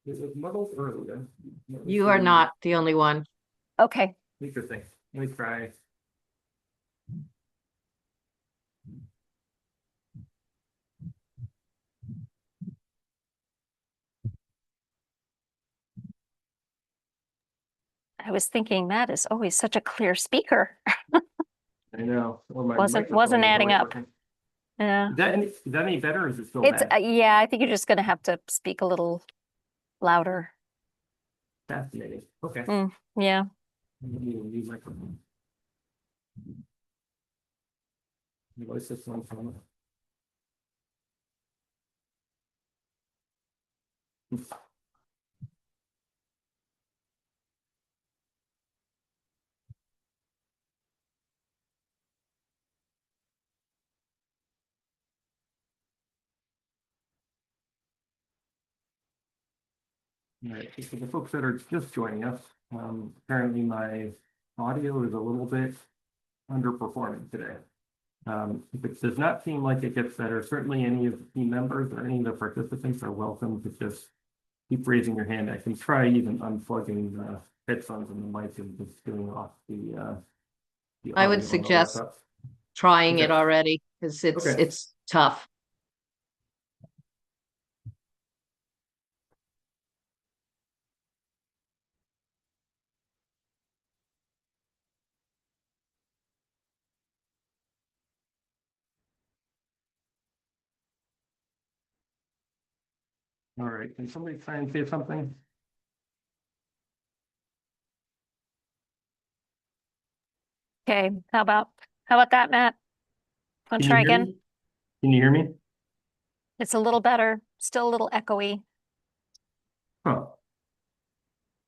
It was muddled earlier. You are not the only one. Okay. Interesting. Let me try. I was thinking Matt is always such a clear speaker. I know. Or my Wasn't microphone is adding always up. working. Yeah. Is that any better or is it still It's bad? yeah, I think you're just gonna have to speak a little louder. Fascinating. Okay. Yeah. New microphone. Voice this one from. All right, so for the folks that are just joining us, apparently my audio is a little bit underperforming today. If it does not seem like it gets better, certainly any of the team members or any of the participants are welcome to just keep raising your hand. I can try even unplugging the headphones and the mic and just doing off the I would audio on the suggest laptop. trying it Okay. already because Okay. it's tough. All right, can somebody try and say something? Okay. How about that, Matt? Want to Can you try hear me? again? Can you hear me? It's a little better, still a little echoey. Huh. All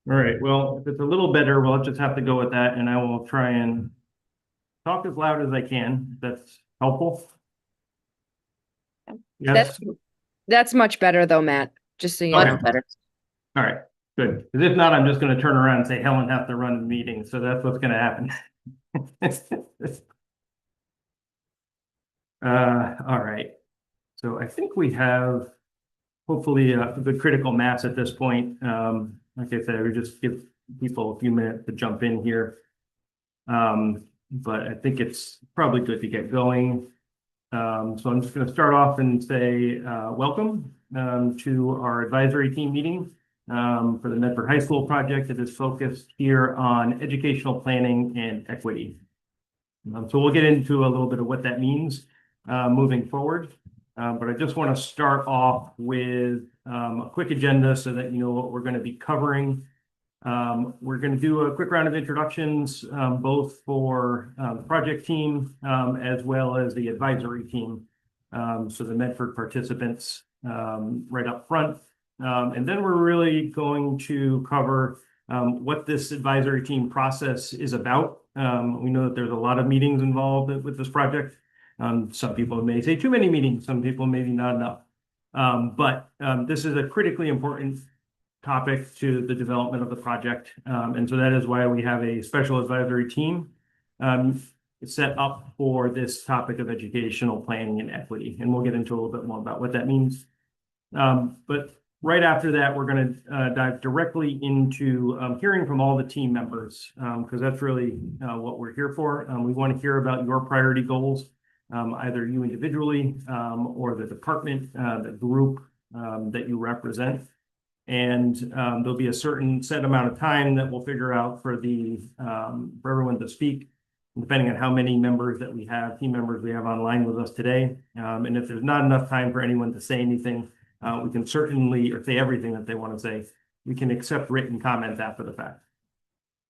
right, well, if it's a little better, we'll just have to go with that and I will try and talk as loud as I can. If that's helpful. Yes. That's much better though, Matt, just so you Okay. know. Better. All right, good. Because if not, I'm just going to turn around and say Helen has to run the meeting. So that's what's going to happen. All right. So I think we have hopefully a good critical mass at this point. Like I said, we just give people a few minutes to jump in here. But I think it's probably good to get going. So I'm just going to start off and say welcome to our advisory team meeting for the Medford High School project that is focused here on educational planning and equity. So we'll get into a little bit of what that means moving forward. But I just want to start off with a quick agenda so that you know what we're going to be covering. We're going to do a quick round of introductions, both for the project team as well as the advisory team. So the Medford participants right up front. And then we're really going to cover what this advisory team process is about. We know that there's a lot of meetings involved with this project. Some people may say too many meetings, some people maybe not enough. But this is a critically important topic to the development of the project. And so that is why we have a special advisory team set up for this topic of educational planning and equity. And we'll get into a little bit more about what that means. But right after that, we're going to dive directly into hearing from all the team members, because that's really what we're here for. We want to hear about your priority goals, either you individually or the department, the group that you represent. And there'll be a certain set amount of time that we'll figure out for for everyone to speak, depending on how many members that we have, team members we have online with us today. And if there's not enough time for anyone to say anything, we can certainly, or say everything that they want to say, we can accept written comments after the fact.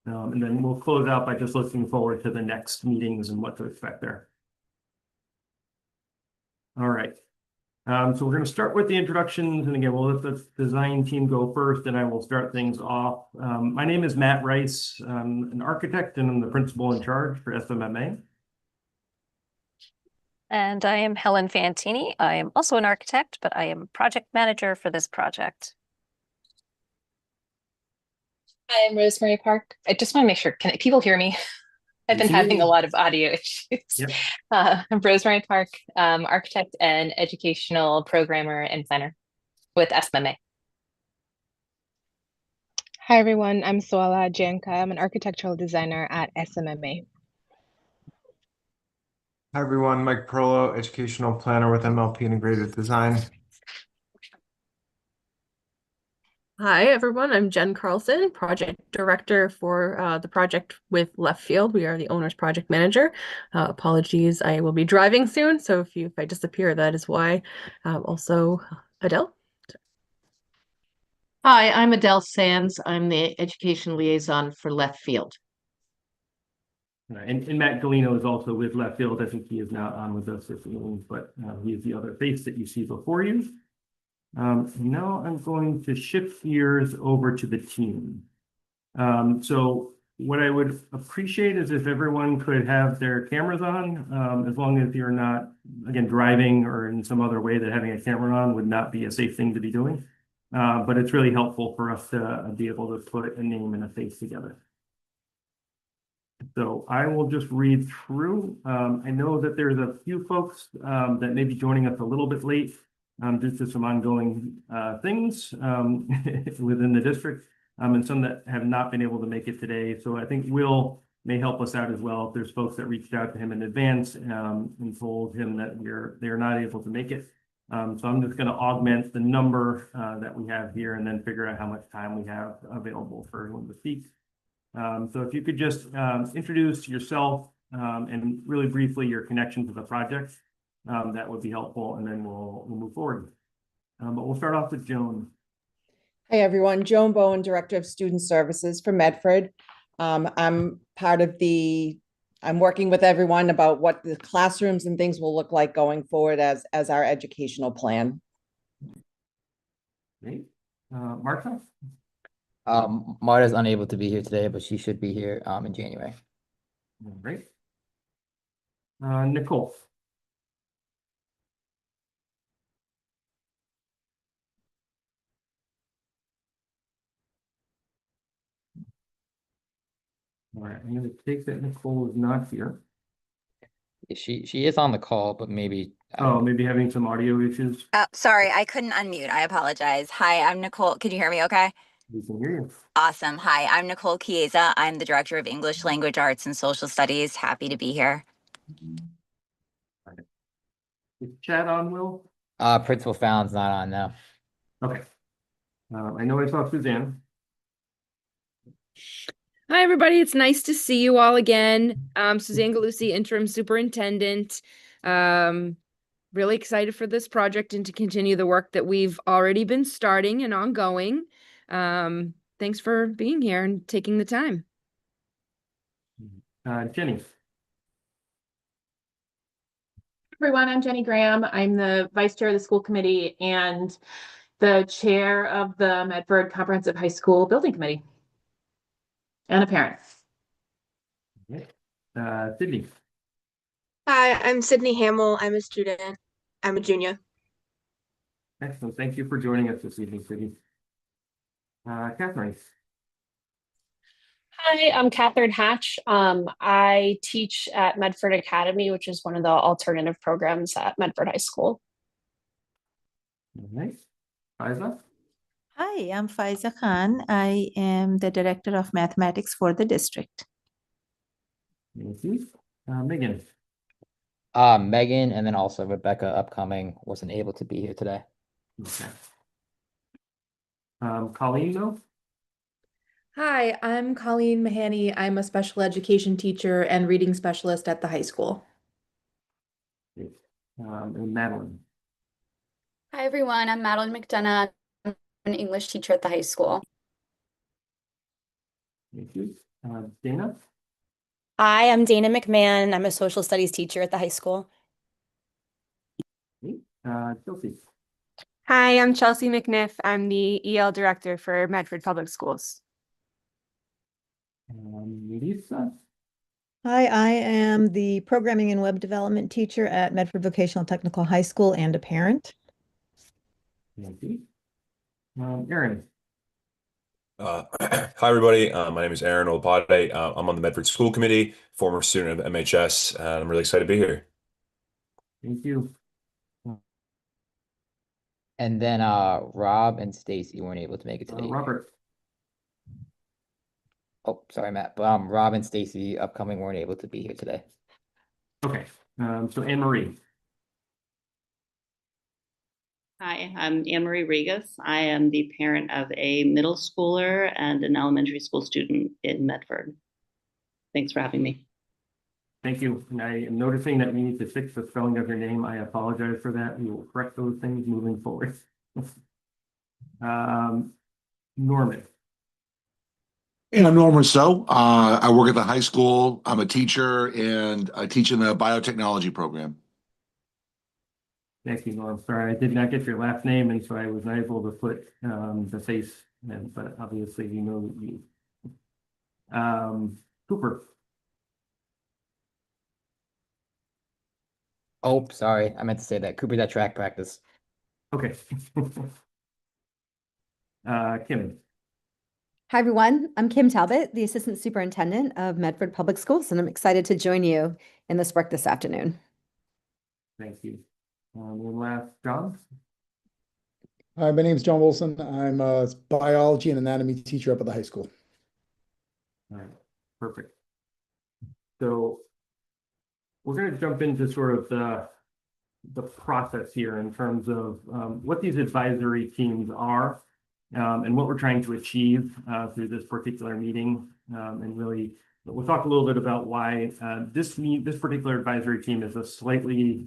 And then we'll close out by just looking forward to the next meetings and what to expect there. All right. So we're going to start with the introductions. And again, we'll let the design team go first, and I will start things off. My name is Matt Rice. I'm an architect, and I'm the principal in charge for SMMA. And I am Helen Fantini. I am also an architect, but I am project manager for this project. I'm Rosemary Park. I just want to make sure, can people hear me? I've been having a lot of audio issues. Yep. I'm Rosemary Park, architect and educational programmer and planner with SMMA. Hi everyone, I'm Swala Janka. I'm an architectural designer at SMMA. Hi everyone, Mike Perlo, educational planner with MLP Integrated Design. Hi, everyone. I'm Jen Carlson, project director for the project with Left Field. We are the owner's project manager. Apologies, I will be driving soon, so if I disappear, that is why. Also, Adele. Hi, I'm Adele Sands. I'm the education liaison for Left Field. And Matt Galino is also with Left Field. I think he is not on with us this evening, but he is the other face that you see before you. Now I'm going to shift gears over to the team. So what I would appreciate is if everyone could have their cameras on, as long as you're not, again, driving or in some other way that having a camera on would not be a safe thing to be doing. But it's really helpful for us to be able to put a name and a face together. So I will just read through. I know that there's a few folks that may be joining us a little bit late due to some ongoing things within the district, and some that have not been able to make it today. So I think Will may help us out as well. If there's folks that reached out to him in advance and told him that they're not able to make it. So I'm just going to augment the number that we have here and then figure out how much time we have available for everyone to speak. So if you could just introduce yourself and really briefly your connection to the project, that would be helpful, and then we'll move forward. But we'll start off with Joan. Hey everyone, Joan Bowen, Director of Student Services for Medford. I'm working with everyone about what the classrooms and things will look like going forward as our educational plan. Great. Martha? Marta's unable to be here today, but she should be here in January. Great. Nicole? All right, I'm going to take that Nicole is not here. She is on the call, but maybe Maybe having some audio issues. Sorry, I couldn't unmute. I apologize. Hi, I'm Nicole. Can you hear me okay? We can hear you. Awesome. Hi, I'm Nicole Chiesa. I'm the Director of English Language Arts and Social Studies. Happy to be here. Is chat on, Will? Principal Fallon's not on now. Okay. I know I saw Suzanne. Hi, everybody. It's nice to see you all again. Suzanne Galusi, interim superintendent. Really excited for this project and to continue the work that we've already been starting and ongoing. Thanks for being here and taking the time. Jenny. Everyone, I'm Jenny Graham. I'm the vice chair of the school committee and the chair of the Medford Comprehensive High School Building Committee. And a parent. Okay. Sydney. Hi, I'm Sydney Hamill. I'm a student. I'm a junior. Excellent. Thank you for joining us this evening, Sydney. Catherine. Hi, I'm Catherine Hatch. I teach at Medford Academy, which is one of the alternative programs at Medford High School. All right. Faiza. Hi, I'm Faiza Khan. I am the Director of Mathematics for the district. Thank you. Megan. Megan and then also Rebecca upcoming wasn't able to be here today. Okay. Colleen, though? Hi, I'm Colleen Mahoney. I'm a special education teacher and reading specialist at the high school. Great. And Madeline. Hi, everyone. I'm Madeline McDonough. I'm an English teacher at the high school. Thank you. Dana. Hi, I'm Dana McMahon. I'm a social studies teacher at the high school. Chelsea. Hi, I'm Chelsea McNiff. I'm the EL director for Medford Public Schools. Lisa. Hi, I am the programming and web development teacher at Medford Vocational Technical High School and a parent. Thank you. Aaron. Hi, everybody. My name is Aaron Olopade. I'm on the Medford School Committee, former student of MHS, and I'm really excited to be here. Thank you. And then Rob and Stacy weren't able to make it today. Robert. Oh, sorry, Matt. But Rob and Stacy upcoming weren't able to be here today. Okay, so Anne Marie. Hi, I'm Anne Marie Regas. I am the parent of a middle schooler and an elementary school student in Medford. Thanks for having me. Thank you. And I am noticing that we need to fix the spelling of your name. I apologize for that. We will correct those things moving forward. Norman. Yeah, I'm Norman So. I work at the high school. I'm a teacher and I teach in the biotechnology program. Thank you, Norm. Sorry, I did not get your last name, and so I was not able to put the face, but obviously you know you. Cooper. Oh, sorry. I meant to say that. Cooper's at track practice. Okay. Kim. Hi, everyone. I'm Kim Talbot, the Assistant Superintendent of Medford Public Schools, and I'm excited to join you in this work this afternoon. Thank you. And last, John. Hi, my name is John Wilson. I'm a biology and anatomy teacher up at the high school. All right, perfect. So we're going to jump into sort of the process here in terms of what these advisory teams are and what we're trying to achieve through this particular meeting. And really, we'll talk a little bit about why this particular advisory team is a slightly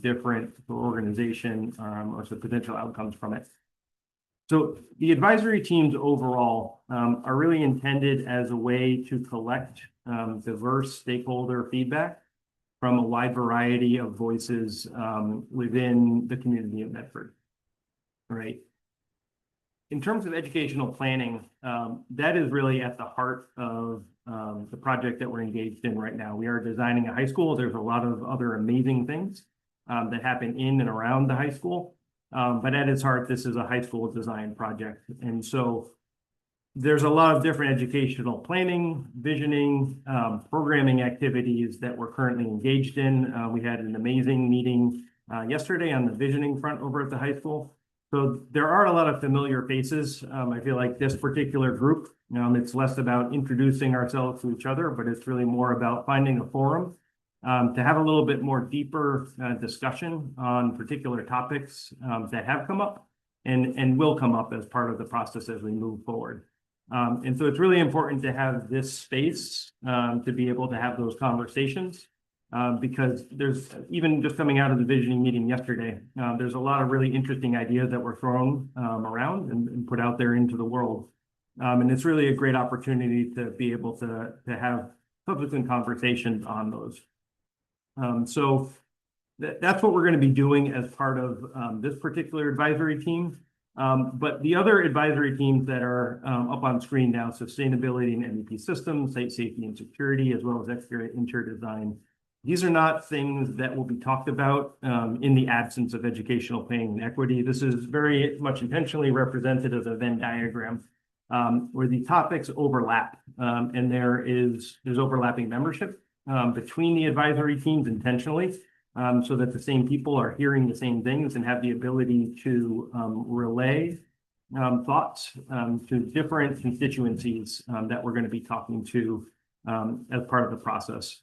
different organization or some potential outcomes from it. So the advisory teams overall are really intended as a way to collect diverse stakeholder feedback from a wide variety of voices within the community of Medford, right? In terms of educational planning, that is really at the heart of the project that we're engaged in right now. We are designing a high school. There's a lot of other amazing things that happen in and around the high school. But at its heart, this is a high school design project. And so there's a lot of different educational planning, visioning, programming activities that we're currently engaged in. We had an amazing meeting yesterday on the visioning front over at the high school. So there are a lot of familiar faces. I feel like this particular group, it's less about introducing ourselves to each other, but it's really more about finding a forum to have a little bit more deeper discussion on particular topics that have come up and will come up as part of the process as we move forward. And so it's really important to have this space to be able to have those conversations because there's, even just coming out of the visioning meeting yesterday, there's a lot of really interesting ideas that were thrown around and put out there into the world. And it's really a great opportunity to be able to have subsequent conversations on those. So that's what we're going to be doing as part of this particular advisory team. But the other advisory teams that are up on screen now, sustainability and MEP systems, site safety and security, as well as interior design, these are not things that will be talked about in the absence of educational planning and equity. This is very much intentionally represented as a Venn diagram where the topics overlap and there's overlapping membership between the advisory teams intentionally so that the same people are hearing the same things and have the ability to relay thoughts to different constituencies that we're going to be talking to as part of the process.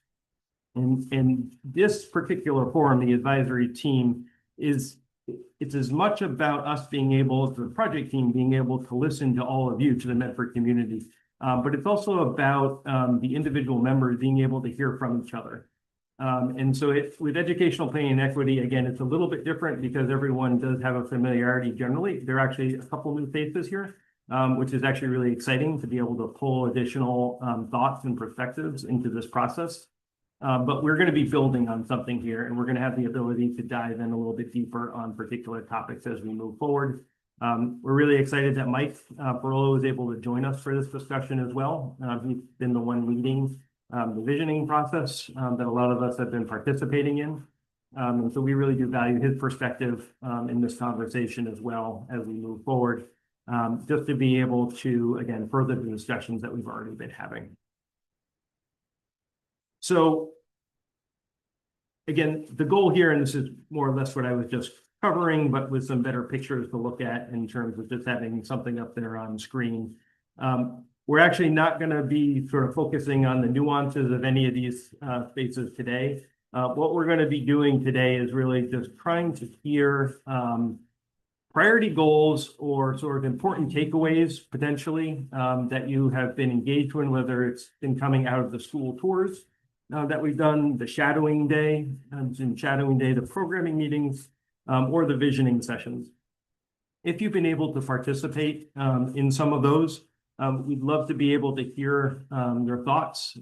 And this particular forum, the advisory team, it's as much about us being able, the project team being able to listen to all of you, to the Medford community, but it's also about the individual members being able to hear from each other. And so with educational planning and equity, again, it's a little bit different because everyone does have a familiarity generally. There are actually a couple new faces here, which is actually really exciting to be able to pull additional thoughts and perspectives into this process. But we're going to be building on something here, and we're going to have the ability to dive in a little bit deeper on particular topics as we move forward. We're really excited that Mike Barolo was able to join us for this discussion as well. He's been the one leading the visioning process that a lot of us have been participating in. And so we really do value his perspective in this conversation as well as we move forward, just to be able to, again, further the discussions that we've already been having. So again, the goal here, and this is more or less what I was just covering, but with some better pictures to look at in terms of just having something up there on screen. We're actually not going to be sort of focusing on the nuances of any of these spaces today. What we're going to be doing today is really just trying to hear priority goals or sort of important takeaways potentially that you have been engaged in, whether it's been coming out of the school tours that we've done, the shadowing day, the programming meetings, or the visioning sessions. If you've been able to participate in some of those, we'd love to be able to hear your thoughts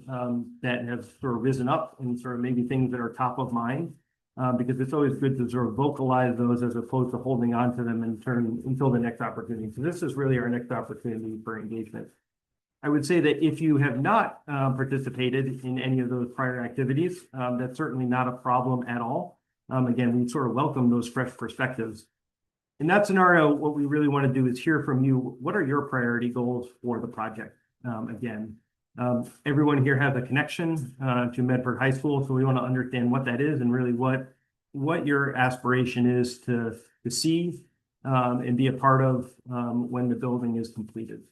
that have sort of risen up and sort of maybe things that are top of mind, because it's always good to sort of vocalize those as opposed to holding on to them and turn until the next opportunity. So this is really our next opportunity for engagement. I would say that if you have not participated in any of those prior activities, that's certainly not a problem at all. Again, we sort of welcome those fresh perspectives. In that scenario, what we really want to do is hear from you. What are your priority goals for the project? Everyone here has a connection to Medford High School, so we want to understand what that is and really what your aspiration is to see and be a part of when the building is completed.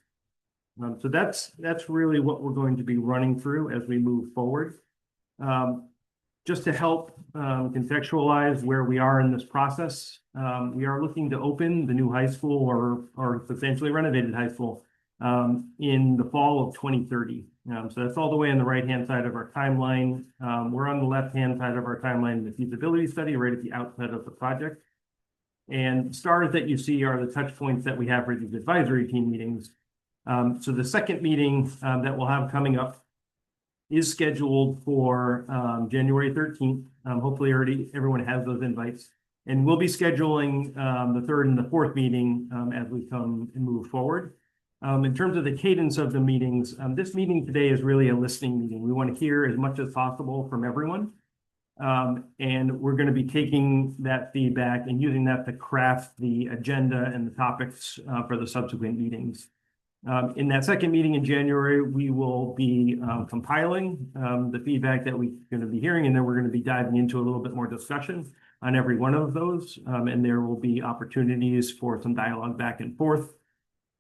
So that's really what we're going to be running through as we move forward. Just to help contextualize where we are in this process, we are looking to open the new high school or substantially renovated high school in the fall of 2030. So that's all the way on the right-hand side of our timeline. We're on the left-hand side of our timeline in the feasibility study, right at the outset of the project. And stars that you see are the touch points that we have for these advisory team meetings. So the second meeting that we'll have coming up is scheduled for January 13th. Hopefully already everyone has those invites. And we'll be scheduling the third and the fourth meeting as we come and move forward. In terms of the cadence of the meetings, this meeting today is really a listening meeting. We want to hear as much as possible from everyone. And we're going to be taking that feedback and using that to craft the agenda and the topics for the subsequent meetings. In that second meeting in January, we will be compiling the feedback that we're going to be hearing, and then we're going to be diving into a little bit more discussion on every one of those. And there will be opportunities for some dialogue back and forth.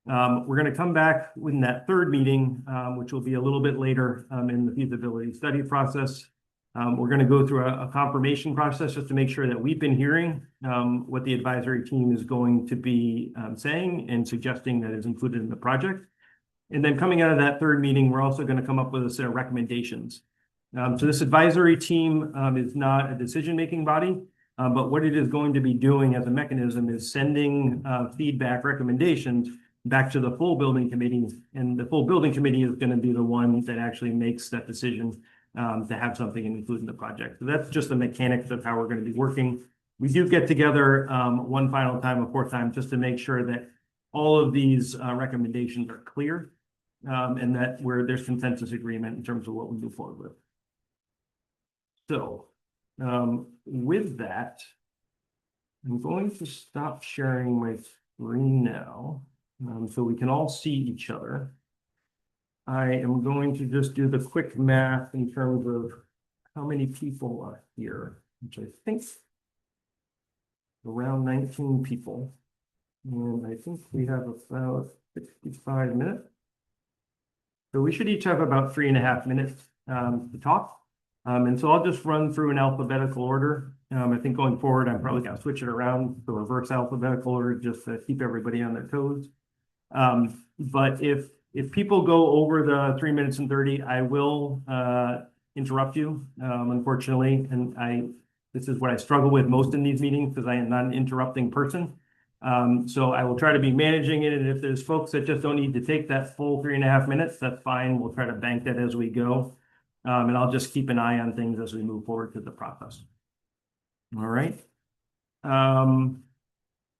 We're going to come back in that third meeting, which will be a little bit later in the feasibility study process. We're going to go through a confirmation process just to make sure that we've been hearing what the advisory team is going to be saying and suggesting that is included in the project. And then coming out of that third meeting, we're also going to come up with a set of recommendations. So this advisory team is not a decision-making body, but what it is going to be doing as a mechanism is sending feedback recommendations back to the full building committee. And the full building committee is going to be the one that actually makes that decision to have something included in the project. So that's just the mechanics of how we're going to be working. We do get together one final time, a fourth time, just to make sure that all of these recommendations are clear and that there's consensus agreement in terms of what we move forward with. So with that, I'm going to stop sharing my screen now so we can all see each other. I am going to just do the quick math in terms of how many people are here, which I think around 19 people. And I think we have about 65 minutes. So we should each have about 3.5 minutes to talk. And so I'll just run through in alphabetical order. I think going forward, I'm probably going to switch it around to reverse alphabetical order just to keep everybody on their toes. But if people go over the 3 minutes and 30, I will interrupt you, unfortunately. And this is what I struggle with most in these meetings because I am not an interrupting person. So I will try to be managing it. And if there's folks that just don't need to take that full 3.5 minutes, that's fine. We'll try to bank that as we go. And I'll just keep an eye on things as we move forward through the process. All right.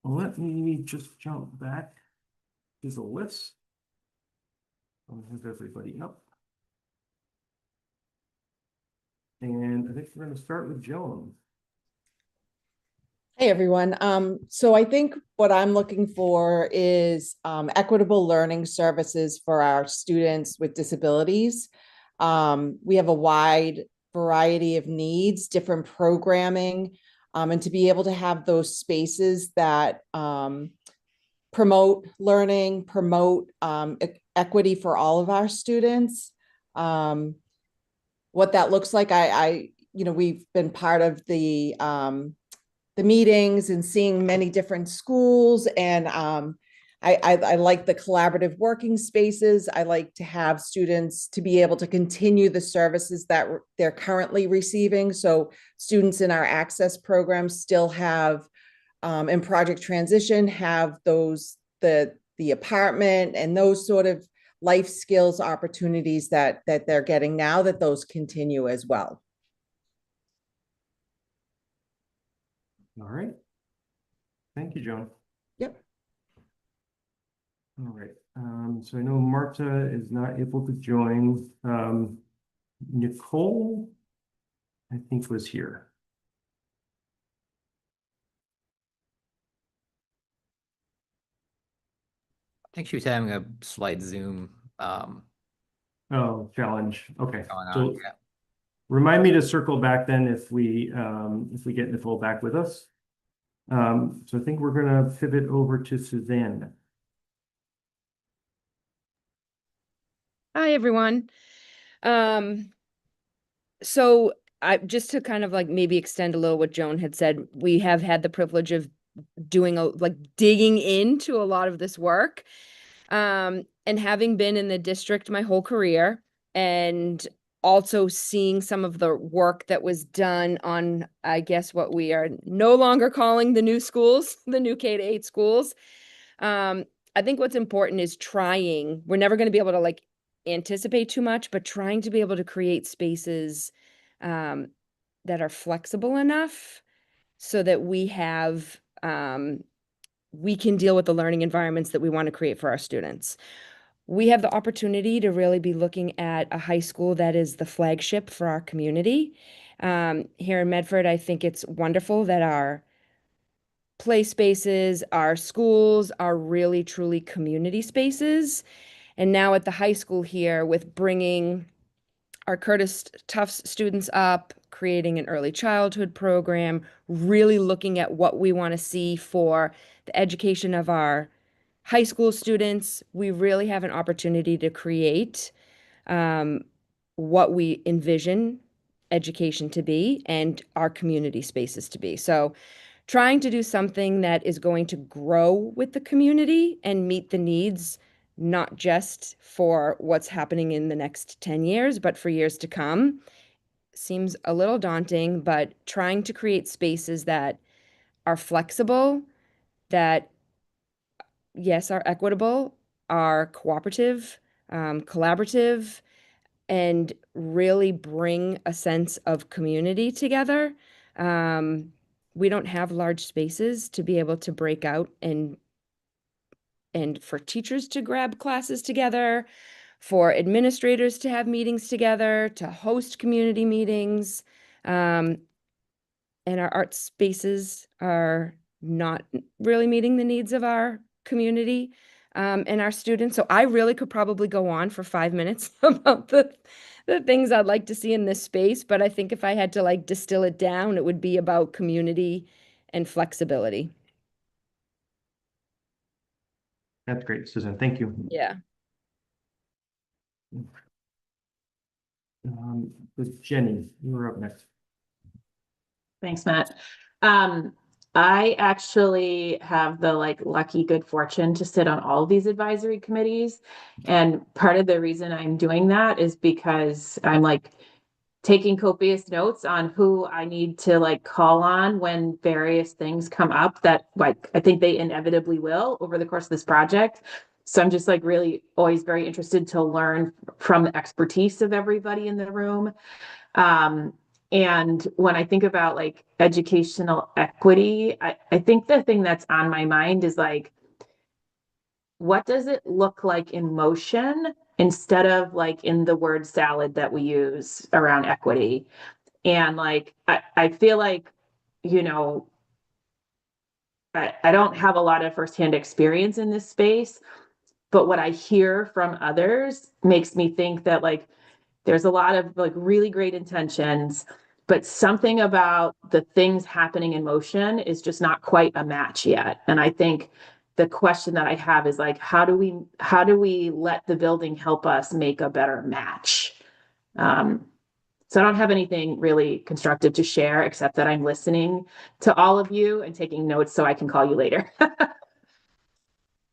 Let me just jump back to the list. I'll have everybody up. And I think we're going to start with Joan. Hey, everyone. So I think what I'm looking for is equitable learning services for our students with disabilities. We have a wide variety of needs, different programming, and to be able to have those spaces that promote learning, promote equity for all of our students. What that looks like, we've been part of the meetings and seeing many different schools, and I like the collaborative working spaces. I like to have students to be able to continue the services that they're currently receiving. So students in our access program still have, in project transition, have the apartment and those sort of life skills opportunities that they're getting now, that those continue as well. All right. Thank you, Joan. Yep. All right. So I know Marta is not able to join. Nicole, I think, was here. I think she was having a slight Zoom Oh, challenge. Okay. going So on. Yeah. remind me to circle back then if we get Nicole back with us. So I think we're gonna pivot over to Suzanne. Hi, everyone. So I just to kind of like maybe extend a little what Joan had said, we have had the privilege of doing digging into a lot of this work. And having been in the district my whole career, and also seeing some of the work that was done on, I guess, what we are no longer calling the new schools, the new K-8 schools. I think what's important is trying. We're never going to be able to anticipate too much, but trying to be able to create spaces that are flexible enough so that we have we can deal with the learning environments that we want to create for our students. We have the opportunity to really be looking at a high school that is the flagship for our community. Here in Medford, I think it's wonderful that our play spaces, our schools are really truly community spaces. And now at the high school here, with bringing our Curtis Tufts students up, creating an early childhood program, really looking at what we want to see for the education of our high school students, we really have an opportunity to create what we envision education to be and our community spaces to be. So trying to do something that is going to grow with the community and meet the needs, not just for what's happening in the next 10 years, but for years to come, seems a little daunting, but trying to create spaces that are flexible, that, yes, are equitable, are cooperative, collaborative, and really bring a sense of community together. We don't have large spaces to be able to break out and for teachers to grab classes together, for administrators to have meetings together, to host community meetings. And our art spaces are not really meeting the needs of our community and our students. So I really could probably go on for 5 minutes about the things I'd like to see in this space. But I think if I had to distill it down, it would be about community and flexibility. That's great, Susan. Thank you. Yeah. With Jenny, you were up next. Thanks, Matt. I actually have the lucky good fortune to sit on all of these advisory committees. And part of the reason I'm doing that is because I'm taking copious notes on who I need to call on when various things come up that I think they inevitably will over the course of this project. So I'm just really always very interested to learn from the expertise of everybody in the room. And when I think about educational equity, I think the thing that's on my mind is what does it look like in motion instead of in the word salad that we use around equity? And I feel I don't have a lot of firsthand experience in this space, but what I hear from others makes me think that there's a lot of really great intentions, but something about the things happening in motion is just not quite a match yet. And I think the question that I have is like, how do we let the building help us make a better match? So I don't have anything really constructive to share, except that I'm listening to all of you and taking notes so I can call you later.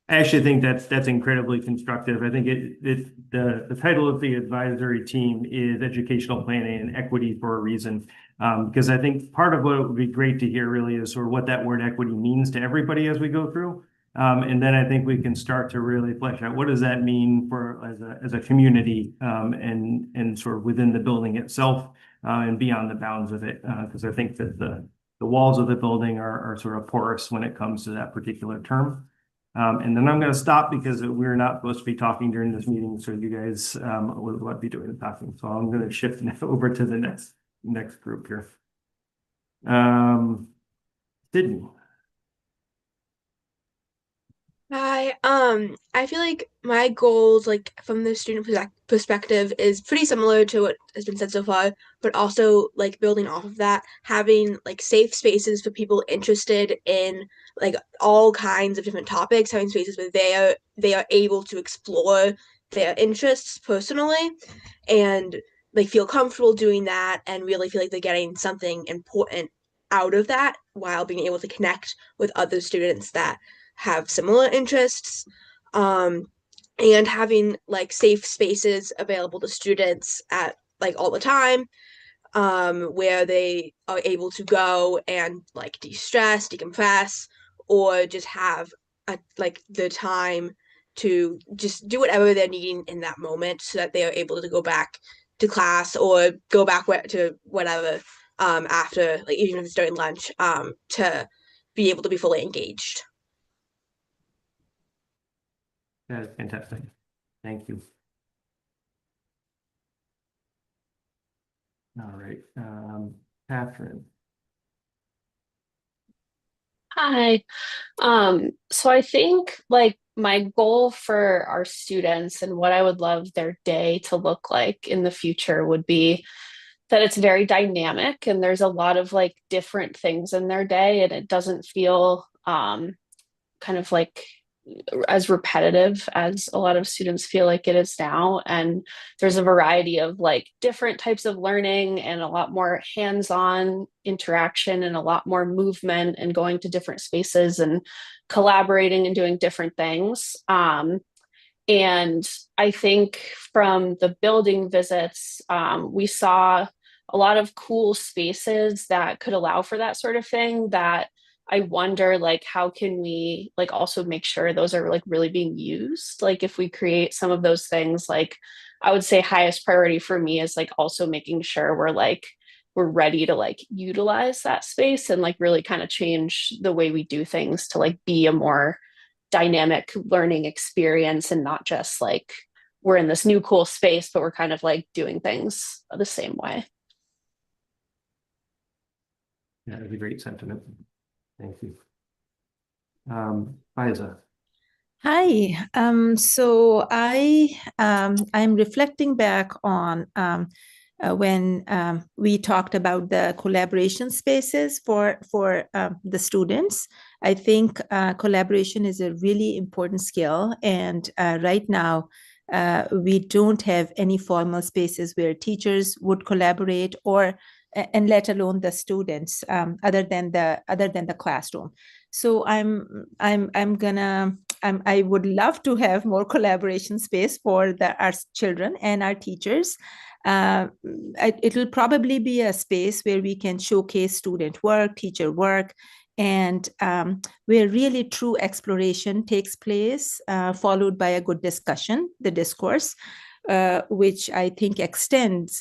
I actually think that's incredibly constructive. I think the title of the advisory team is Educational Planning and Equity for a reason. Because I think part of what would be great to hear really is sort of what that word equity means to everybody as we go through. And then I think we can start to really flesh out what does that mean for as a community and sort of within the building itself and beyond the bounds of it. Because I think that the walls of the building are sort of porous when it comes to that particular term. And then I'm going to stop because we're not supposed to be talking during this meeting, so you guys would be doing the talking. So I'm going to shift over to the next group here. Sydney. Hi, I feel like my goals, like from the student perspective, is pretty similar to what has been said so far, but also like building off of that, having like safe spaces for people interested in like all kinds of different topics, having spaces where they are able to explore their interests personally and like feel comfortable doing that and really feel like they're getting something important out of that while being able to connect with other students that have similar interests, and having like safe spaces available to students at like all the time, where they are able to go and like de-stress, decompress, or just have like the time to just do whatever they're needing in that moment so that they are able to go back to class or go back to whatever after, like even if it's during lunch, to be able to be fully engaged. That is fantastic. Thank you. All right, Catherine. Hi. So I think like my goal for our students and what I would love their day to look like in the future would be that it's very dynamic and there's a lot of like different things in their day and it doesn't feel kind of like as repetitive as a lot of students feel like it is now. And there's a variety of like different types of learning and a lot more hands-on interaction and a lot more movement and going to different spaces and collaborating and doing different things. And I think from the building visits, we saw a lot of cool spaces that could allow for that sort of thing that I wonder like how can we like also make sure those are like really being used? Like if we create some of those things, like I would say highest priority for me is like also making sure we're ready to like utilize that space and like really kind of change the way we do things to like be a more dynamic learning experience and not just like we're in this new cool space, but we're kind of like doing things the same way. Yeah, that's a great sentiment. Thank you. Liza. Hi. So I'm reflecting back on when we talked about the collaboration spaces for the students. I think collaboration is a really important skill, and right now we don't have any formal spaces where teachers would collaborate and let alone the students, other than the classroom. So I would love to have more collaboration space for our children and our teachers. It'll probably be a space where we can showcase student work, teacher work, and where really true exploration takes place, followed by a good discussion, the discourse, which I think extends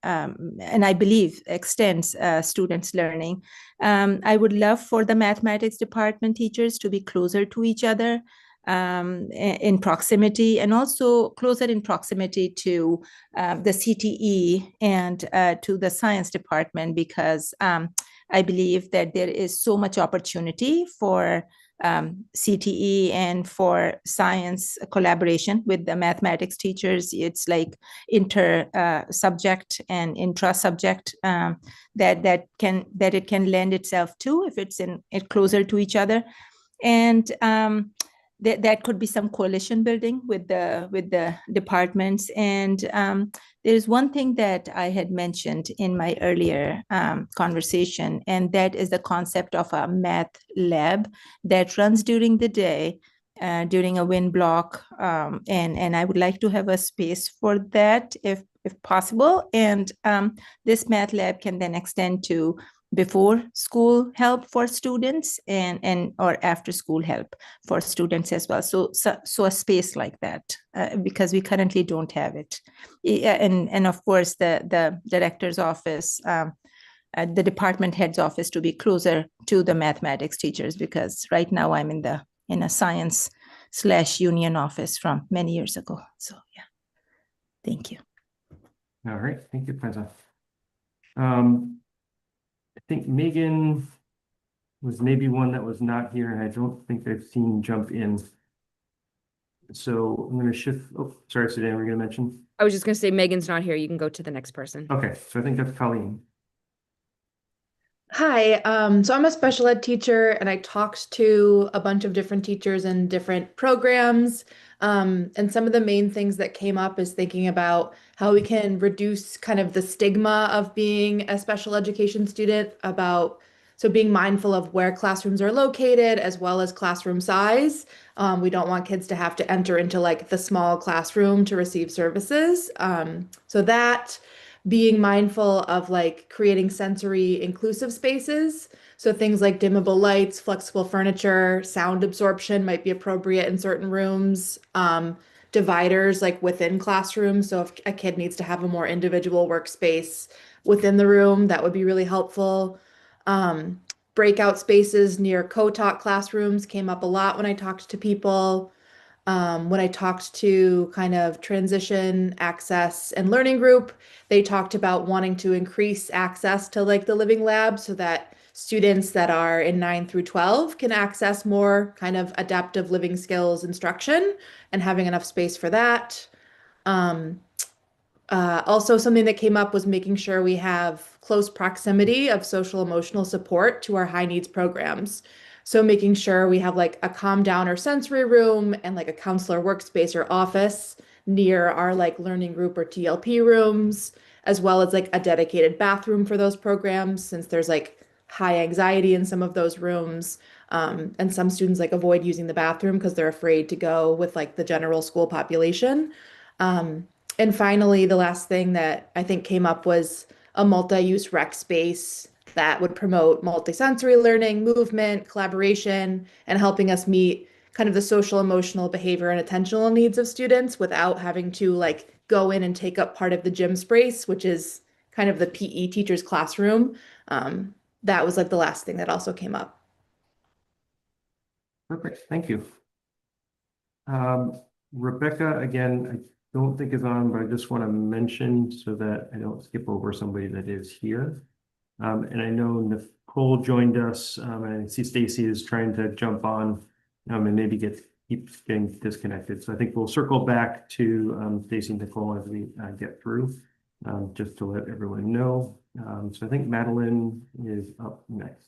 and I believe extends students' learning. I would love for the mathematics department teachers to be closer to each other in proximity, and also closer in proximity to the CTE and to the science department, because I believe that there is so much opportunity for CTE and for science collaboration with the mathematics teachers. It's like inter subject and intra subject that it can lend itself to if it's closer to each other. And that could be some coalition building with the departments. And there's one thing that I had mentioned in my earlier conversation, and that is the concept of a math lab that runs during the day, during a wind block. And I would like to have a space for that if possible. And this math lab can then extend to before school help for students and or after school help for students as well. So a space like that, because we currently don't have it. And of course the director's office, the department head's office to be closer to the mathematics teachers, because right now I'm in a science/union office from many years ago. So yeah, thank you. All right, thank you, Peza. I think Megan was maybe one that was not here, and I don't think I've seen jump in. So I'm going to shift. Oh, sorry, Sudan, we're going to mention. I was just going to say Megan's not here. You can go to the next person. Okay, so I think that's Colleen. Hi, so I'm a special ed teacher and I talked to a bunch of different teachers in different programs. And some of the main things that came up is thinking about how we can reduce kind of the stigma of being a special education student, so being mindful of where classrooms are located as well as classroom size. We don't want kids to have to enter into like the small classroom to receive services. So that being mindful of like creating sensory inclusive spaces. So things like dimmable lights, flexible furniture, sound absorption might be appropriate in certain rooms. Dividers like within classrooms. So if a kid needs to have a more individual workspace within the room, that would be really helpful. Breakout spaces near co-taught classrooms came up a lot when I talked to people. When I talked to kind of transition access and learning group, they talked about wanting to increase access to like the living lab so that students that are in 9 through 12 can access more kind of adaptive living skills instruction and having enough space for that. Also, something that came up was making sure we have close proximity of social emotional support to our high needs programs. So making sure we have like a calm down or sensory room and like a counselor workspace or office near our like learning group or TLP rooms, as well as like a dedicated bathroom for those programs, since there's like high anxiety in some of those rooms. And some students like avoid using the bathroom because they're afraid to go with like the general school population. And finally, the last thing that I think came up was a multi-use rec space that would promote multisensory learning, movement, collaboration, and helping us meet kind of the social, emotional, behavior, and attentional needs of students without having to like go in and take up part of the gym space, which is kind of the PE teacher's classroom. That was like the last thing that also came up. Perfect, thank you. Rebecca, again, I don't think is on, but I just want to mention so that I don't skip over somebody that is here. And I know Nicole joined us, and I see Stacy is trying to jump on, and maybe keeps getting disconnected. So I think we'll circle back to Stacy and Nicole as we get through, just to let everyone know. So I think Madeline is up next.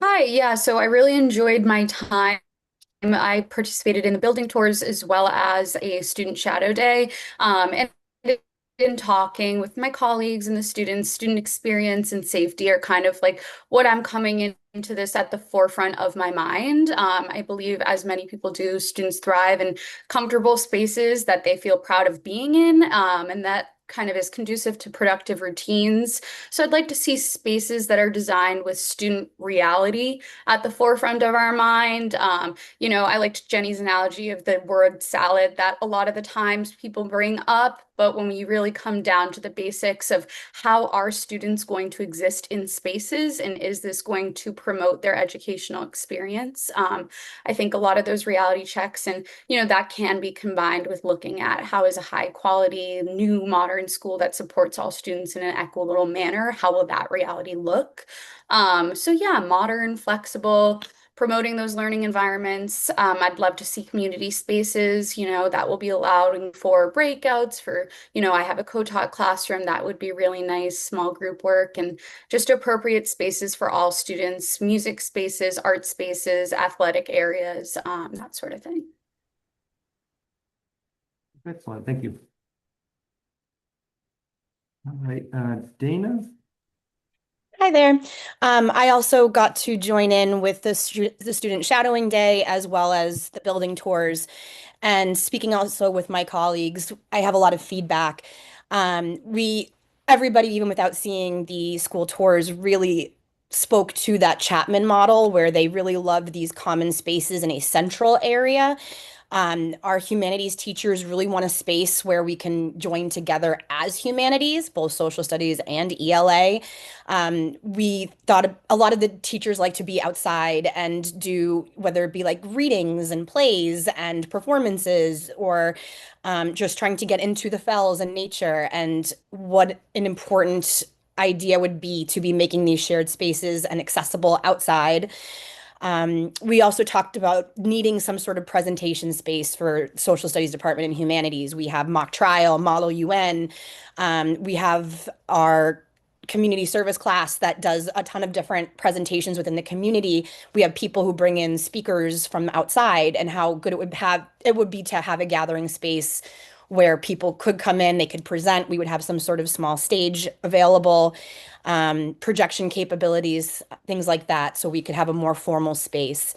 Hi, yeah, so I really enjoyed my time. I participated in the building tours as well as a student shadow day. And in talking with my colleagues and the students, student experience and safety are kind of like what I'm coming into this at the forefront of my mind. I believe, as many people do, students thrive in comfortable spaces that they feel proud of being in, and that kind of is conducive to productive routines. So I'd like to see spaces that are designed with student reality at the forefront of our mind. I liked Jenny's analogy of the word salad that a lot of the times people bring up, but when we really come down to the basics of how are students going to exist in spaces and is this going to promote their educational experience? I think a lot of those reality checks and, that can be combined with looking at how is a high quality, new modern school that supports all students in an equitable manner, how will that reality look? So yeah, modern, flexible, promoting those learning environments. I'd love to see community spaces, that will be allowing for breakouts for, I have a co-taught classroom that would be really nice, small group work, and just appropriate spaces for all students, music spaces, art spaces, athletic areas, that sort of thing. Excellent, thank you. All right, Dana? Hi there. I also got to join in with the student shadowing day as well as the building tours. And speaking also with my colleagues, I have a lot of feedback. Everybody, even without seeing the school tours, really spoke to that Chapman model where they really loved these common spaces in a central area. Our humanities teachers really want a space where we can join together as humanities, both social studies and ELA. We thought a lot of the teachers like to be outside and do, whether it be like readings and plays and performances, or just trying to get into the fells and nature, and what an important idea would be to be making these shared spaces and accessible outside. We also talked about needing some sort of presentation space for social studies department and humanities. We have mock trial, model UN. We have our community service class that does a ton of different presentations within the community. We have people who bring in speakers from outside, and how good it would be to have a gathering space where people could come in, they could present. We would have some sort of small stage available, projection capabilities, things like that, so we could have a more formal space.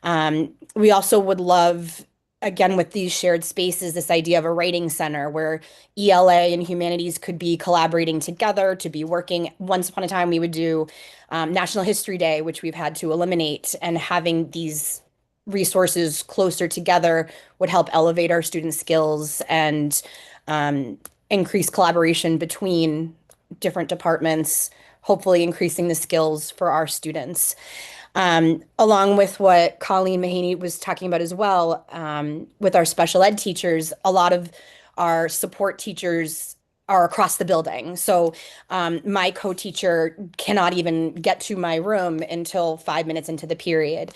We also would love, again, with these shared spaces, this idea of a writing center where ELA and humanities could be collaborating together to be working. Once upon a time, we would do National History Day, which we've had to eliminate, and having these resources closer together would help elevate our student skills and increase collaboration between different departments, hopefully increasing the skills for our students. Along with what Colleen Mahaney was talking about as well, with our special ed teachers, a lot of our support teachers are across the building. So my co-teacher cannot even get to my room until 5 minutes into the period.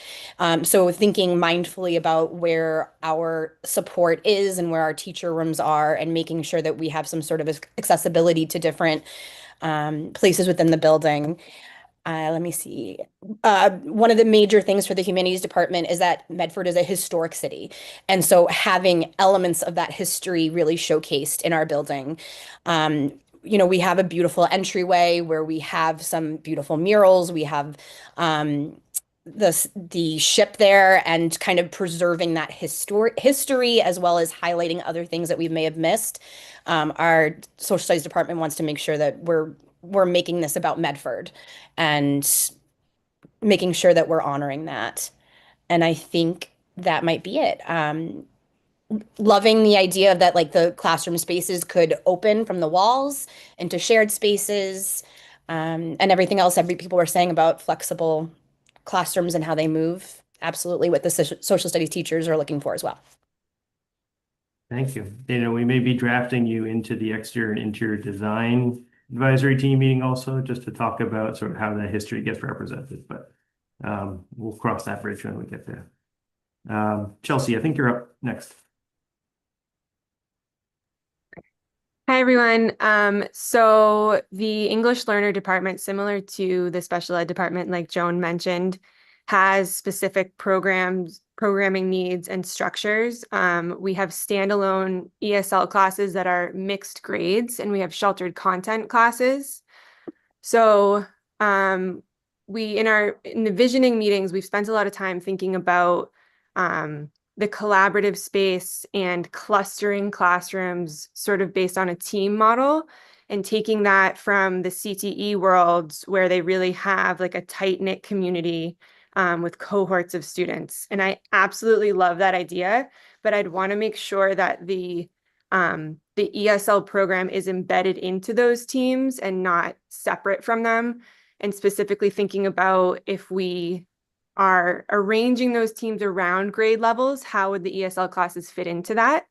So thinking mindfully about where our support is and where our teacher rooms are, and making sure that we have some sort of accessibility to different places within the building. Let me see. One of the major things for the humanities department is that Medford is a historic city. And so having elements of that history really showcased in our building. We have a beautiful entryway where we have some beautiful murals. We have the ship there, and kind of preserving that history as well as highlighting other things that we may have missed. Our social studies department wants to make sure that we're making this about Medford and making sure that we're honoring that. And I think that might be it. Loving the idea of that, like, the classroom spaces could open from the walls into shared spaces, and everything else people were saying about flexible classrooms and how they move. Absolutely what the social studies teachers are looking for as well. Thank you. Dana, we may be drafting you into the exterior and interior design advisory team meeting also, just to talk about sort of how that history gets represented, but we'll cross that bridge when we get there. Chelsea, I think you're up next. Hi, everyone. So the English learner department, similar to the special ed department, like Joan mentioned, has specific programming needs and structures. We have standalone ESL classes that are mixed grades, and we have sheltered content classes. So in the visioning meetings, we've spent a lot of time thinking about the collaborative space and clustering classrooms sort of based on a team model, and taking that from the CTE worlds where they really have like a tight-knit community with cohorts of students. And I absolutely love that idea, but I'd want to make sure that the ESL program is embedded into those teams and not separate from them. And specifically thinking about, if we are arranging those teams around grade levels, how would the ESL classes fit into that?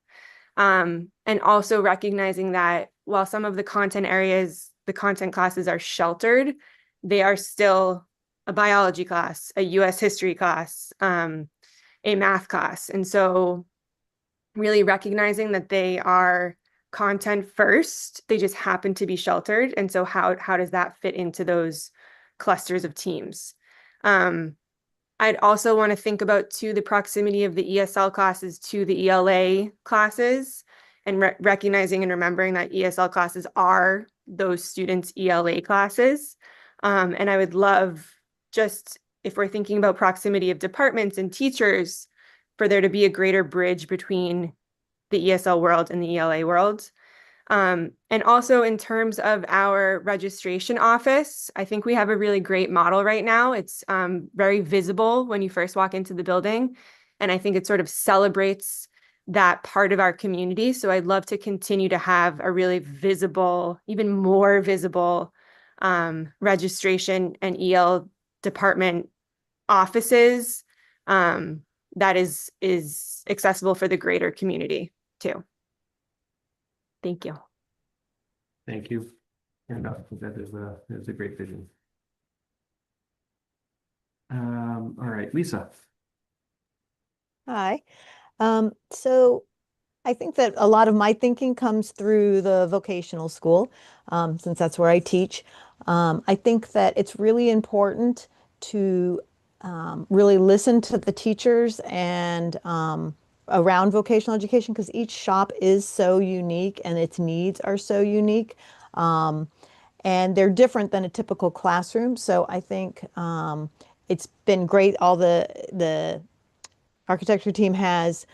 And also recognizing that while some of the content areas, the content classes are sheltered, they are still a biology class, a US history class, a math class. And so really recognizing that they are content first, they just happen to be sheltered. And so how does that fit into those clusters of teams? I'd also want to think about too the proximity of the ESL classes to the ELA classes, and recognizing and remembering that ESL classes are those students' ELA classes. And I would love, just if we're thinking about proximity of departments and teachers, for there to be a greater bridge between the ESL world and the ELA world. And also in terms of our registration office, I think we have a really great model right now. It's very visible when you first walk into the building. And I think it sort of celebrates that part of our community. So I'd love to continue to have a really visible, even more visible registration and EL department offices that is accessible for the greater community too. Thank you. Thank you. And I think that is a great vision. All right, Lisa. Hi. So I think that a lot of my thinking comes through the vocational school, since that's where I teach. I think that it's really important to really listen to the teachers and around vocational education, because each shop is so unique and its needs are so unique. And they're different than a typical classroom. So I think it's been great. All the architecture team has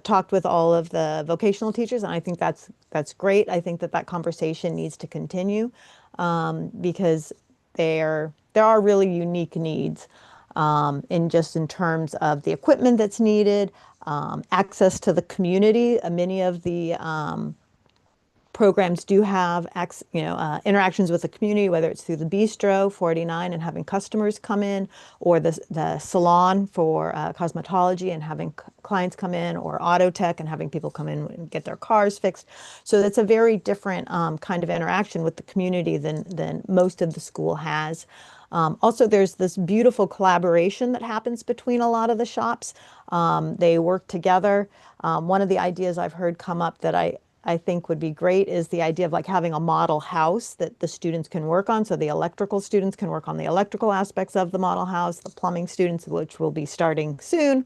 talked with all of the vocational teachers, and I think that's great. I think that conversation needs to continue because there are really unique needs in terms of the equipment that's needed, access to the community. Many of the programs do have interactions with the community, whether it's through the bistro 49 and having customers come in, or the salon for cosmetology and having clients come in, or auto tech and having people come in and get their cars fixed. So that's a very different kind of interaction with the community than most of the school has. Also, there's this beautiful collaboration that happens between a lot of the shops. They work together. One of the ideas I've heard come up that I think would be great is the idea of like having a model house that the students can work on. So the electrical students can work on the electrical aspects of the model house, the plumbing students, which will be starting soon,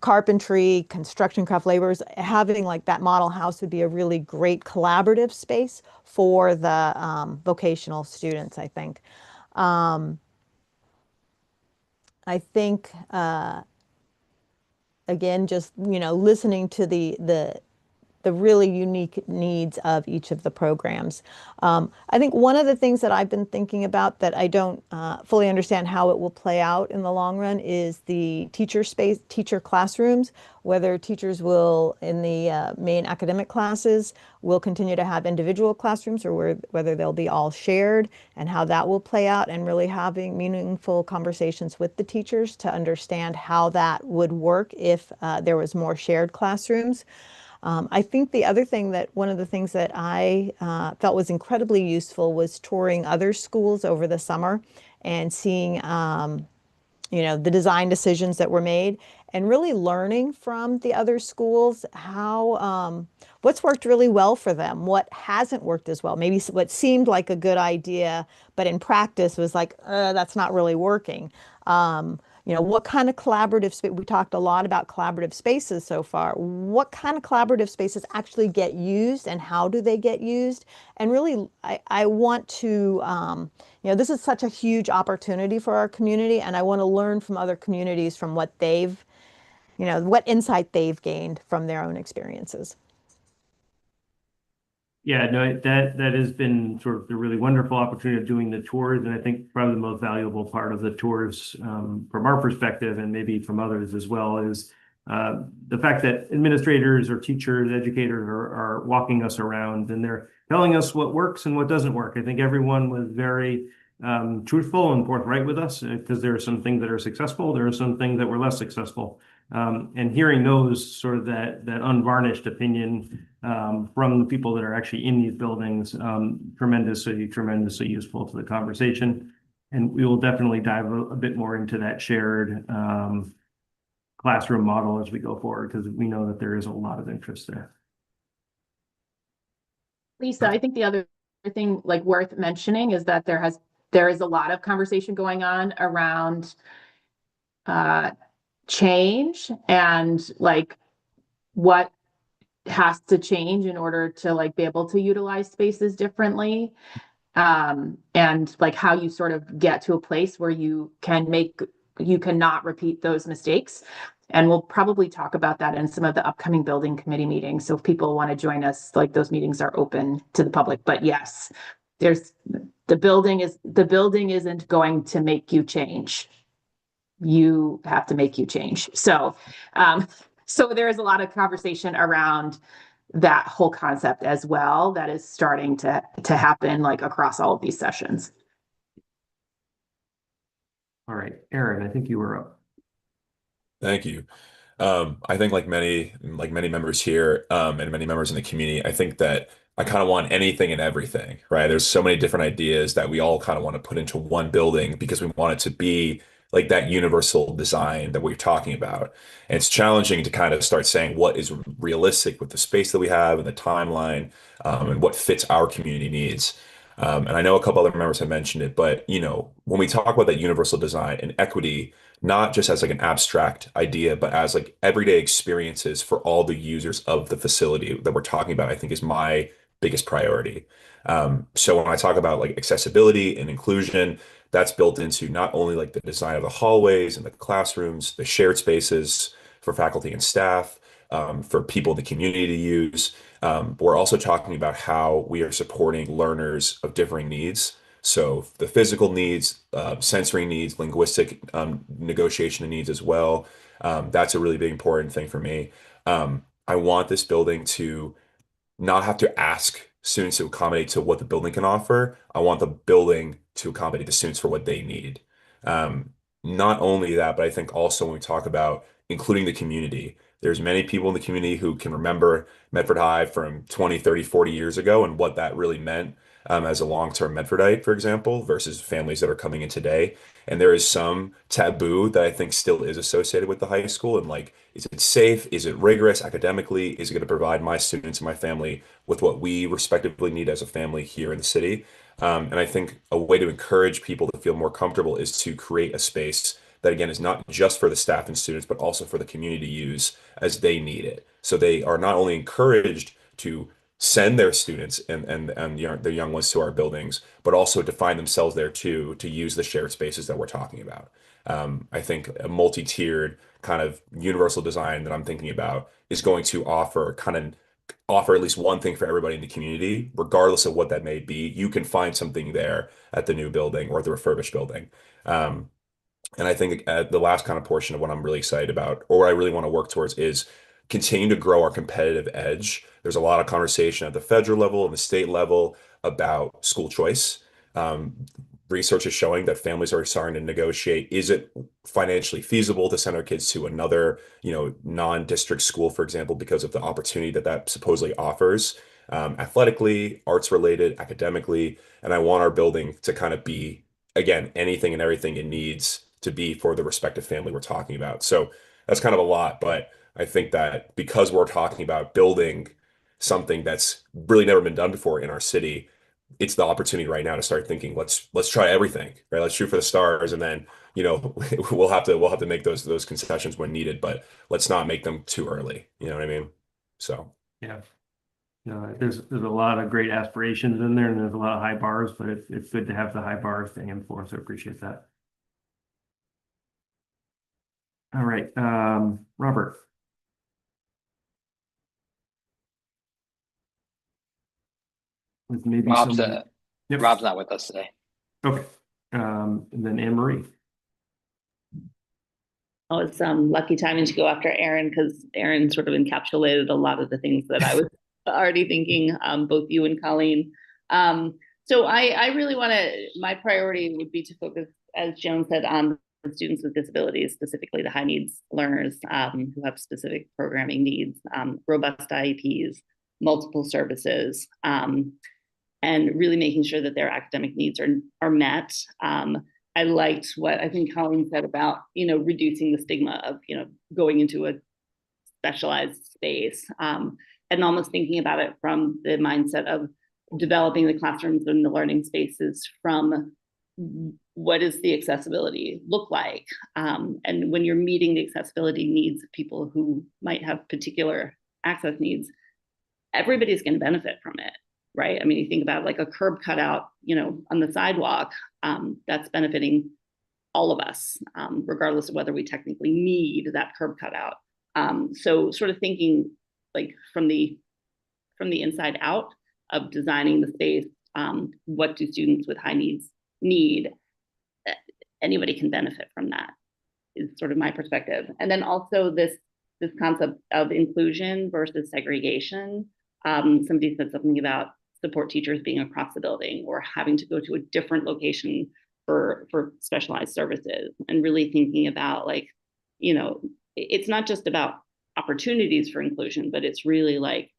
carpentry, construction craft laborers. Having like that model house would be a really great collaborative space for the vocational students, I think. I think again, just listening to the really unique needs of each of the programs. I think one of the things that I've been thinking about that I don't fully understand how it will play out in the long run is the teacher classrooms, whether teachers will, in the main academic classes, will continue to have individual classrooms, or whether they'll be all shared, and how that will play out, and really having meaningful conversations with the teachers to understand how that would work if there was more shared classrooms. I think the other thing one of the things that I felt was incredibly useful was touring other schools over the summer and seeing, the design decisions that were made, and really learning from the other schools how, what's worked really well for them, what hasn't worked as well, maybe what seemed like a good idea, but in practice was like, that's not really working. What kind of collaborative space, we talked a lot about collaborative spaces so far. What kind of collaborative spaces actually get used, and how do they get used? And really, I want to, this is such a huge opportunity for our community, and I want to learn from other communities from what what insight they've gained from their own experiences. Yeah, no, that has been sort of the really wonderful opportunity of doing the tours, and I think probably the most valuable part of the tours from our perspective, and maybe from others as well, is the fact that administrators or teachers, educators are walking us around, and they're telling us what works and what doesn't work. I think everyone was very truthful and forthright with us, because there are some things that are successful, there are some things that were less successful. And hearing those sort of that unvarnished opinion from the people that are actually in these buildings, tremendously useful to the conversation. And we will definitely dive a bit more into that shared classroom model as we go forward, because we know that there is a lot of interest there. Lisa, I think the other thing like worth mentioning is that there is a lot of conversation going on around change and like what has to change in order to like be able to utilize spaces differently. And like how you sort of get to a place where you cannot repeat those mistakes. And we'll probably talk about that in some of the upcoming building committee meetings. So if people want to join us, like those meetings are open to the public. But yes, the building isn't going to make you change. You have to make you change. So there is a lot of conversation around that whole concept as well that is starting to happen like across all of these sessions. All right, Aaron, I think you were up. Thank you. I think like many members here, and many members in the community, I think that I kind of want anything and everything, right? There's so many different ideas that we all kind of want to put into one building because we want it to be like that universal design that we're talking about. And it's challenging to kind of start saying what is realistic with the space that we have and the timeline, and what fits our community needs. And I know a couple other members have mentioned it, but when we talk about that universal design and equity, not just as like an abstract idea, but as like everyday experiences for all the users of the facility that we're talking about, I think is my biggest priority. So when I talk about like accessibility and inclusion, that's built into not only like the design of the hallways and the classrooms, the shared spaces for faculty and staff, for people in the community to use. But we're also talking about how we are supporting learners of differing needs. So the physical needs, sensory needs, linguistic negotiation needs as well. That's a really big important thing for me. I want this building to not have to ask students to accommodate to what the building can offer. I want the building to accommodate the students for what they need. Um, Not only that, but I think also when we talk about including the community, there's many people in the community who can remember Medford High from 20, 30, 40 years ago and what that really meant, as a long-term Medfordite, for example, versus families that are coming in today. And there is some taboo that I think still is associated with the high school. And like, is it safe? Is it rigorous academically? Is it going to provide my students and my family with what we respectively need as a family here in the city? And I think a way to encourage people to feel more comfortable is to create a space that, again, is not just for the staff and students, but also for the community to use as they need it. So they are not only encouraged to send their students and their young ones to our buildings, but also to find themselves there too, to use the shared spaces that we're talking about. I think a multi-tiered kind of universal design that I'm thinking about is going to offer at least one thing for everybody in the community, regardless of what that may be. You can find something there at the new building or the refurbished building. And I think the last kind of portion of what I'm really excited about, or what I really want to work towards, is continue to grow our competitive edge. There's a lot of conversation at the federal level and the state level about school choice. Research is showing that families are starting to negotiate, is it financially feasible to send our kids to another, non-district school, for example, because of the opportunity that supposedly offers, athletically, arts related, academically. And I want our building to kind of be, again, anything and everything it needs to be for the respective family we're talking about. So that's kind of a lot, but I think that because we're talking about building something that's really never been done before in our city, it's the opportunity right now to start thinking, let's try everything, right? Let's shoot for the stars, and then we'll have to make those concessions when needed, but let's not make them too early. You know what I mean? So yeah, there's a lot of great aspirations in there, and there's a lot of high bars, but it's good to have the high bars to aim for. So I appreciate that. All right, Robert. With maybe Rob's some. Yep. Rob's not with us today. Okay. And then Anne Marie. Oh, it's lucky timing to go after Aaron, because Aaron sort of encapsulated a lot of the things that I was already thinking, both you and Colleen. So I really want to, my priority would be to focus, as Joan said, on students with disabilities, specifically the high needs learners, who have specific programming needs, robust IEPs, multiple services, and really making sure that their academic needs are met. I liked what I think Colleen said about, reducing the stigma of, going into a specialized space, and almost thinking about it from the mindset of developing the classrooms and the learning spaces from what does the accessibility look like? And when you're meeting the accessibility needs of people who might have particular access needs, everybody's going to benefit from it, right? I mean, you think about like a curb cutout, on the sidewalk, that's benefiting all of us, regardless of whether we technically need that curb cutout. So sort of thinking like from the inside out of designing the space, what do students with high needs need? Anybody can benefit from that is sort of my perspective. And then also this concept of inclusion versus segregation. Somebody said something about support teachers being across the building or having to go to a different location for specialized services, and really thinking about like, it's not just about opportunities for inclusion, but it's really like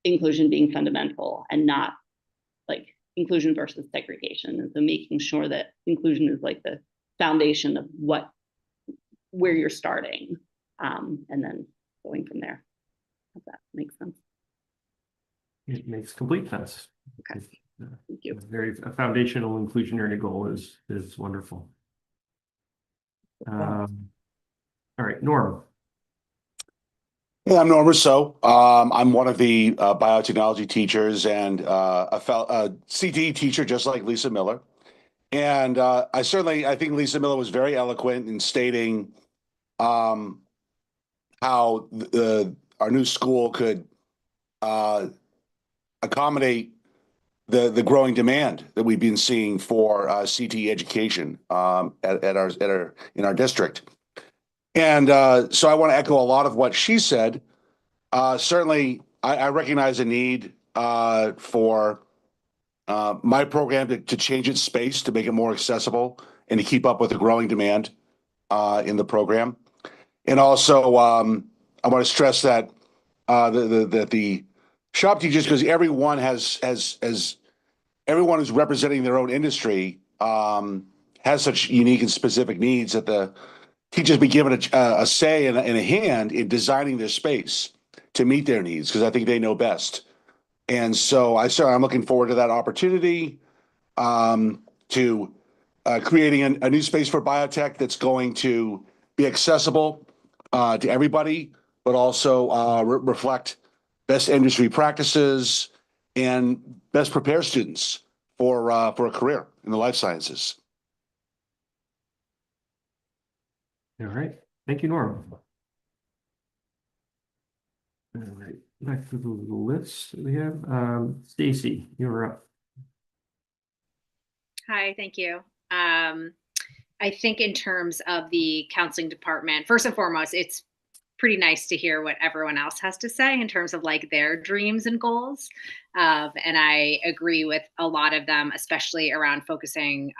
inclusion being fundamental and not like inclusion versus segregation. And so making sure that inclusion is like the foundation of where you're starting, and then going from there. Hope that makes sense. It makes complete sense. Okay. Thank you. A foundational inclusionary goal is wonderful. All right, Norm. Hey, I'm Norm Rousseau. I'm one of the biotechnology teachers and a CTE teacher, just like Lisa Miller. And I think Lisa Miller was very eloquent in stating how our new school could accommodate the growing demand that we've been seeing for CTE education in our district. And so I want to echo a lot of what she said. Certainly, I recognize a need for my program to change its space, to make it more accessible and to keep up with the growing demand in the program. And also, I want to stress that the shop teachers, because everyone who's representing their own industry has such unique and specific needs, that the teachers be given a say and a hand in designing their space to meet their needs, because I think they know best. And so I'm looking forward to that opportunity, to creating a new space for biotech that's going to be accessible to everybody, but also reflect best industry practices and best prepare students for a career in the life sciences. All right, thank you, Norm. All right, back to the list we have. Stacy, you're up. Hi, thank you. I think in terms of the counseling department, first and foremost, it's pretty nice to hear what everyone else has to say in terms of like their dreams and goals. And I agree with a lot of them, especially around focusing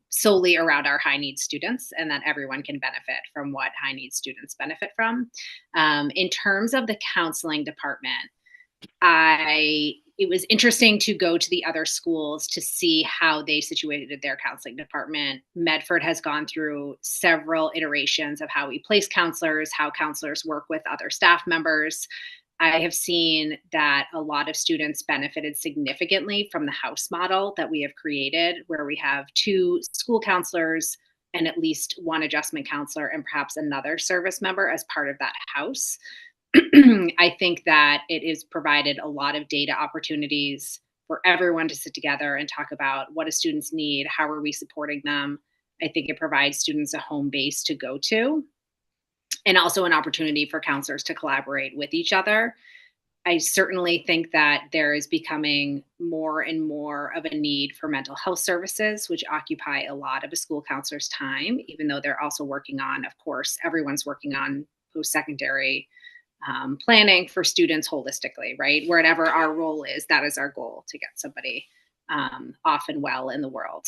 solely around our high needs students, and that everyone can benefit from what high needs students benefit from. In terms of the counseling department, it was interesting to go to the other schools to see how they situated their counseling department. Medford has gone through several iterations of how we place counselors, how counselors work with other staff members. I have seen that a lot of students benefited significantly from the house model that we have created, where we have 2 school counselors and at least 1 adjustment counselor and perhaps another service member as part of that house. I think that it has provided a lot of data opportunities for everyone to sit together and talk about what do students need, how are we supporting them. I think it provides students a home base to go to, and also an opportunity for counselors to collaborate with each other. I certainly think that there is becoming more and more of a need for mental health services, which occupy a lot of a school counselor's time, even though they're also working on, of course, everyone's working on post-secondary planning for students holistically, right? Wherever our role is, that is our goal, to get somebody off and well in the world.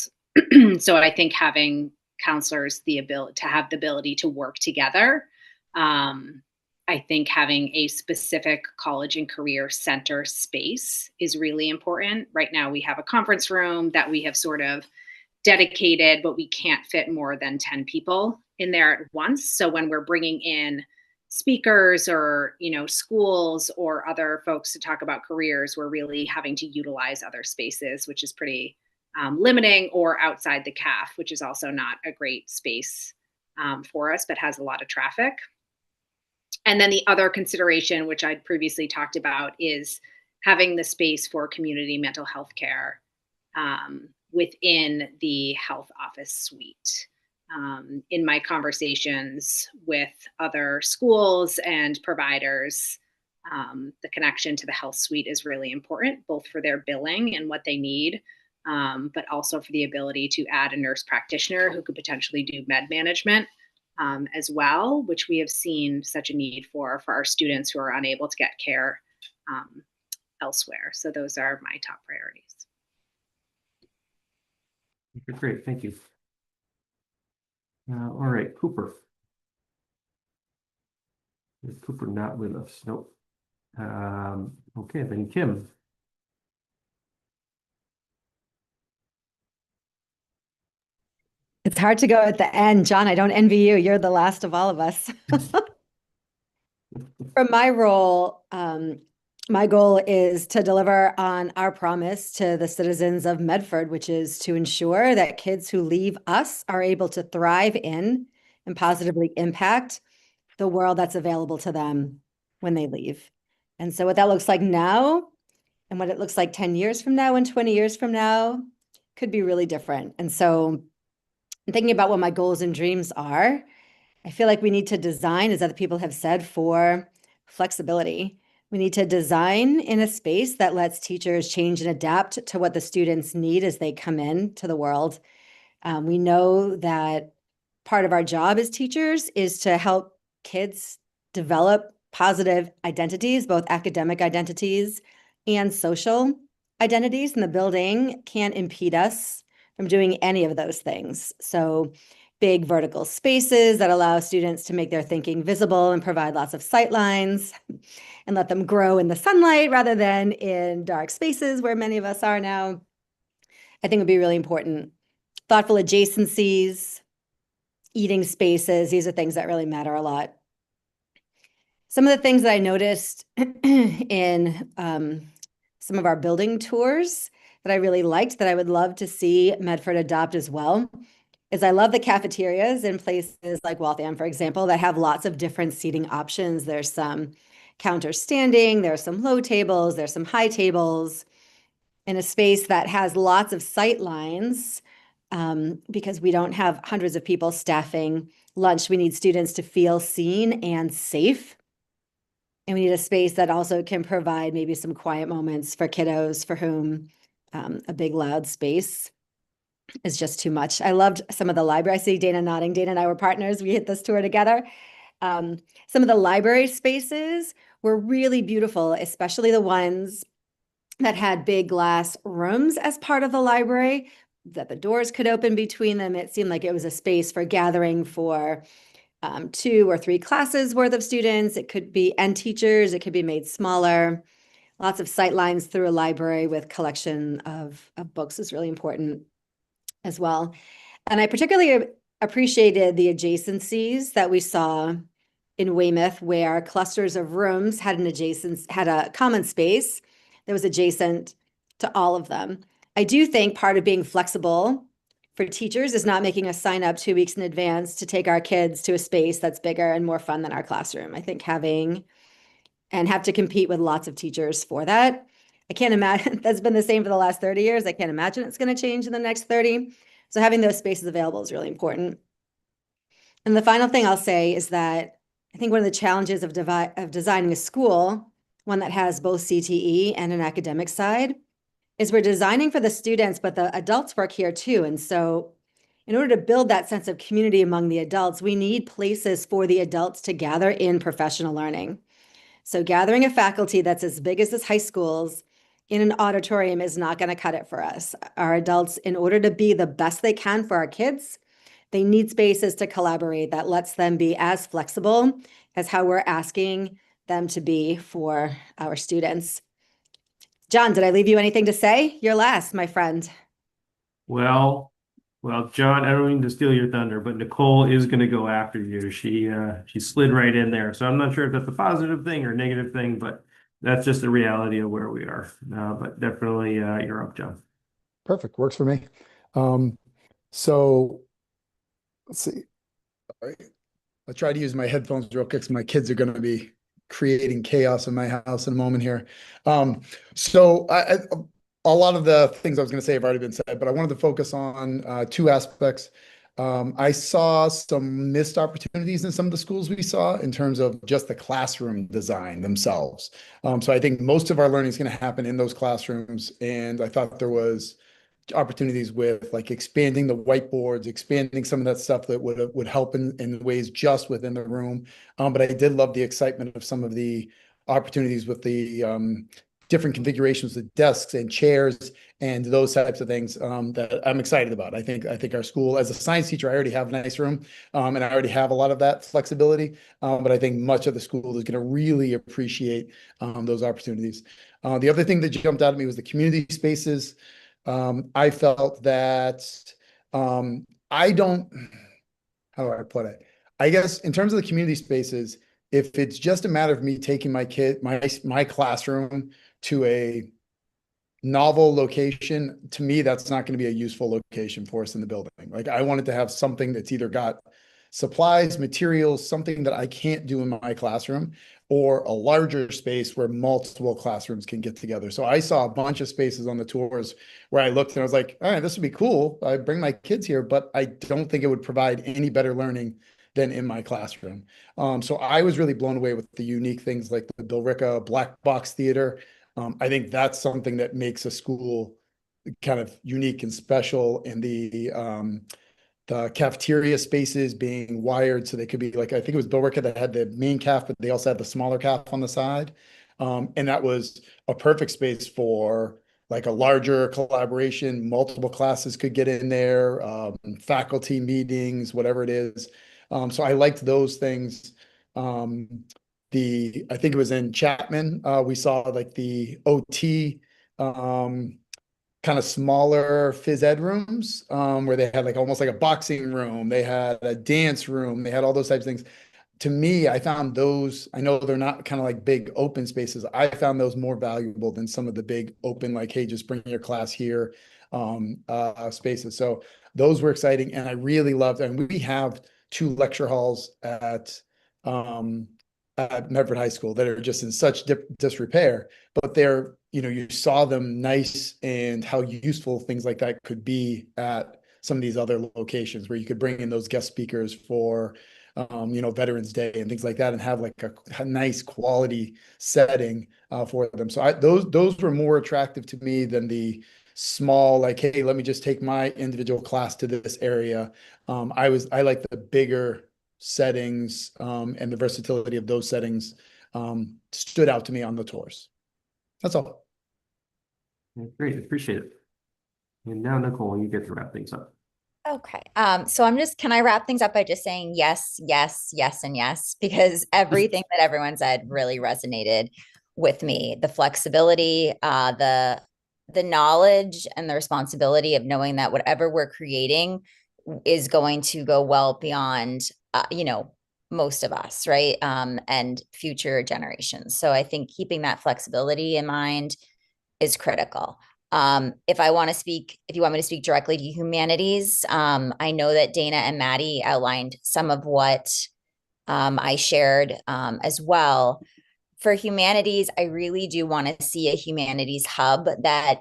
So I think having counselors the ability to work together, I think having a specific college and career center space is really important. Right now we have a conference room that we have sort of dedicated, but we can't fit more than 10 people in there at once. So when we're bringing in speakers or, schools or other folks to talk about careers, we're really having to utilize other spaces, which is pretty limiting, or outside the CAF, which is also not a great space for us, but has a lot of traffic. And then the other consideration, which I'd previously talked about, is having the space for community mental health care within the health office suite. In my conversations with other schools and providers, the connection to the health suite is really important, both for their billing and what they need, but also for the ability to add a nurse practitioner who could potentially do med management as well, which we have seen such a need for our students who are unable to get care elsewhere. So those are my top priorities. Great, thank you. All right, Cooper. Is Cooper not with us? Nope. Okay, then Kim. It's hard to go at the end. John, I don't envy you. You're the last of all of us. For my role, my goal is to deliver on our promise to the citizens of Medford, which is to ensure that kids who leave us are able to thrive in and positively impact the world that's available to them when they leave. And so what that looks like now and what it looks like 10 years from now and 20 years from now could be really different. And so thinking about what my goals and dreams are, I feel like we need to design, as other people have said, for flexibility. We need to design in a space that lets teachers change and adapt to what the students need as they come in to the world. We know that part of our job as teachers is to help kids develop positive identities, both academic identities and social identities, and the building can't impede us from doing any of those things. So big vertical spaces that allow students to make their thinking visible and provide lots of sight lines and let them grow in the sunlight rather than in dark spaces where many of us are now, I think would be really important. Thoughtful adjacencies, eating spaces, these are things that really matter a lot. Some of the things that I noticed in some of our building tours that I really liked, that I would love to see Medford adopt as well, is I love the cafeterias in places like Waltham, for example, that have lots of different seating options. There's some counter standing, there's some low tables, there's some high tables, in a space that has lots of sight lines, because we don't have hundreds of people staffing lunch. We need students to feel seen and safe. And we need a space that also can provide maybe some quiet moments for kiddos for whom a big loud space is just too much. I loved some of the library. I see Dana nodding. Dana and I were partners. We hit this tour together. Some of the library spaces were really beautiful, especially the ones that had big glass rooms as part of the library, that the doors could open between them. It seemed like it was a space for gathering for 2 or 3 classes worth of students. It could be, and teachers, it could be made smaller. Lots of sight lines through a library with collection of books is really important as well. And I particularly appreciated the adjacencies that we saw in Weymouth, where clusters of rooms had a common space that was adjacent to all of them. I do think part of being flexible for teachers is not making us sign up 2 weeks in advance to take our kids to a space that's bigger and more fun than our classroom. I think have to compete with lots of teachers for that. I can't imagine that's been the same for the last 30 years. I can't imagine it's going to change in the next 30. So having those spaces available is really important. And the final thing I'll say is that I think one of the challenges of designing a school, one that has both CTE and an academic side, is we're designing for the students, but the adults work here too. And so in order to build that sense of community among the adults, we need places for the adults to gather in professional learning. So gathering a faculty that's as big as this high school's in an auditorium is not going to cut it for us. Our adults, in order to be the best they can for our kids, they need spaces to collaborate that lets them be as flexible as how we're asking them to be for our students. John, did I leave you anything to say? You're last, my friend. Well, Well, John, I don't mean to steal your thunder, but Nicole is going to go after you. She slid right in there. So I'm not sure if that's a positive thing or a negative thing, but that's just the reality of where we are. But definitely you're up, John. Perfect. Works for me. So let's see. All right. I'll try to use my headphones real quick because my kids are going to be creating chaos in my house in a moment here. So a lot of the things I was going to say have already been said, but I wanted to focus on two aspects. I saw some missed opportunities in some of the schools we saw in terms of just the classroom design themselves. So I think most of our learning is going to happen in those classrooms, and I thought there was opportunities with like expanding the whiteboards, expanding some of that stuff that would help in ways just within the room. But I did love the excitement of some of the opportunities with the different configurations of desks and chairs and those types of things that I'm excited about. I think our school, as a science teacher, I already have a nice room and I already have a lot of that flexibility. But I think much of the school is going to really appreciate those opportunities. The other thing that jumped out at me was the community spaces. I felt that I don't, how do I put it? I guess in terms of the community spaces, if it's just a matter of me taking my classroom to a novel location, to me, that's not going to be a useful location for us in the building. Like I wanted to have something that's either got supplies, materials, something that I can't do in my classroom, or a larger space where multiple classrooms can get together. So I saw a bunch of spaces on the tours where I looked and I was like, all right, this would be cool. I bring my kids here, but I don't think it would provide any better learning than in my classroom. So I was really blown away with the unique things like the Bill Ricca Black Box Theater. I think that's something that makes a school kind of unique and special, and the cafeteria spaces being wired so they could be like, I think it was Bill Ricca that had the main caf, but they also had the smaller caf on the side. And that was a perfect space for like a larger collaboration. Multiple classes could get in there, faculty meetings, whatever it is. So I liked those things. I think it was in Chapman, we saw like the OT kind of smaller phys ed rooms where they had like almost like a boxing room, they had a dance room, they had all those types of things. To me, I found those, I know they're not kind of like big open spaces. I found those more valuable than some of the big open, like, hey, just bring your class here spaces. So those were exciting. And I really loved, and we have two lecture halls at Medford High School that are just in such disrepair, but they're, you saw them nice and how useful things like that could be at some of these other locations where you could bring in those guest speakers for, Veterans Day and things like that, and have like a nice quality setting for them. So those were more attractive to me than the small, like, hey, let me just take my individual class to this area. I like the bigger settings and the versatility of those settings stood out to me on the tours. That's all. Great, appreciate it. And now, Nicole, you get to wrap things up. Okay. So can I wrap things up by just saying yes, yes, yes, and yes, because everything that everyone said really resonated with me. The flexibility, the knowledge and the responsibility of knowing that whatever we're creating is going to go well beyond, most of us, right? And future generations. So I think keeping that flexibility in mind is critical. If you want me to speak directly to humanities, I know that Dana and Maddie outlined some of what I shared as well. For humanities, I really do want to see a humanities hub that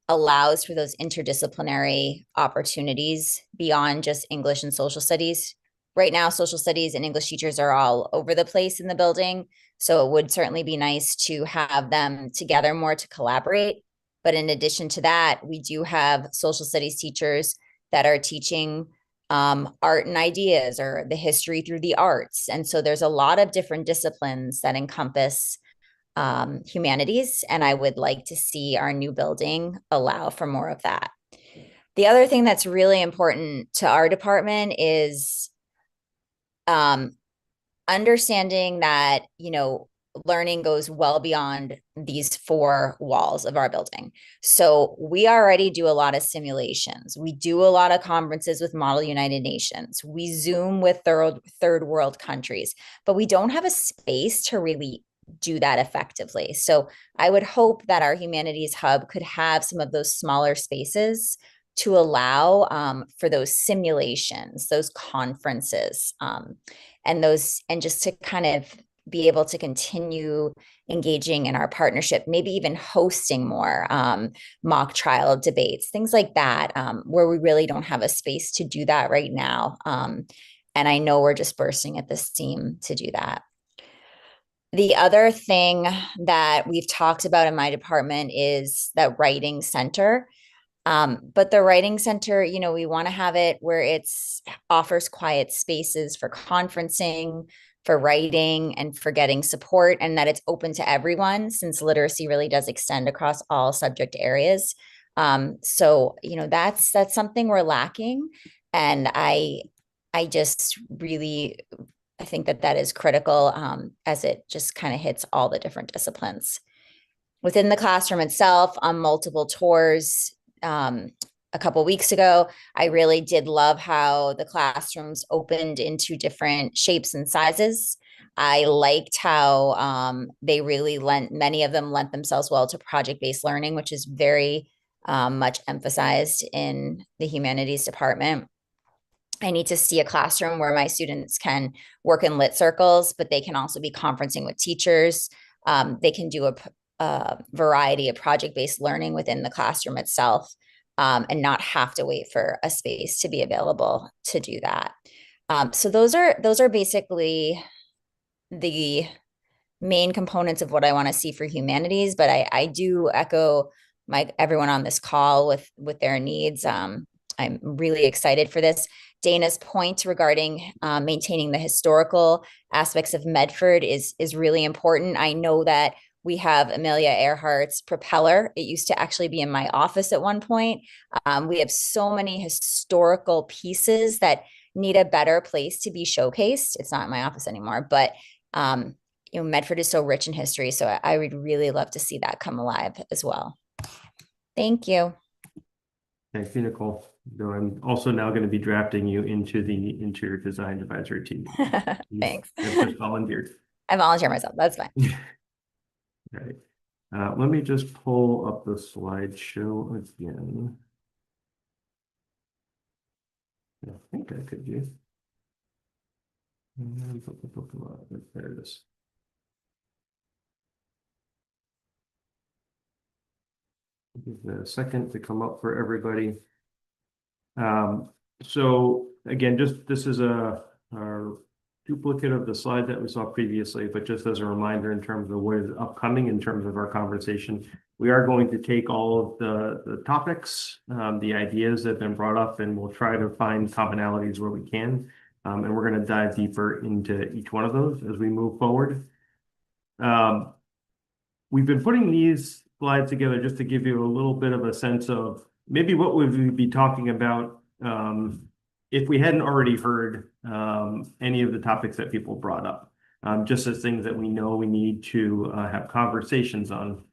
allows for those interdisciplinary opportunities beyond just English and social studies. Right now, social studies and English teachers are all over the place in the building. So it would certainly be nice to have them together more to collaborate. But in addition to that, we do have social studies teachers that are teaching art and ideas or the history through the arts. And so there's a lot of different disciplines that encompass humanities. And I would like to see our new building allow for more of that. The other thing that's really important to our department is understanding that, learning goes well beyond these four walls of our building. So we already do a lot of simulations. We do a lot of conferences with Model United Nations. We Zoom with third world countries, but we don't have a space to really do that effectively. So I would hope that our humanities hub could have some of those smaller spaces to allow for those simulations, those conferences, and just to kind of be able to continue engaging in our partnership, maybe even hosting more mock trial debates, things like that, where we really don't have a space to do that right now. And I know we're just bursting at the seam to do that. The other thing that we've talked about in my department is that writing center. But the writing center, you know, we want to have it where it's offers quiet spaces for conferencing, for writing, and for getting support, and that it's open to everyone, since literacy really does extend across all subject areas. So, you know, that's something we're lacking. And I just really, I think that is critical, as it just kind of hits all the different disciplines. Within the classroom itself, on multiple tours, a couple weeks ago, I really did love how the classrooms opened into different shapes and sizes. I liked how they really many of them lent themselves well to project-based learning, which is very much emphasized in the humanities department. I need to see a classroom where my students can work in lit circles, but they can also be conferencing with teachers. They can do a variety of project-based learning within the classroom itself, and not have to wait for a space to be available to do that. So those are basically the main components of what I want to see for humanities, but I do echo everyone on this call with their needs. I'm really excited for this. Dana's point regarding maintaining the historical aspects of Medford is really important. I know that we have Amelia Earhart's propeller. It used to actually be in my office at one point. We have so many historical pieces that need a better place to be showcased. It's not in my office anymore, but you know, Medford is so rich in history. So I would really love to see that come alive as well. Thank you. Thank you, Nicole. Though I'm also now going to be drafting you into the interior design advisory team. Thanks. I've just volunteered. I volunteer myself. That's fine. Right. Let me just pull up the slideshow again. I think I could do. There it is. Give it a second to come up for everybody. So again, this is a duplicate of the slide that we saw previously, but just as a reminder in terms of what is upcoming in terms of our conversation, we are going to take all of the topics, the ideas that have been brought up, and we'll try to find commonalities where we can. And we're going to dive deeper into each one of those as we move forward. We've been putting these slides together just to give you a little bit of a sense of maybe what we would be talking about if we hadn't already heard any of the topics that people brought up, just as things that we know we need to have conversations on.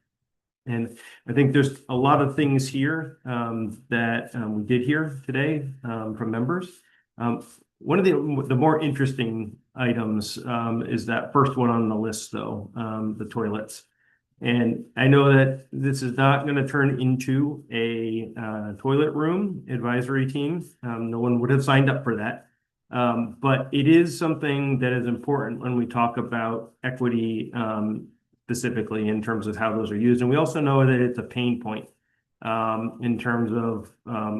And I think there's a lot of things here that we did hear today from members. One of the more interesting items is that first one on the list, though, the toilets. And I know that this is not going to turn into a toilet room advisory team. No one would have signed up for that. But it is something that is important when we talk about equity, specifically in terms of how those are used. And we also know that it's a pain point in terms of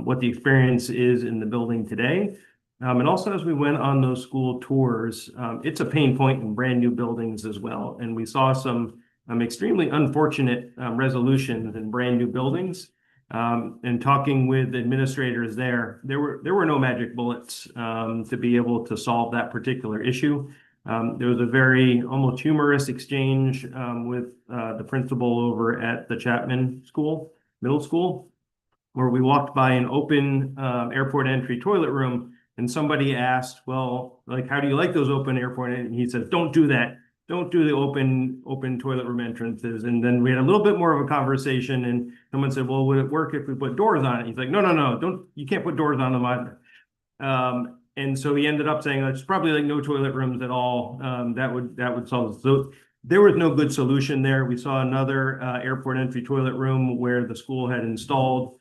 what the experience is in the building today. And also, as we went on those school tours, it's a pain point in brand new buildings as well. And we saw some extremely unfortunate resolutions in brand new buildings. And talking with administrators there were no magic bullets to be able to solve that particular issue. There was a very almost humorous exchange with the principal over at the Chapman Middle School, where we walked by an open airport entry toilet room, and somebody asked, well, like, how do you like those open airport? And he says, don't do that. don't do the open toilet room entrances. And then we had a little bit more of a conversation, and someone said, well, would it work if we put doors on it? He's like, no, you can't put doors on them either. And so he ended up saying it's probably like no toilet rooms at all. That would solve it. So there was no good solution there. We saw another airport entry toilet room where the school had installed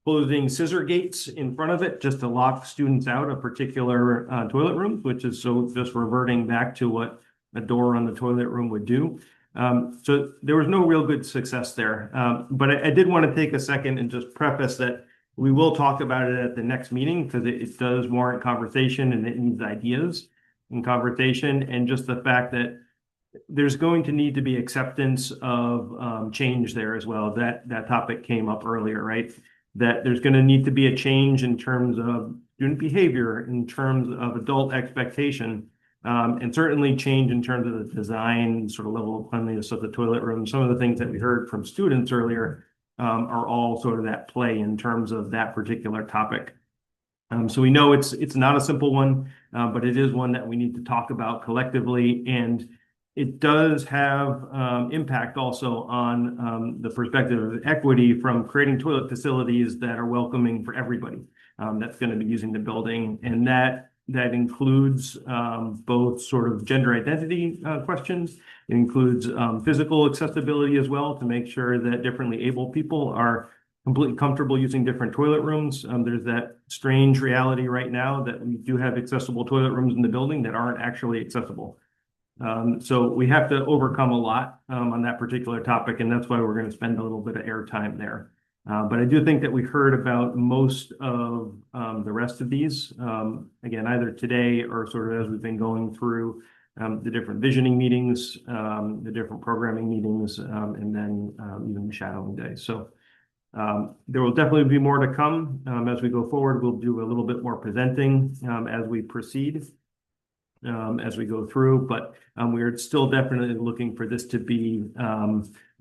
closing scissor gates in front of it just to lock students out of particular toilet rooms, which is so just reverting back to what a door on the toilet room would do. So there was no real good success there. But I did want to take a second and just preface that we will talk about it at the next meeting because it does warrant conversation and it needs ideas in conversation, and just the fact that there's going to need to be acceptance of change there as well. That topic came up earlier, right? That there's going to need to be a change in terms of student behavior, in terms of adult expectation, and certainly change in terms of the design, sort of level of cleanliness of the toilet room. Some of the things that we heard from students earlier are all sort of at play in terms of that particular topic. So we know it's not a simple one, but it is one that we need to talk about collectively, and it does have impact also on the perspective of equity from creating toilet facilities that are welcoming for everybody that's going to be using the building, and that includes both sort of gender identity questions. It includes physical accessibility as well, to make sure that differently able people are completely comfortable using different toilet rooms. There's that strange reality right now that we do have accessible toilet rooms in the building that aren't actually accessible. So we have to overcome a lot on that particular topic, and that's why we're going to spend a little bit of airtime there. But I do think that we heard about most of the rest of these, again, either today or sort of as we've been going through the different visioning meetings, the different programming meetings, and then even the shadowing day. So there will definitely be more to come as we go forward. We'll do a little bit more presenting as we proceed, as we go through, but we're still definitely looking for this to be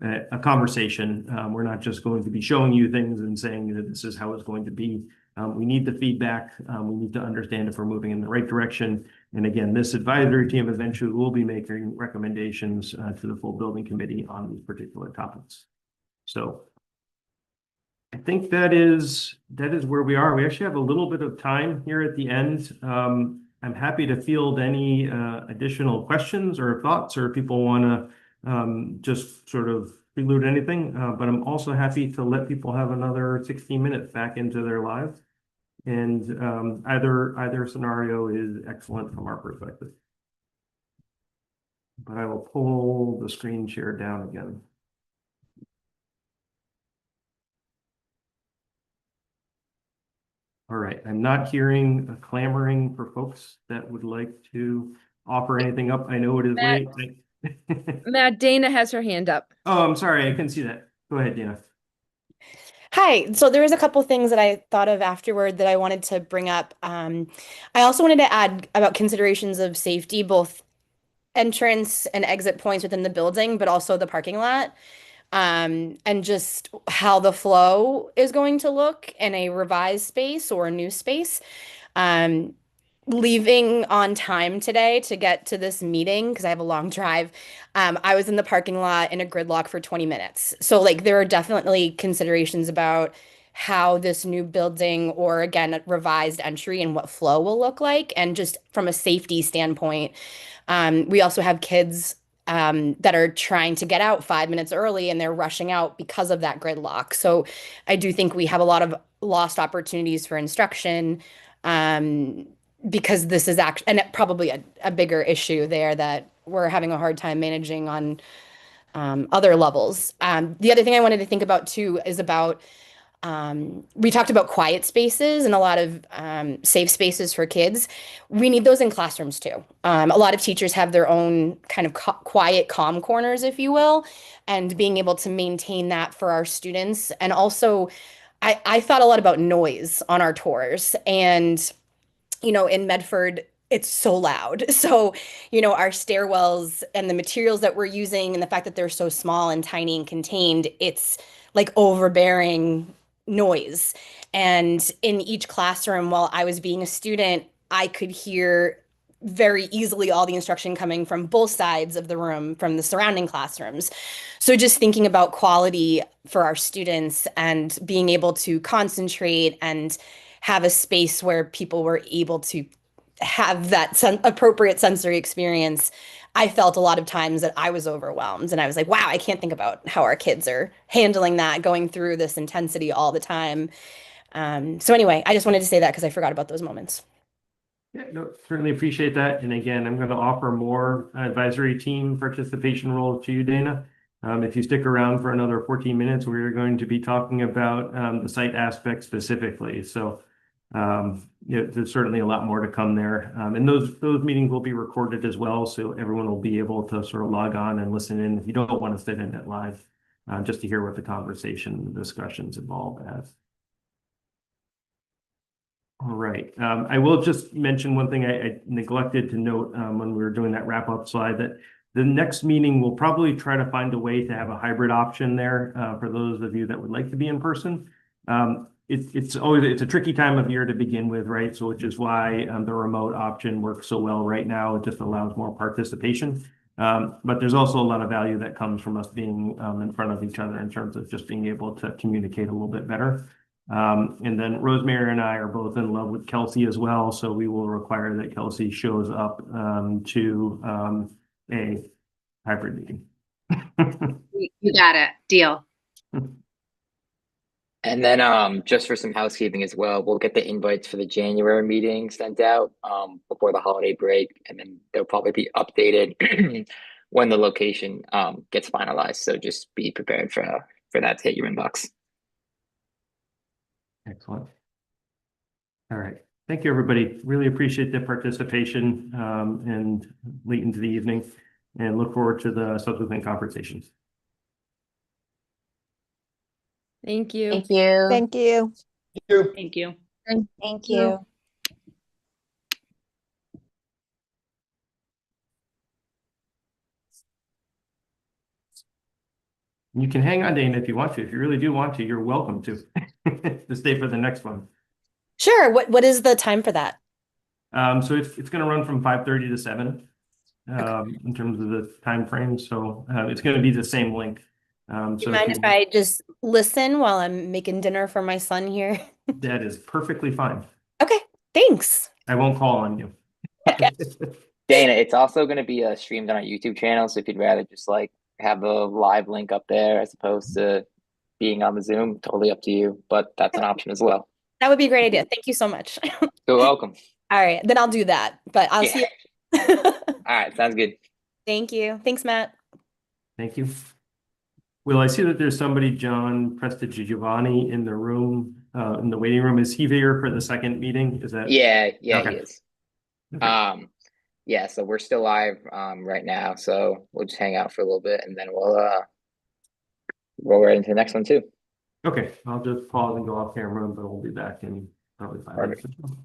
a conversation. We're not just going to be showing you things and saying that this is how it's going to be. We need the feedback. We need to understand if we're moving in the right direction. And again, this advisory team eventually will be making recommendations to the full building committee on these particular topics. So I think that is where we are. We actually have a little bit of time here at the end. I'm happy to field any additional questions or thoughts, or if people want to just sort of prelude anything, but I'm also happy to let people have another 16 minutes back into their lives. And either scenario is excellent from our perspective. But I will pull the screen share down again. All right, I'm not hearing a clamoring for folks that would like to offer anything up. I know it is Matt, late. Matt, Dana has her hand up. Oh, I'm sorry, I couldn't see that. Go ahead, Dana. Hi. So there was a couple things that I thought of afterward that I wanted to bring up. I also wanted to add about considerations of safety, both entrance and exit points within the building, but also the parking lot, and just how the flow is going to look in a revised space or a new space. Um, Leaving on time today to get to this meeting because I have a long drive. I was in the parking lot in a gridlock for 20 minutes. So like there are definitely considerations about how this new building, or again, a revised entry, and what flow will look like. And just from a safety standpoint, we also have kids that are trying to get out 5 minutes early and they're rushing out because of that gridlock. So I do think we have a lot of lost opportunities for instruction. Because this is actually, and probably a bigger issue there that we're having a hard time managing on other levels. The other thing I wanted to think about too is about, we talked about quiet spaces and a lot of safe spaces for kids. We need those in classrooms too. A lot of teachers have their own kind of quiet, calm corners, if you will, and being able to maintain that for our students. And also, I thought a lot about noise on our tours, and in Medford, it's so loud. So, our stairwells and the materials that we're using and the fact that they're so small and tiny and contained, it's like overbearing noise. And in each classroom, while I was being a student, I could hear very easily all the instruction coming from both sides of the room, from the surrounding classrooms. So just thinking about quality for our students and being able to concentrate and have a space where people were able to have that appropriate sensory experience. I felt a lot of times that I was overwhelmed and I was like, wow, I can't think about how our kids are handling that, going through this intensity all the time. So anyway, I just wanted to say that because I forgot about those moments. Yeah, no, certainly appreciate that. And again, I'm going to offer more advisory team participation roles to you, Dana. If you stick around for another 14 minutes, we're going to be talking about the site aspect specifically. So there's certainly a lot more to come there. And those meetings will be recorded as well, so everyone will be able to sort of log on and listen in if you don't want to sit in it live, just to hear what the conversation, the discussions involved as. All right. I will just mention one thing I neglected to note when we were doing that wrap-up slide, that the next meeting we'll probably try to find a way to have a hybrid option there for those of you that would like to be in person. It's a tricky time of year to begin with, right? So which is why the remote option works so well right now. It just allows more participation. But there's also a lot of value that comes from us being in front of each other in terms of just being able to communicate a little bit better. And then Rosemary and I are both in love with Kelsey as well, so we will require that Kelsey shows up to a hybrid meeting. You got it. Deal. And then just for some housekeeping as well, we'll get the invites for the January meeting sent out before the holiday break, and then they'll probably be updated when the location gets finalized. So just be prepared for that to hit your inbox. Excellent. All right. Thank you, everybody. Really appreciate the participation and late into the evening, and look forward to the subsequent conversations. Thank you. Thank you. Thank you. Thank you. Thank you. You can hang on, Dana, if you want to. If you really do want to, you're welcome to to stay for the next one. Sure. What is the time for that? So it's going to run from 5:30 to 7 in terms of the time frame. So it's going to be the same link. Do you mind if I just listen while I'm making dinner for my son here? That is perfectly fine. Okay, thanks. I won't call on you. Dana, it's also going to be streamed on our YouTube channel. So if you'd rather just like have the live link up there as opposed to being on the Zoom, totally up to you. But that's an option as well. That would be a great idea. Thank you so much. You're welcome. All right, then I'll do that. But I'll see you. All right, sounds good. Thank you. Thanks, Matt. Thank you. Will, I see that there's somebody, John Prestigiovanni, in the room, in the waiting room. Is he here for the second meeting? Is that? Yeah, Okay. he is. Okay. Yeah, so we're still live right now. So we'll just hang out for a little bit and then we'll roll right into the next one too. Okay, I'll just pause and go off camera, but we'll be back in probably 5 minutes or so.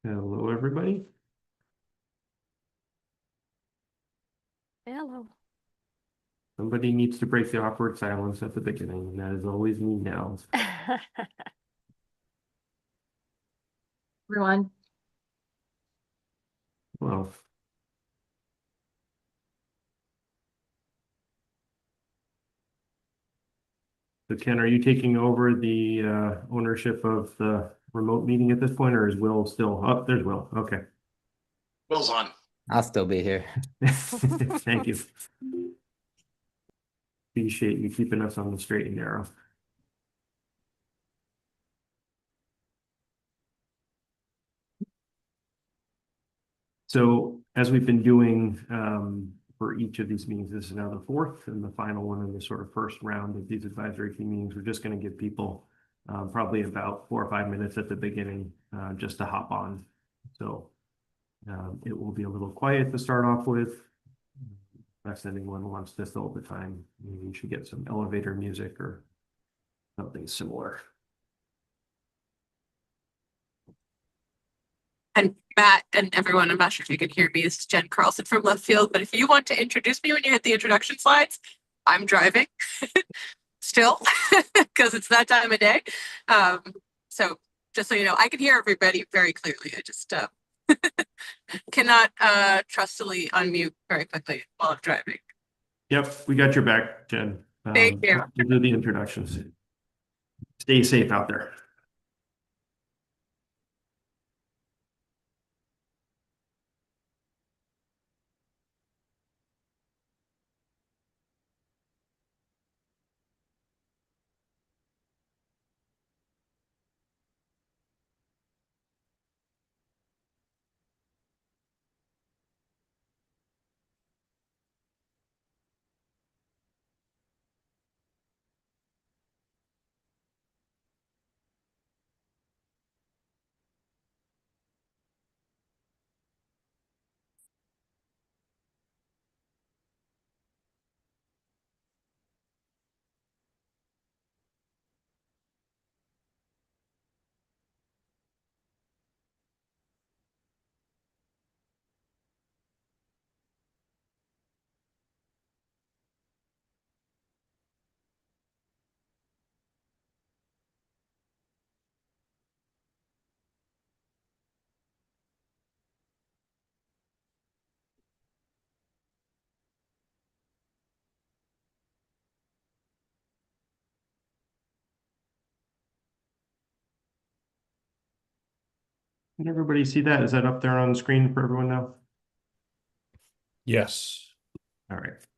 Hello, everybody. Hello. Somebody needs to break the awkward silence at the beginning, and that is always me now. Everyone. Well, so Ken, are you taking over the ownership of the remote meeting at this point, or is Will still up? There's Will. Okay. Will's on. I'll still be here. Thank you. Appreciate you keeping us on the straight and narrow. So as we've been doing for each of these meetings, this is now the fourth and the final one in the sort of first round of these advisory team meetings. We're just going to give people probably about 4 or 5 minutes at the beginning just to hop on. So it will be a little quiet to start off with. If anyone wants to fill the time, maybe you should get some elevator music or something similar. And Matt and everyone, I'm not sure if you can hear me, it's Jen Carlson from Left Field, but if you want to introduce me when you hit the introduction slides, I'm driving still because it's that time of day. So just so you know, I can hear everybody very clearly. I just cannot trustily unmute very quickly while I'm driving. Yep, we got your back, Jen. Thank you. We'll do the introductions. Stay safe out there. Can everybody see that? Is that up there on the screen for everyone now? Yes. All right. It's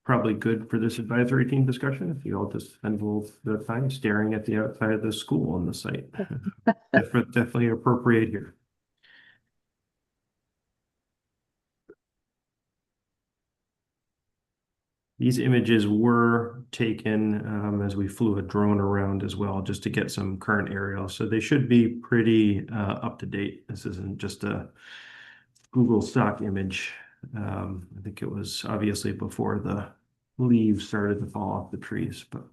probably good for this advisory team discussion if you all just spend a little bit of time staring at the outside of the school on the site. Definitely appropriate here. These images were taken as we flew a drone around as well, just to get some current aerial. So they should be pretty up to date. This isn't just a Google stock image. I think it was obviously before the leaves started to fall off the trees, but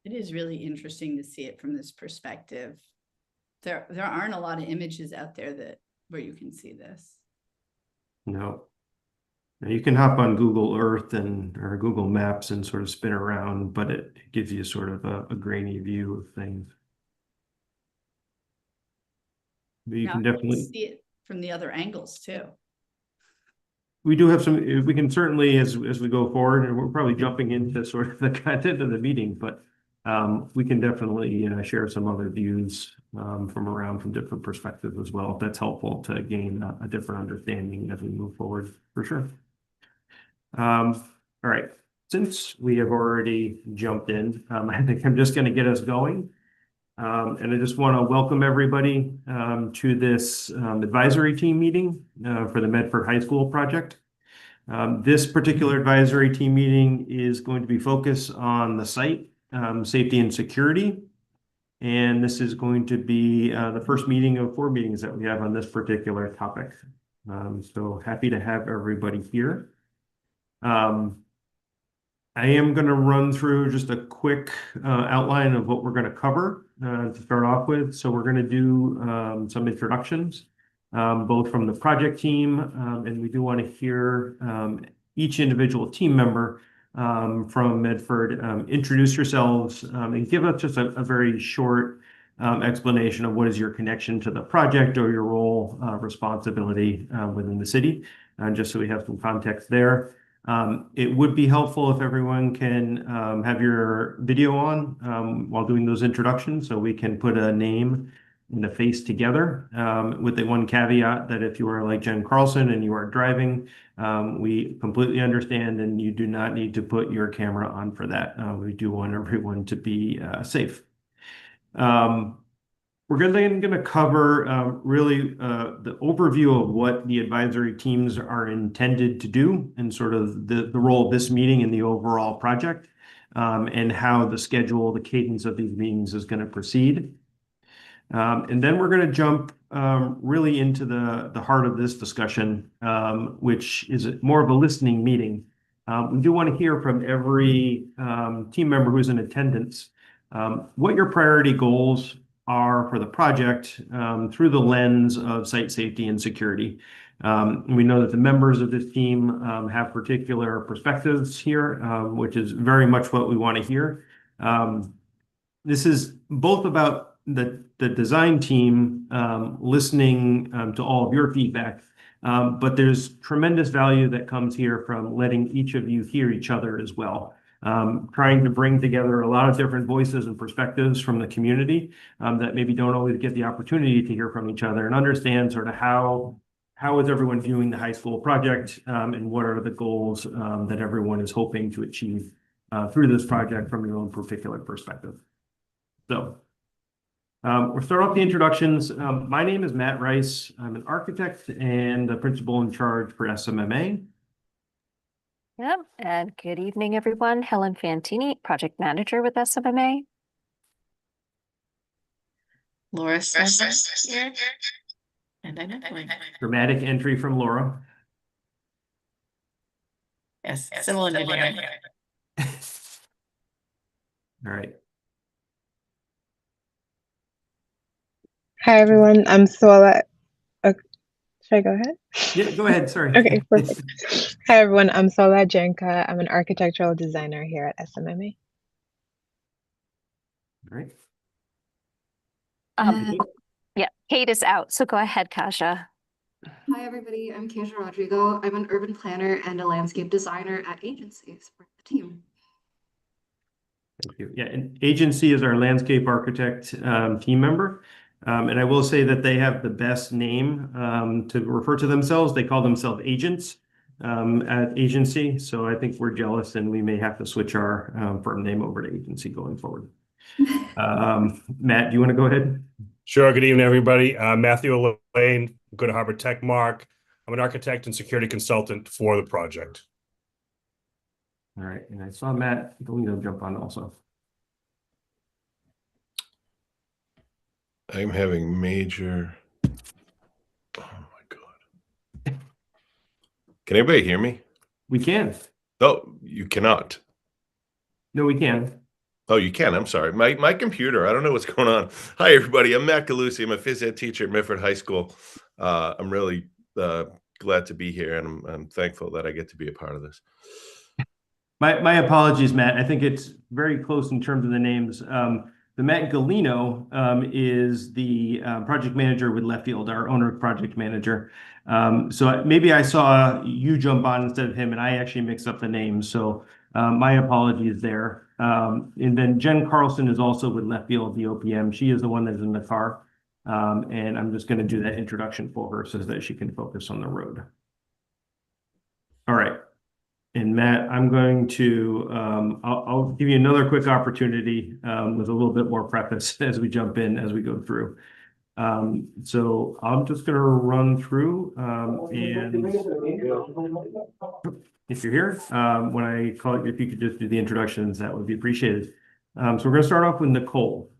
it is really interesting to see it from this perspective. There aren't a lot of images out there where you can see this. no. Now you can hop on Google Earth or Google Maps and sort of spin around, but it gives you sort of a grainy view of things. But you Now can you definitely see it from the other angles too. We do have some, we can certainly, as we go forward, and we're probably jumping into sort of the content of the meeting, but we can definitely share some other views from different perspectives as well. If that's helpful to gain a different understanding as we move forward, for sure. All right, since we have already jumped in, I think I'm just going to get us going. And I just want to welcome everybody to this advisory team meeting for the Medford High School project. This particular advisory team meeting is going to be focused on the site, safety and security. And this is going to be the first meeting of 4 meetings that we have on this particular topic. So happy to have everybody here. I am going to run through just a quick outline of what we're going to cover to start off with. So we're going to do some introductions, both from the project team, and we do want to hear each individual team member from Medford introduce yourselves and give us just a very short explanation of what is your connection to the project or your role, responsibility within the city, just so we have some context there. It would be helpful if everyone can have your video on while doing those introductions so we can put a name and a face together, with the one caveat that if you are like Jen Carlson and you are driving, we completely understand and you do not need to put your camera on for that. We do want everyone to be safe. We're going to cover really the overview of what the advisory teams are intended to do and sort of the role of this meeting in the overall project, and how the schedule, the cadence of these meetings is going to proceed. And then we're going to jump really into the heart of this discussion, which is more of a listening meeting. We do want to hear from every team member who's in attendance what your priority goals are for the project through the lens of site safety and security. We know that the members of this team have particular perspectives here, which is very much what we want to hear. This is both about the design team listening to all of your feedback, but there's tremendous value that comes here from letting each of you hear each other as well. Trying to bring together a lot of different voices and perspectives from the community that maybe don't always get the opportunity to hear from each other and understand sort of how is everyone viewing the high school project, and what are the goals that everyone is hoping to achieve through this project from your own particular perspective. So we'll start off the introductions. My name is Matt Rice. I'm an architect and the principal in charge for SMMA. Yep, and good evening, everyone. Helen Fantini, project manager with SMMA. Laura Sessions here. And I'm Evelyn. Dramatic entry from Laura. Yes, similar to Darren. All right. Hi, everyone. I'm Sola. Should I go ahead? Yeah, go ahead. Sorry. Okay, perfect. Hi, everyone. I'm Sola Jenka. I'm an architectural designer here at SMMA. All right. Yeah, Kate is out, so go ahead, Kasia. Hi, everybody. I'm Kasia Rodrigo. I'm an urban planner and a landscape designer at Agencies for the team. Thank you. Yeah, and Agency is our landscape architect team member. And I will say that they have the best name to refer to themselves. They call themselves agents at Agency. So I think we're jealous and we may have to switch our firm name over to Agency going forward. Matt, do you want to go ahead? Sure. Good evening, everybody. Matthew Lane, Good Harbor Tech Mark. I'm an architect and security consultant for the project. All right. And I saw Matt Galino jump on also. I'm having major. Oh my God. Can anybody hear me? We can. Oh, you cannot. No, we can. Oh, you can. I'm sorry. My computer. I don't know what's going on. Hi, everybody. I'm Matt Galusi. I'm a phys ed teacher at Medford High School. I'm really glad to be here, and I'm thankful that I get to be a part of this. My apologies, Matt. I think it's very close in terms of the names. The Matt Galino is the project manager with Left Field, our owner project manager. So maybe I saw you jump on instead of him, and I actually mixed up the names. So my apologies there. And then Jen Carlson is also with Left Field, the OPM. She is the one that's in the car. And I'm just going to do that introduction for her so that she can focus on the road. All right. And Matt, I'm going to, I'll give you another quick opportunity with a little bit more preface as we jump in, as we go through. So I'm just going to run through and if you're here, when I call it, if you could just do the introductions, that would be appreciated. So we're going to start off with Nicole.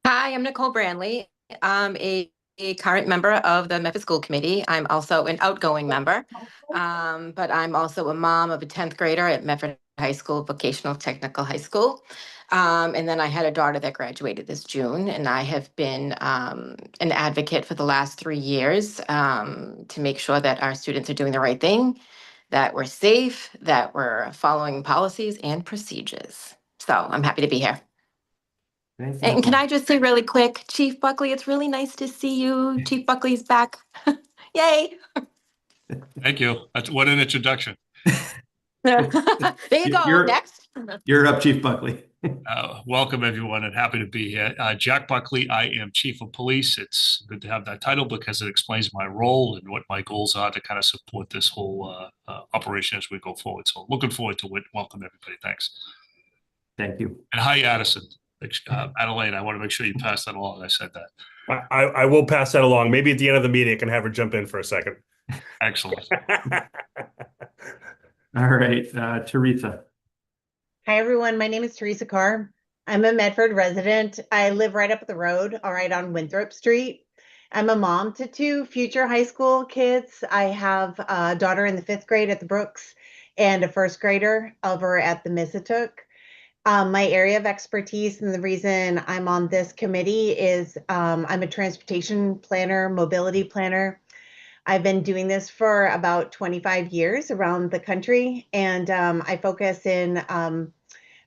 Hi, I'm Nicole Branley. I'm a current member of the Memphis School Committee. I'm also an outgoing member, but I'm also a mom of a 10th grader at Medford High School, Vocational Technical High School. And then I had a daughter that graduated this June, and I have been an advocate for the last 3 years to make sure that our students are doing the right thing, that we're safe, that we're following policies and procedures. So I'm happy to be here. Thanks, And can Nicole. I just say really quick, Chief Buckley, it's really nice to see you. Chief Buckley's back. Yay. Thank you. That's what an introduction. There you go. Next. You're up, Chief Buckley. Welcome, everyone, and happy to be here. Jack Buckley, I am Chief of Police. It's good to have that title because it explains my role and what my goals are to kind of support this whole operation as we go forward. So looking forward to it. Welcome, everybody. Thanks. Thank you. And hi, Addison. Adelaide, I want to make sure you pass that along. I said that. I will pass that along. Maybe at the end of the meeting, I can have her jump in for a second. Excellent. All right, Teresa. Hi, everyone. My name is Teresa Carr. I'm a Medford resident. I live right up the road, all right, on Winthrop Street. I'm a mom to 2 future high school kids. I have a daughter in the 5th grade at the Brooks and a 1st grader over at the Missatook. My area of expertise and the reason I'm on this committee is I'm a transportation planner, mobility planner. I've been doing this for about 25 years around the country, and I focus in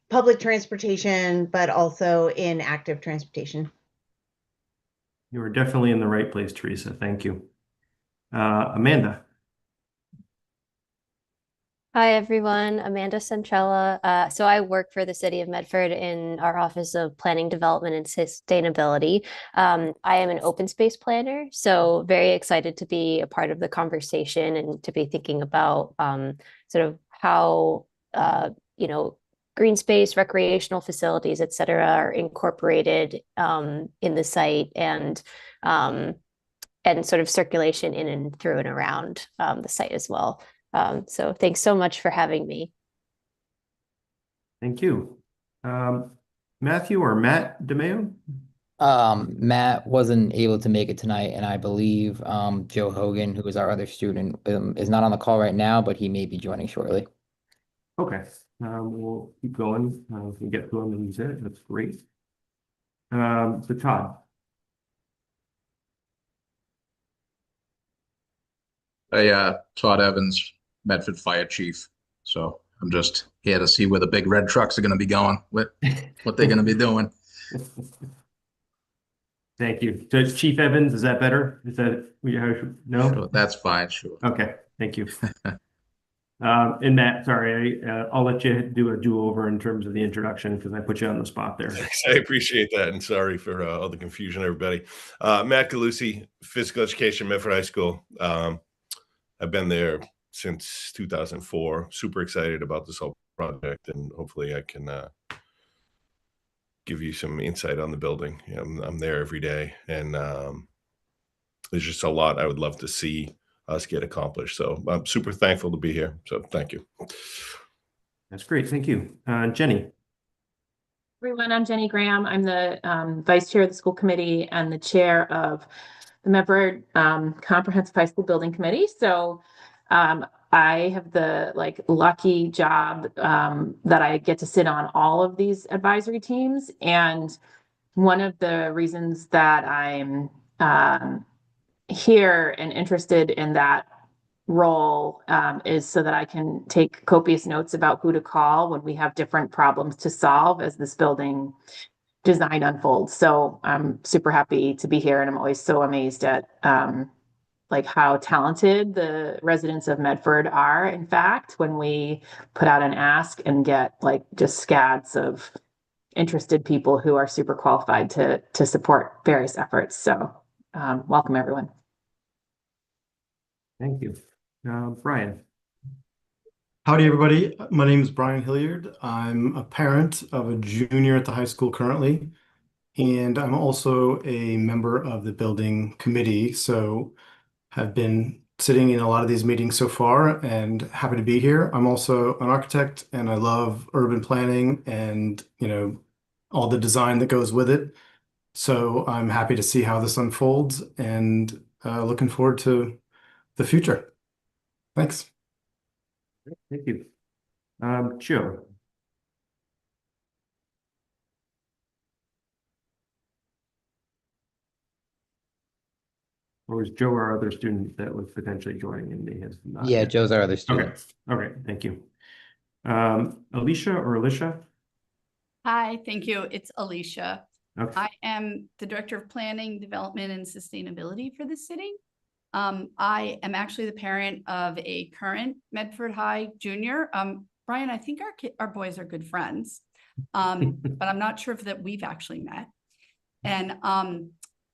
public transportation, but also in active transportation. You are definitely in the right place, Teresa. Thank you. Amanda. Hi, everyone. Amanda Centrella. So I work for the City of Medford in our Office of Planning, Development, and Sustainability. I am an open space planner, so very excited to be a part of the conversation and to be thinking about sort of how, green space, recreational facilities, et cetera, are incorporated in the site and sort of circulation in and through and around the site as well. So thanks so much for having me. Thank you. Matthew or Matt DeMeo? Matt wasn't able to make it tonight, and I believe Joe Hogan, who is our other student, is not on the call right now, but he may be joining shortly. Okay. We'll keep going. If we get to him and he's in it, that's great. So Todd. Hey, Todd Evans, Medford Fire Chief. So I'm just here to see where the big red trucks are going to be going, what they're going to be doing. Thank you. So Chief Evans, is that better? Is that no? Sure, that's fine. Sure. Okay. Thank you. And Matt, sorry, I'll let you do a do-over in terms of the introduction because I put you on the spot there. I appreciate that, and sorry for all the confusion, everybody. Matt Galusi, Physical Education, Medford High School. I've been there since 2004. Super excited about this whole project, and hopefully I can give you some insight on the building. I'm there every day, and there's just a lot I would love to see us get accomplished. So I'm super thankful to be here. So thank you. That's great. Thank you. Jenny. Everyone, I'm Jenny Graham. I'm the vice chair of the school committee and the chair of the Medford Comprehensive High School Building Committee. So I have the lucky job that I get to sit on all of these advisory teams. And one of the reasons that I'm here and interested in that role is so that I can take copious notes about who to call when we have different problems to solve as this building design unfolds. So I'm super happy to be here, and I'm always so amazed at how talented the residents of Medford are, in fact, when we put out an ask and get just scads of interested people who are super qualified to support various efforts. So welcome, everyone. Thank you. Brian. Howdy, everybody. My name is Brian Hilliard. I'm a parent of a junior at the high school currently, and I'm also a member of the building committee, so have been sitting in a lot of these meetings so far and happy to be here. I'm also an architect and I love urban planning and, all the design that goes with it. So I'm happy to see how this unfolds and looking forward to the future. Thanks. Thank you. Joe. Or was Joe our other student that was potentially joining and may have not? Yeah, yet? Joe's our other Okay, student. okay, thank you. Alicia or Alicia? Hi, thank you. It's Alicia. Okay. I am the Director of Planning, Development, and Sustainability for the city. I am actually the parent of a current Medford High junior. Brian, I think our boys are good friends, but I'm not sure if that we've actually met. And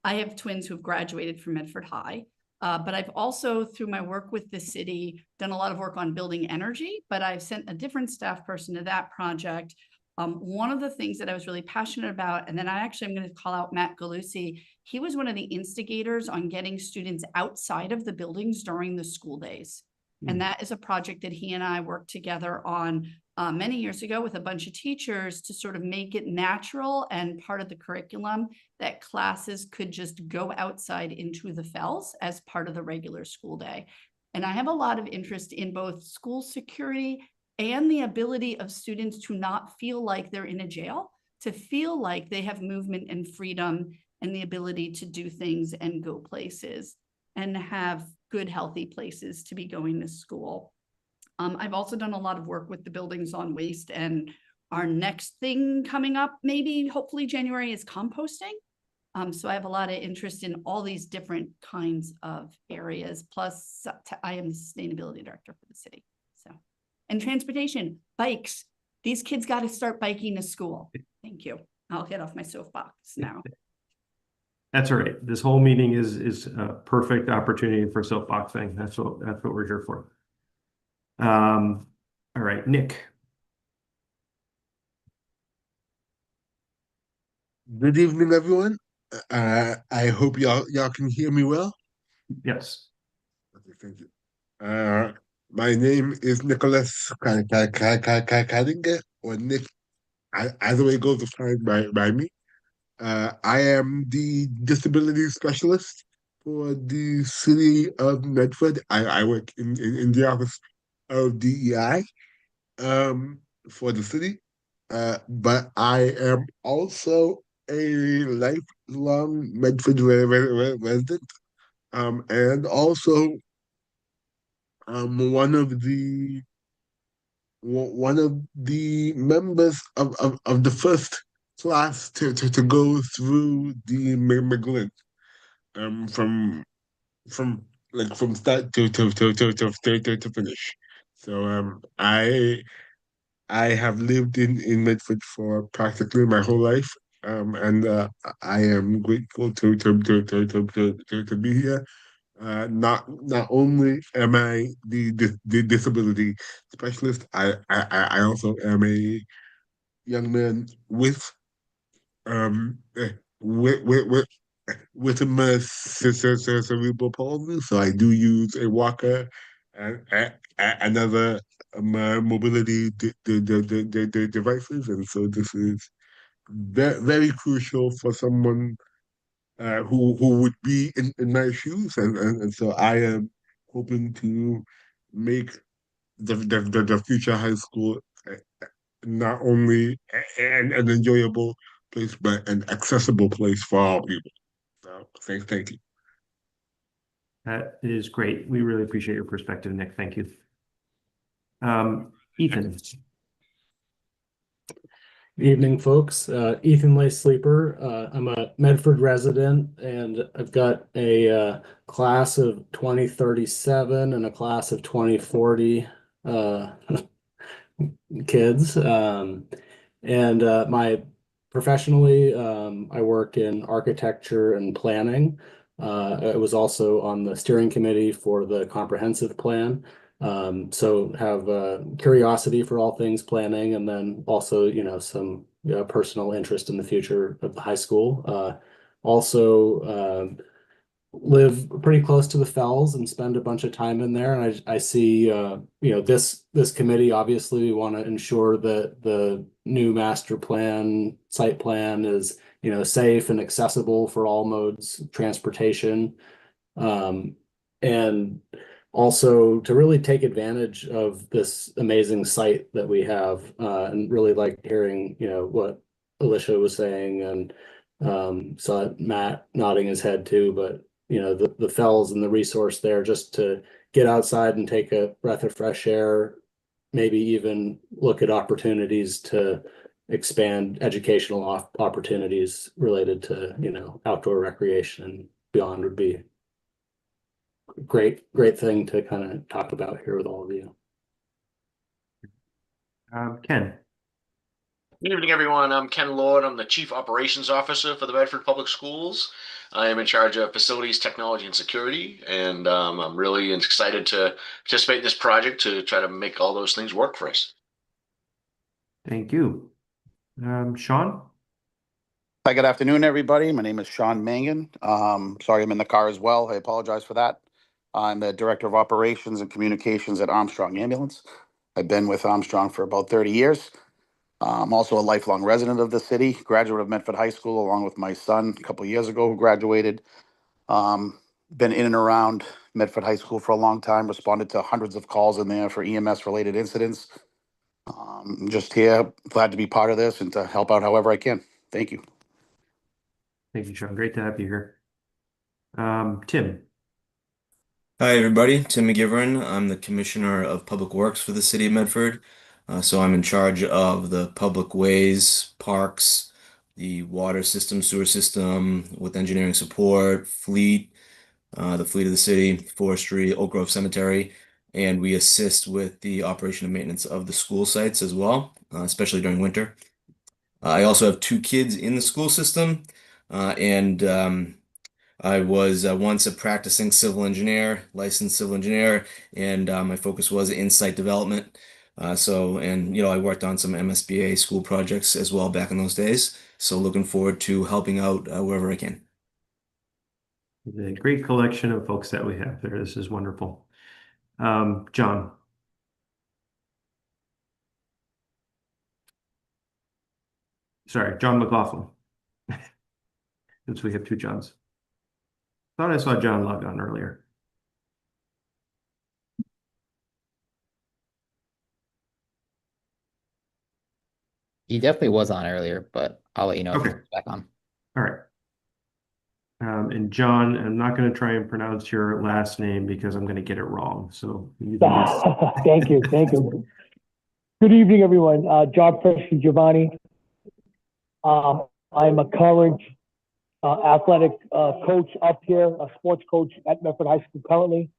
I have twins who have graduated from Medford High. But I've also, through my work with the city, done a lot of work on building energy, but I've sent a different staff person to that project. One of the things that I was really passionate about, and then I'm going to call out Matt Galusi. He was one of the instigators on getting students outside of the buildings during the school days. And that is a project that he and I worked together on many years ago with a bunch of teachers to sort of make it natural and part of the curriculum that classes could just go outside into the fells as part of the regular school day. And I have a lot of interest in both school security and the ability of students to not feel like they're in a jail, to feel like they have movement and freedom and the ability to do things and go places and have good, healthy places to be going to school. I've also done a lot of work with the buildings on waste, and our next thing coming up, maybe hopefully January, is composting. So I have a lot of interest in all these different kinds of areas. Plus, I am the sustainability director for the city. So, and transportation, bikes. These kids got to start biking to school. Thank you. I'll get off my soapbox now. That's all right. This whole meeting is a perfect opportunity for soapboxing. That's what we're here for. All right, Nick. Good evening, everyone. I hope y'all can hear me well. Yes. Okay, thank you. My name is Nicholas Kadinger, or Nick. Either way goes, is fine by me. I am the disability specialist for the city of Medford. I work in the office of DEI for the city. But I am also a lifelong Medford resident, and also one of the members of the first class to go through the McGlynn, from from start to finish. So I have lived in Medford for practically my whole life, and I am grateful to be here. Not only am I the disability specialist, I also am a young man um eh, with with with, with a cerebral palsy, so I do use a walker and another mobility devices, and so this is very crucial for someone who would be in my shoes, and so I am hoping to make the future high school not only an enjoyable place, but an accessible place for all people. So thank you. That is great. We really appreciate your perspective, Nick. Thank you. Ethan. Evening, folks. Ethan Lay Sleeper. I'm a Medford resident, and I've got a class of 2037 and a class of 2040 kids. My professionally, I work in architecture and planning. I was also on the steering committee for the comprehensive plan. So have curiosity for all things planning, and then also, some personal interest in the future of the high school. Also, live pretty close to the Fells and spend a bunch of time in there. And I see, this committee, obviously, we want to ensure that the new master plan, site plan is, safe and accessible for all modes of transportation. And also to really take advantage of this amazing site that we have, and really like hearing, what Alicia was saying, and saw Matt nodding his head too, but the fells and the resource there just to get outside and take a breath of fresh air, maybe even look at opportunities to expand educational opportunities related to, outdoor recreation and beyond would be great thing to kind of talk about here with all of you. Ken. Good evening, everyone. I'm Ken Lord. I'm the Chief Operations Officer for the Bedford Public Schools. I am in charge of facilities, technology, and security, and I'm really excited to participate in this project to try to make all those things work for us. Thank you. Sean? Hi, good afternoon, everybody. My name is Sean Mangan. Sorry I'm in the car as well. I apologize for that. I'm the Director of Operations and Communications at Armstrong Ambulance. I've been with Armstrong for about 30 years. I'm also a lifelong resident of the city, graduate of Medford High School, along with my son a couple of years ago who graduated. Been in and around Medford High School for a long time, responded to hundreds of calls in there for EMS-related incidents. Just here, glad to be part of this and to help out however I can. Thank you. Thank you, Sean. Great to have you here. Tim. Hi, everybody. Tim McGivern. I'm the Commissioner of Public Works for the City of Medford. So I'm in charge of the public ways, parks, the water system, sewer system, with engineering support, fleet, the fleet of the city, forestry, Oak Grove Cemetery, and we assist with the operation and maintenance of the school sites as well, especially during winter. I also have 2 kids in the school system, and I was once a practicing civil engineer, licensed civil engineer, and my focus was in site development. I worked on some MSBA school projects as well back in those days. So looking forward to helping out wherever I can. The great collection of folks that we have there. This is wonderful. John. Sorry, John McLaughlin. Since we have 2 Johns. Thought I saw John log on earlier. He definitely was on earlier, but I'll let you know if Okay. he's back on. All right. And John, I'm not going to try and pronounce your last name because I'm going to get it wrong. So Thank you. Good evening, everyone. John Preston Giovanni. I'm a current athletic coach up here, a sports coach at Medford High School currently.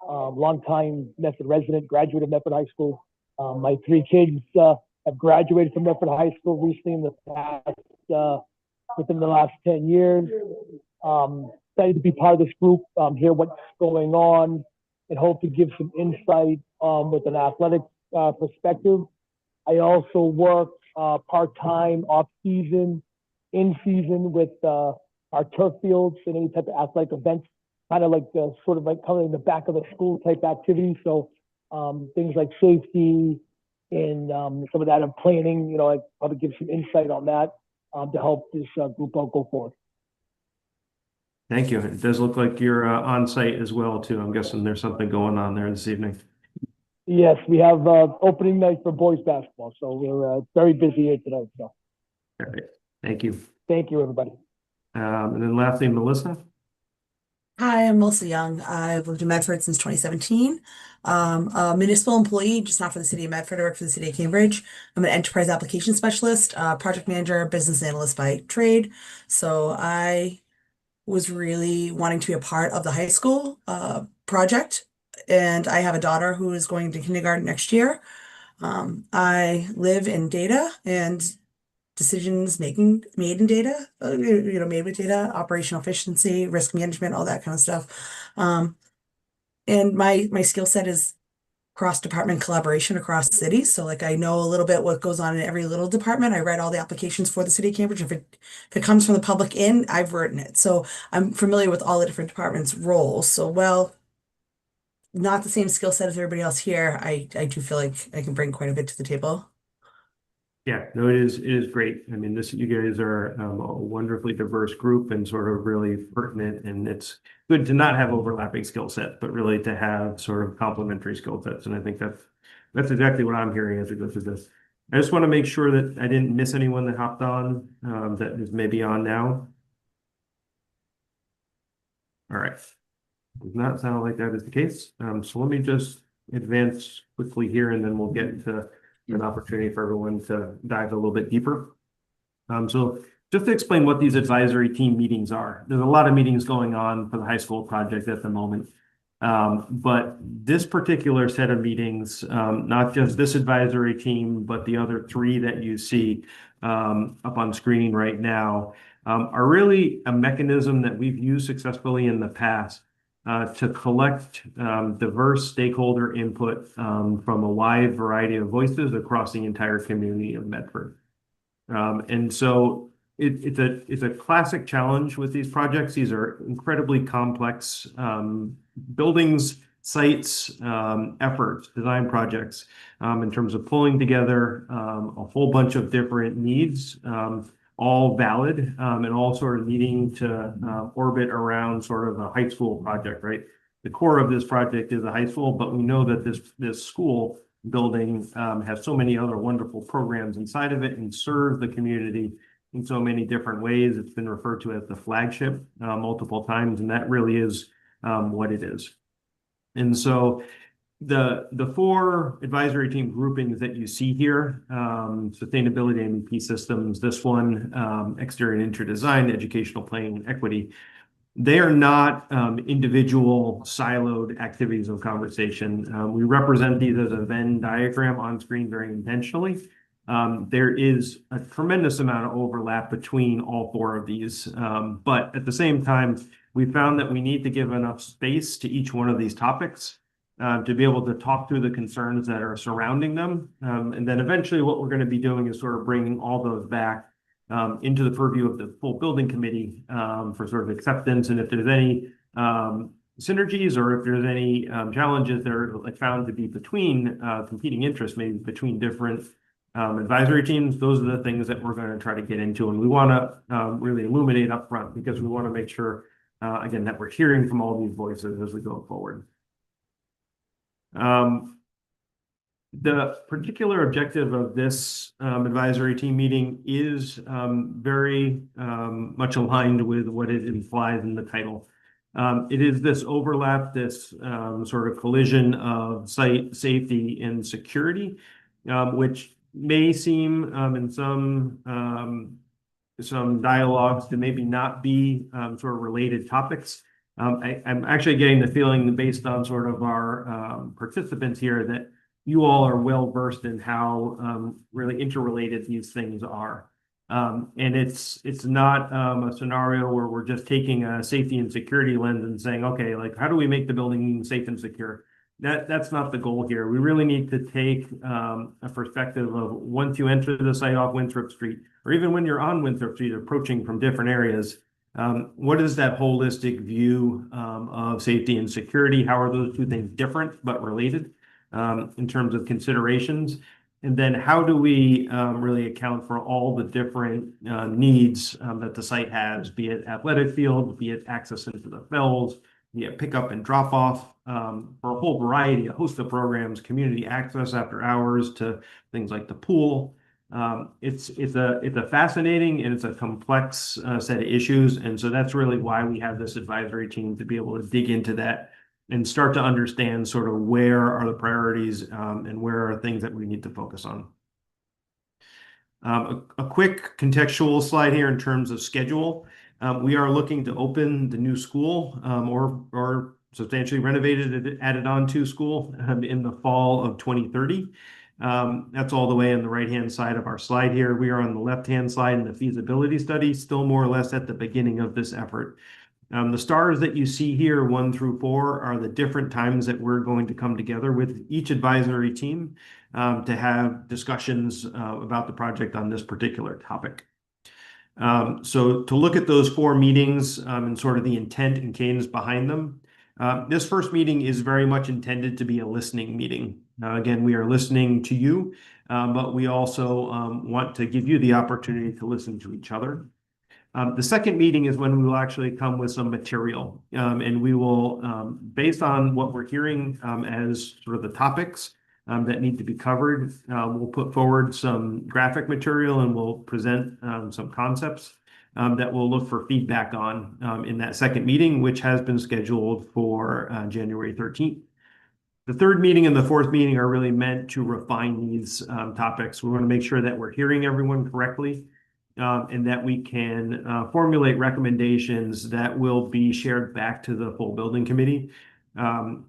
Longtime Medford resident, graduate of Medford High School. My 3 kids have graduated from Medford High School recently in the past, within the last 10 years. Excited to be part of this group, hear what's going on, and hope to give some insight with an athletic perspective. I also work part-time, off-season, in-season with our turf fields and any type of athletic events, kind of like sort of like coming in the back of the school type activity. So things like safety and some of that and planning, I probably give some insight on that to help this group all go forward. Thank you. It does look like you're on site as well, too. I'm guessing there's something going on there this evening. Yes, we have opening night for boys basketball, so we're very busy here today. So. All right. Thank you. Thank you, everybody. And then lastly, Melissa. Hi, I'm Melissa Young. I've lived in Medford since 2017. A municipal employee, just not for the city of Medford. I work for the city of Cambridge. I'm an enterprise application specialist, project manager, business analyst by trade. So I was really wanting to be a part of the high school project. And I have a daughter who is going to kindergarten next year. I live in data and decisions made in data, made with data, operational efficiency, risk management, all that kind of stuff. And my skill set is cross-department collaboration across cities. So like I know a little bit what goes on in every little department. I write all the applications for the city of Cambridge. If it comes from the public in, I've written it. So I'm familiar with all the different departments' roles. So well, not the same skill set as everybody else here, I do feel like I can bring quite a bit to the table. Yeah, no, it is great. I mean, you guys are a wonderfully diverse group and sort of really pertinent, and it's good to not have overlapping skill sets, but really to have sort of complementary skill sets. And I think that's exactly what I'm hearing as we go through this. I just want to make sure that I didn't miss anyone that hopped on that is maybe on now. All right. Does not sound like that is the case. So let me just advance quickly here, and then we'll get to an opportunity for everyone to dive a little bit deeper. So just to explain what these advisory team meetings are, there's a lot of meetings going on for the high school project at the moment. But this particular set of meetings, not just this advisory team, but the other three that you see up on screen right now, are really a mechanism that we've used successfully in the past to collect diverse stakeholder input from a wide variety of voices across the entire community of Medford. And so it's a classic challenge with these projects. These are incredibly complex buildings, sites, efforts, design projects in terms of pulling together a whole bunch of different needs, all valid and all sort of needing to orbit around sort of a high school project, right? The core of this project is a high school, but we know that this school building has so many other wonderful programs inside of it and serves the community in so many different ways. It's been referred to as the flagship multiple times, and that really is what it is. And so the four advisory team groupings that you see here, sustainability, MEP systems, this one, exterior and interior design, educational planning, and equity, they are not individual siloed activities of conversation. We represent these as a Venn diagram on screen very intentionally. There is a tremendous amount of overlap between all four of these, but at the same time, we found that we need to give enough space to each one of these topics to be able to talk through the concerns that are surrounding them. And then eventually what we're going to be doing is sort of bringing all those back into the purview of the full building committee for sort of acceptance. And if there's any synergies or if there's any challenges that are found to be between competing interests, maybe between different advisory teams, those are the things that we're going to try to get into. And we want to really illuminate up front because we want to make sure, again, that we're hearing from all these voices as we go forward. The particular objective of this advisory team meeting is very much aligned with what it implies in the title. It is this overlap, this sort of collision of site safety and security, which may seem in some dialogues to maybe not be sort of related topics. I'm actually getting the feeling based on sort of our participants here that you all are well versed in how really interrelated these things are. And it's not a scenario where we're just taking a safety and security lens and saying, okay, like how do we make the building safe and secure? That's not the goal here. We really need to take a perspective of once you enter the site off Winthrop Street, or even when you're on Winthrop Street approaching from different areas, what is that holistic view of safety and security? How are those two things different but related in terms of considerations? And then how do we really account for all the different needs that the site has, be it athletic field, be it access into the fells, be it pickup and drop off, for a whole variety, a host of programs, community access after hours to things like the pool. It's a fascinating and it's a complex set of issues. And so that's really why we have this advisory team to be able to dig into that and start to understand sort of where are the priorities and where are things that we need to focus on. A quick contextual slide here in terms of schedule. We are looking to open the new school or substantially renovated, added on to school in the fall of 2030. That's all the way on the right-hand side of our slide here. We are on the left-hand side in the feasibility study, still more or less at the beginning of this effort. The stars that you see here, 1 through 4, are the different times that we're going to come together with each advisory team to have discussions about the project on this particular topic. So to look at those 4 meetings and sort of the intent and cadence behind them, this first meeting is very much intended to be a listening meeting. Again, we are listening to you, but we also want to give you the opportunity to listen to each other. The second meeting is when we will actually come with some material, and we will, based on what we're hearing as sort of the topics that need to be covered, we'll put forward some graphic material and we'll present some concepts that we'll look for feedback on in that second meeting, which has been scheduled for January 13th. The third meeting and the fourth meeting are really meant to refine these topics. We want to make sure that we're hearing everyone correctly and that we can formulate recommendations that will be shared back to the full building committee.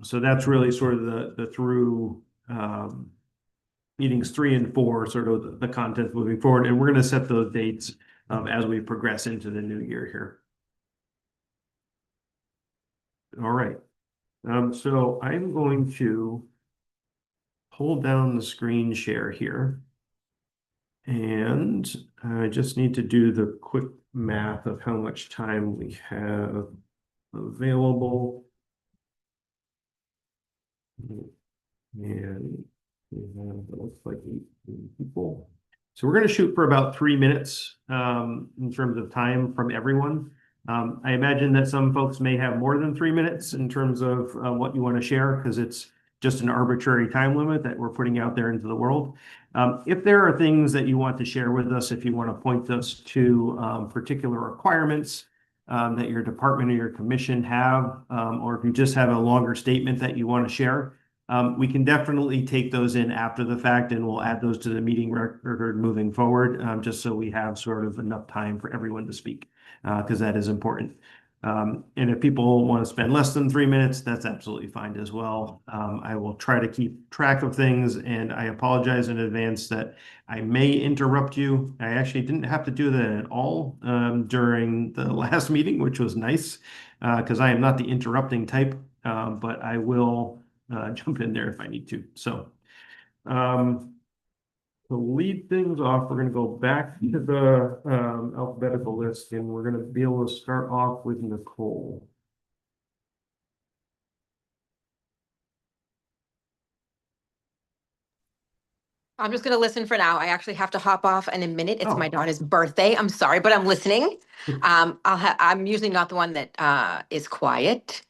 So that's really sort of the through meetings 3 and 4, sort of the content moving forward. And we're going to set those dates as we progress into the new year here. All right. So I'm going to hold down the screen share here. And I just need to do the quick math of how much time we have available. And we have, it looks like 18 people. So we're going to shoot for about 3 minutes in terms of time from everyone. I imagine that some folks may have more than 3 minutes in terms of what you want to share, because it's just an arbitrary time limit that we're putting out there into the world. If there are things that you want to share with us, if you want to point us to particular requirements that your department or your commission have, or if you just have a longer statement that you want to share, we can definitely take those in after the fact, and we'll add those to the meeting record moving forward, just so we have sort of enough time for everyone to speak, because that is important. And if people want to spend less than 3 minutes, that's absolutely fine as well. I will try to keep track of things, and I apologize in advance that I may interrupt you. I actually didn't have to do that at all during the last meeting, which was nice, because I am not the interrupting type, but I will jump in there if I need to. So to lead things off, we're going to go back to the alphabetical list, and we're going to be able to start off with Nicole. I'm just going to listen for now. I actually have to hop off in a minute. It's my daughter's birthday. I'm sorry, but I'm listening. I'm usually not the one that is quiet.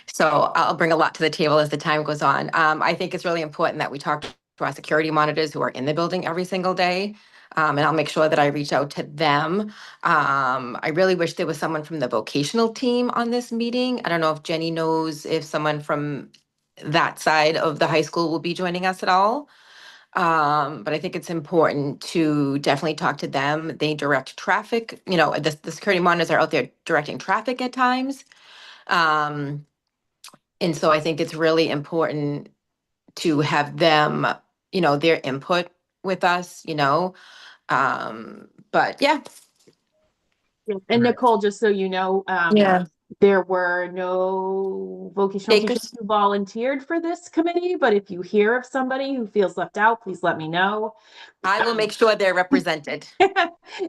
So I'll bring a lot to the table as the time goes on. I think it's really important that we talk to our security monitors who are in the building every single day. And I'll make sure that I reach out to them. I really wish there was someone from the vocational team on this meeting. I don't know if Jenny knows if someone from that side of the high school will be joining us at all. But I think it's important to definitely talk to them. They direct traffic, you know, the security monitors are out there directing traffic at times. And so I think it's really important to have them, you know, their input with us, you know. But yeah. And Nicole, just so you know, Yeah. there were no vocational teachers who volunteered for this committee, but if you hear of somebody who feels left out, please let me know. I will make sure they're represented.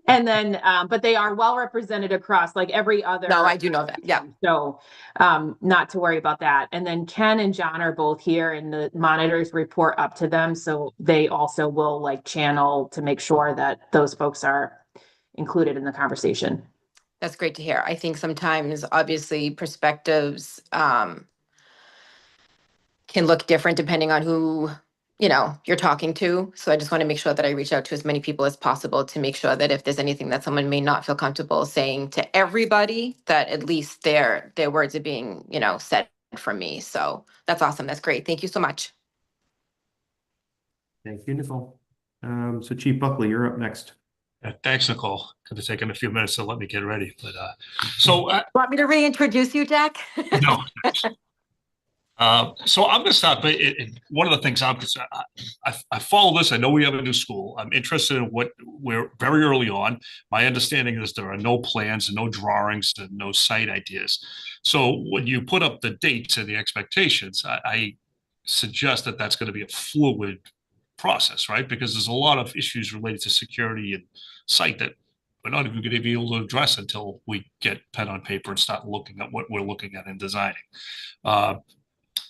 And then, but they are well represented across like every other. No, I do know that. Yeah. So, not to worry about that. And then Ken and John are both here, and the monitors report up to them. So they also will like channel to make sure that those folks are included in the conversation. That's great to hear. I think sometimes obviously perspectives can look different depending on who, you know, you're talking to. So I just want to make sure that I reach out to as many people as possible to make sure that if there's anything that someone may not feel comfortable saying to everybody, that at least their words are being, you know, said from me. So that's awesome. That's great. Thank you so much. Thank you, Nicole. So Chief Buckley, you're up next. Thanks, Nicole. Could have taken a few minutes to let me get ready, but so want me to reintroduce you, Jack? No. So I'm going to start, but one of the things I'm concerned, I follow this. I know we have a new school. I'm interested in what we're very early on. My understanding is there are no plans and no drawings and no site ideas. So when you put up the dates and the expectations, I suggest that that's going to be a fluid process, right? Because there's a lot of issues related to security and site that we're not even going to be able to address until we get pen on paper and start looking at what we're looking at and designing.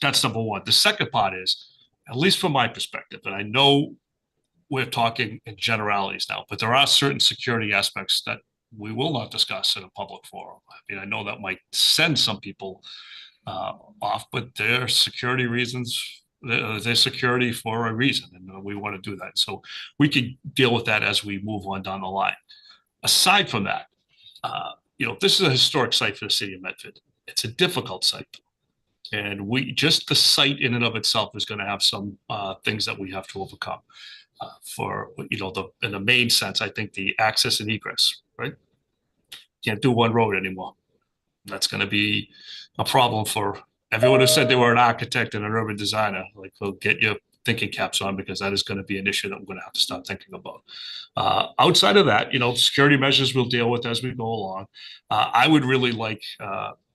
That's number one. The second part is, at least from my perspective, and I know we're talking in generalities now, but there are certain security aspects that we will not discuss in a public forum. I mean, I know that might send some people off, but their security reasons, their security for a reason, and we want to do that. So we could deal with that as we move on down the line. Aside from that, this is a historic site for the city of Medford. It's a difficult site. And just the site in and of itself is going to have some things that we have to overcome. In the main sense, I think the access and egress, right? Can't do one road anymore. That's going to be a problem for everyone who said they were an architect and an urban designer. Like, well, get your thinking caps on, because that is going to be an issue that we're going to have to start thinking about. Outside of that, security measures we'll deal with as we go along. I would really like,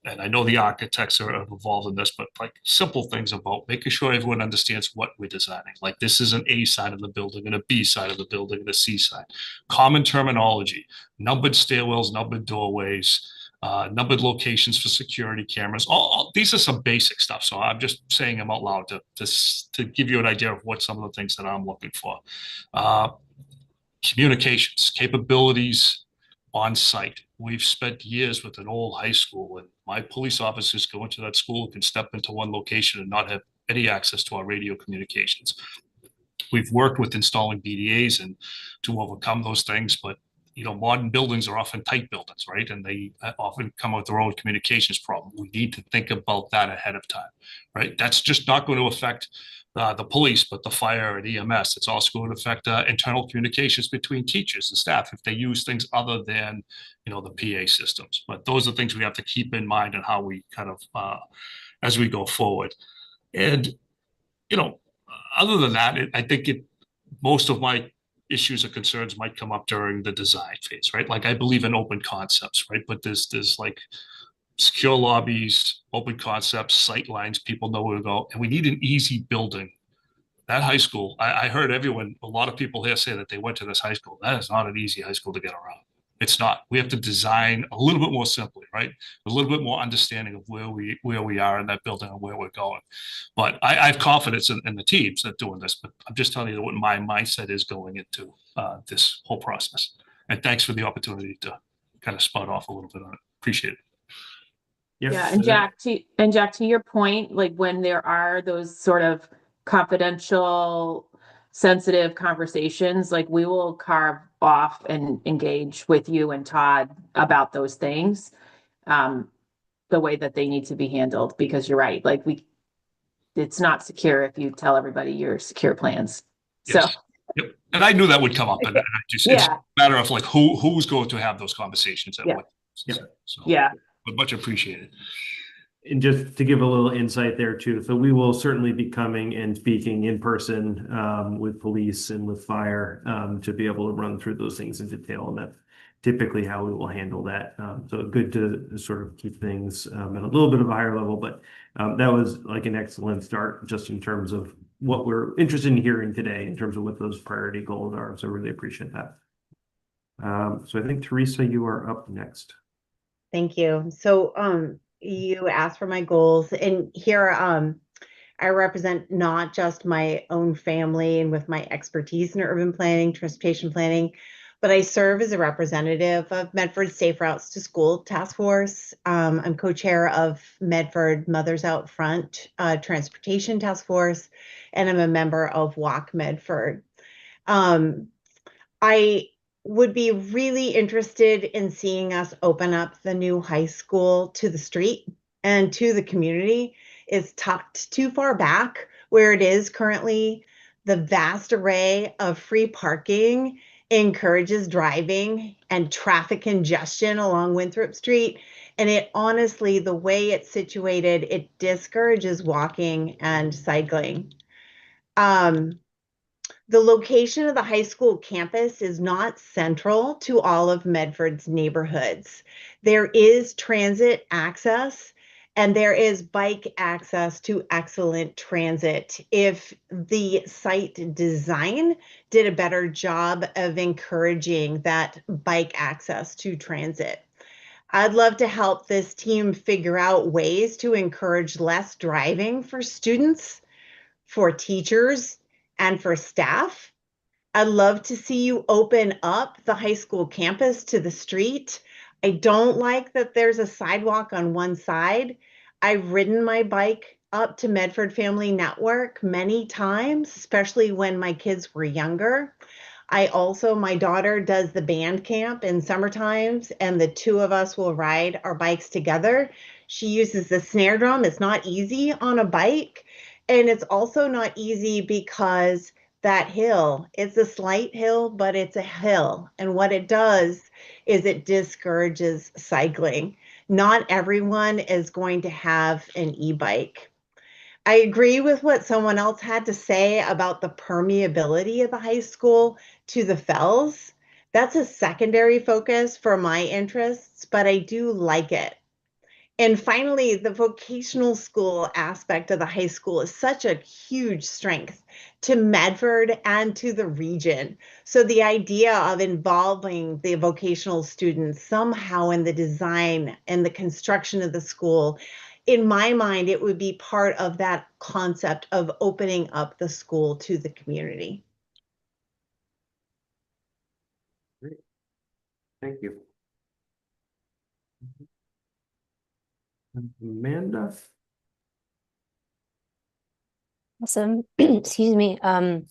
and I know the architects are involved in this, but like simple things about making sure everyone understands what we're designing. Like, this is an A side of the building and a B side of the building and a C side. Common terminology, numbered stairwells, numbered doorways, numbered locations for security cameras. All these are some basic stuff. So I'm just saying them out loud to give you an idea of what some of the things that I'm looking for. Communications, capabilities on site. We've spent years with an old high school, and my police officers go into that school and can step into one location and not have any access to our radio communications. We've worked with installing BDAs and to overcome those things, but modern buildings are often tight buildings, right? And they often come with their own communications problem. We need to think about that ahead of time, right? That's just not going to affect the police, but the fire and EMS. It's also going to affect internal communications between teachers and staff if they use things other than, the PA systems. But those are things we have to keep in mind and how we kind of, as we go forward. And, other than that, I think most of my issues or concerns might come up during the design phase, right? Like, I believe in open concepts, right? But there's like secure lobbies, open concepts, sight lines, people know where to go. And we need an easy building. That high school, I heard a lot of people here say that they went to this high school. That is not an easy high school to get around. It's not. We have to design a little bit more simply, right? A little bit more understanding of where we are in that building and where we're going. But I have confidence in the teams that doing this. But I'm just telling you what my mindset is going into this whole process. And thanks for the opportunity to kind of spout off a little bit on it. Appreciate it. Yeah, and Jack, to your point, like when there are those sort of confidential, sensitive conversations, like we will carve off and engage with you and Todd about those things, the way that they need to be handled, because you're right, like it's not secure if you tell everybody your secure plans. Yes. So. Yep. And I knew that would come up, and it's a matter of like who's going to have those conversations at what. So, but much appreciated. And just to give a little insight there too, so we will certainly be coming and speaking in person with police and with fire to be able to run through those things in detail, and that's typically how we will handle that. So good to sort of keep things at a little bit of a higher level, but that was like an excellent start just in terms of what we're interested in hearing today in terms of what those priority goals are. So really appreciate that. So I think Teresa, you are up next. Thank you. So you asked for my goals, and here I represent not just my own family and with my expertise in urban planning, transportation planning, but I serve as a representative of Medford Safe Routes to School Task Force. I'm co-chair of Medford Mothers Out Front Transportation Task Force, and I'm a member of Walk Medford. I would be really interested in seeing us open up the new high school to the street and to the community. It's tucked too far back where it is currently. The vast array of free parking encourages driving and traffic congestion along Winthrop Street. And it honestly, the way it's situated, it discourages walking and cycling. The location of the high school campus is not central to all of Medford's neighborhoods. There is transit access and there is bike access to excellent transit if the site design did a better job of encouraging that bike access to transit. I'd love to help this team figure out ways to encourage less driving for students, for teachers, and for staff. I'd love to see you open up the high school campus to the street. I don't like that there's a sidewalk on one side. I've ridden my bike up to Medford Family Network many times, especially when my kids were younger. My daughter does the band camp in summer times, and the two of us will ride our bikes together. She uses the snare drum. It's not easy on a bike. And it's also not easy because that hill, it's a slight hill, but it's a hill. And what it does is it discourages cycling. Not everyone is going to have an e-bike. I agree with what someone else had to say about the permeability of the high school to the fells. That's a secondary focus for my interests, but I do like it. And finally, the vocational school aspect of the high school is such a huge strength to Medford and to the region. So the idea of involving the vocational students somehow in the design and the construction of the school, in my mind, it would be part of that concept of opening up the school to the community. Great. Thank you. Amanda? Awesome. Excuse me. I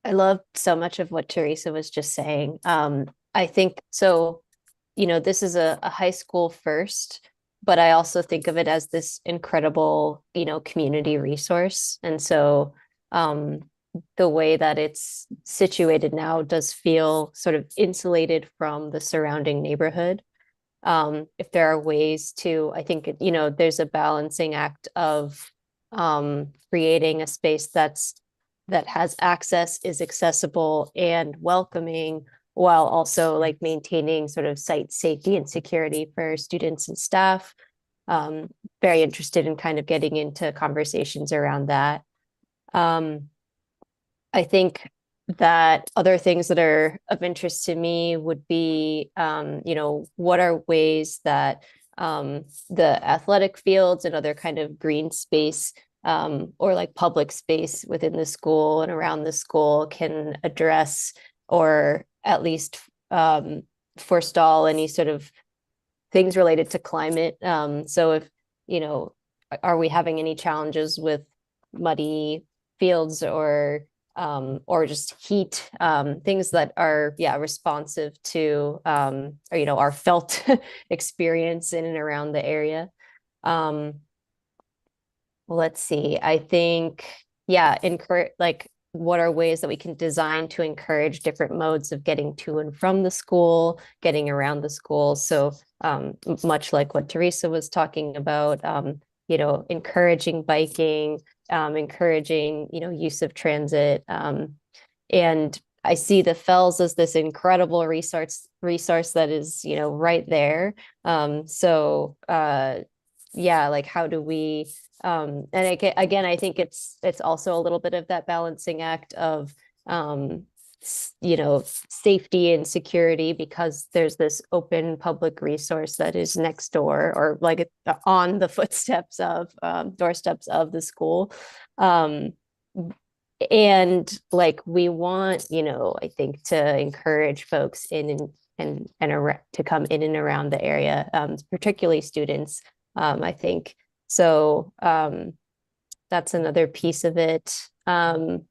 love so much of what Teresa was just saying. I think so, this is a high school first, but I also think of it as this incredible, community resource. And so the way that it's situated now does feel sort of insulated from the surrounding neighborhood. If there are ways to, I think, there's a balancing act of creating a space that has access, is accessible and welcoming, while also like maintaining sort of site safety and security for students and staff. Very interested in kind of getting into conversations around that. I think that other things that are of interest to me would be, what are ways that the athletic fields and other kind of green space or like public space within the school and around the school can address or at least forestall any sort of things related to climate. So if, are we having any challenges with muddy fields or just heat, things that are, responsive to, our felt experience in and around the area. Let's see, I think, encourage, like, what are ways that we can design to encourage different modes of getting to and from the school, getting around the school. So much like what Teresa was talking about, encouraging biking, encouraging, use of transit. And I see the Fells as this incredible resource that is, right there. Like how do we, and again, I think it's also a little bit of that balancing act of, safety and security, because there's this open public resource that is next door or like on the footsteps of doorsteps of the school. And like we want, I think to encourage folks in and to come in and around the area, particularly students. I think so. That's another piece of it. Let's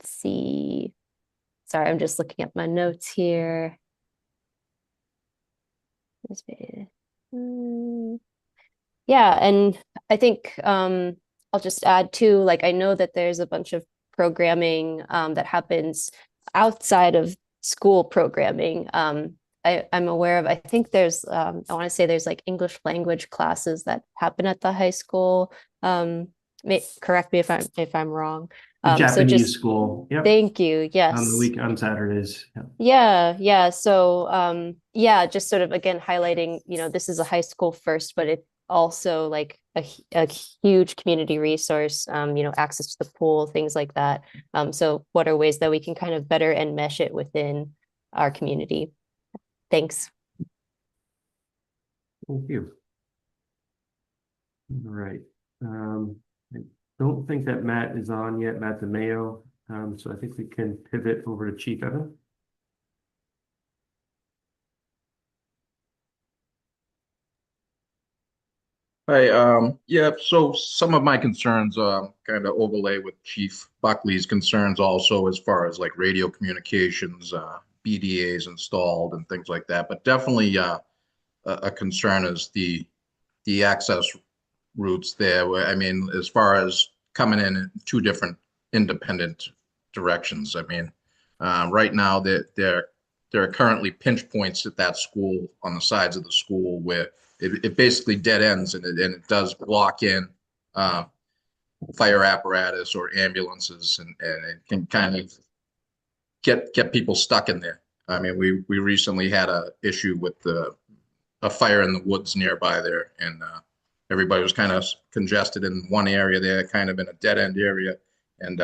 see. Sorry, I'm just looking at my notes here. Yeah, and I think I'll just add too, like I know that there's a bunch of programming that happens outside of school programming I'm aware of, I think there's, I want to say there's like English language classes that happen at the high school. Correct me if I'm wrong. The So Japanese just school. Yep. thank you. On the Yes. week on Saturdays. Yep. Yeah. So, yeah, just sort of again highlighting, this is a high school first, but it also like a huge community resource, access to the pool, things like that. So what are ways that we can kind of better enmesh it within our community? Thanks. Thank you. All right. I don't think that Matt is on yet, Matt DeMayo. So I think we can pivot over to Chief Evan. Hi, yeah, so some of my concerns kind of overlay with Chief Buckley's concerns also as far as like radio communications, BDAs installed and things like that. But definitely a concern is the access routes there. I mean, as far as coming in two different independent directions. I mean, right now there are currently pinch points at that school on the sides of the school where it basically dead ends and it does block in fire apparatus or ambulances and it can kind of get people stuck in there. I mean, we recently had a issue with a fire in the woods nearby there, and everybody was kind of congested in one area there, kind of in a dead end area, and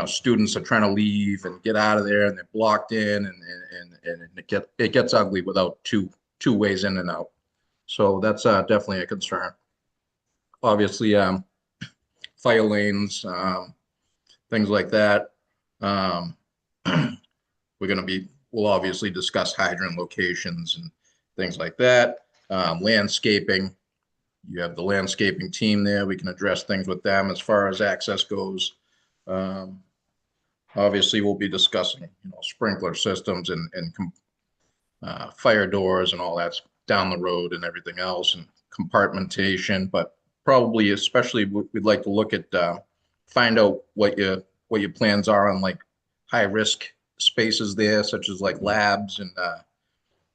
students are trying to leave and get out of there, and they're blocked in, and it gets ugly without two ways in and out. So that's definitely a concern. Obviously, fire lanes, things like that. We'll obviously discuss hydrant locations and things like that. Landscaping, you have the landscaping team there. We can address things with them as far as access goes. Obviously, we'll be discussing, sprinkler systems and fire doors and all that's down the road and everything else and compartmentation. But probably, especially, we'd like to look at find out what your plans are on like high risk spaces there, such as like labs and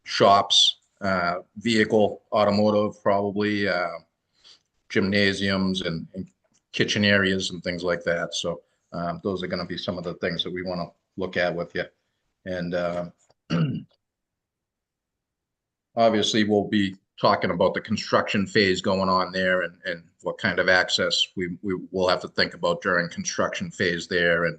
shops, vehicle, automotive, probably gymnasiums and kitchen areas and things like that. So those are going to be some of the things that we want to look at with you. And obviously, we'll be talking about the construction phase going on there and what kind of access we will have to think about during construction phase there, and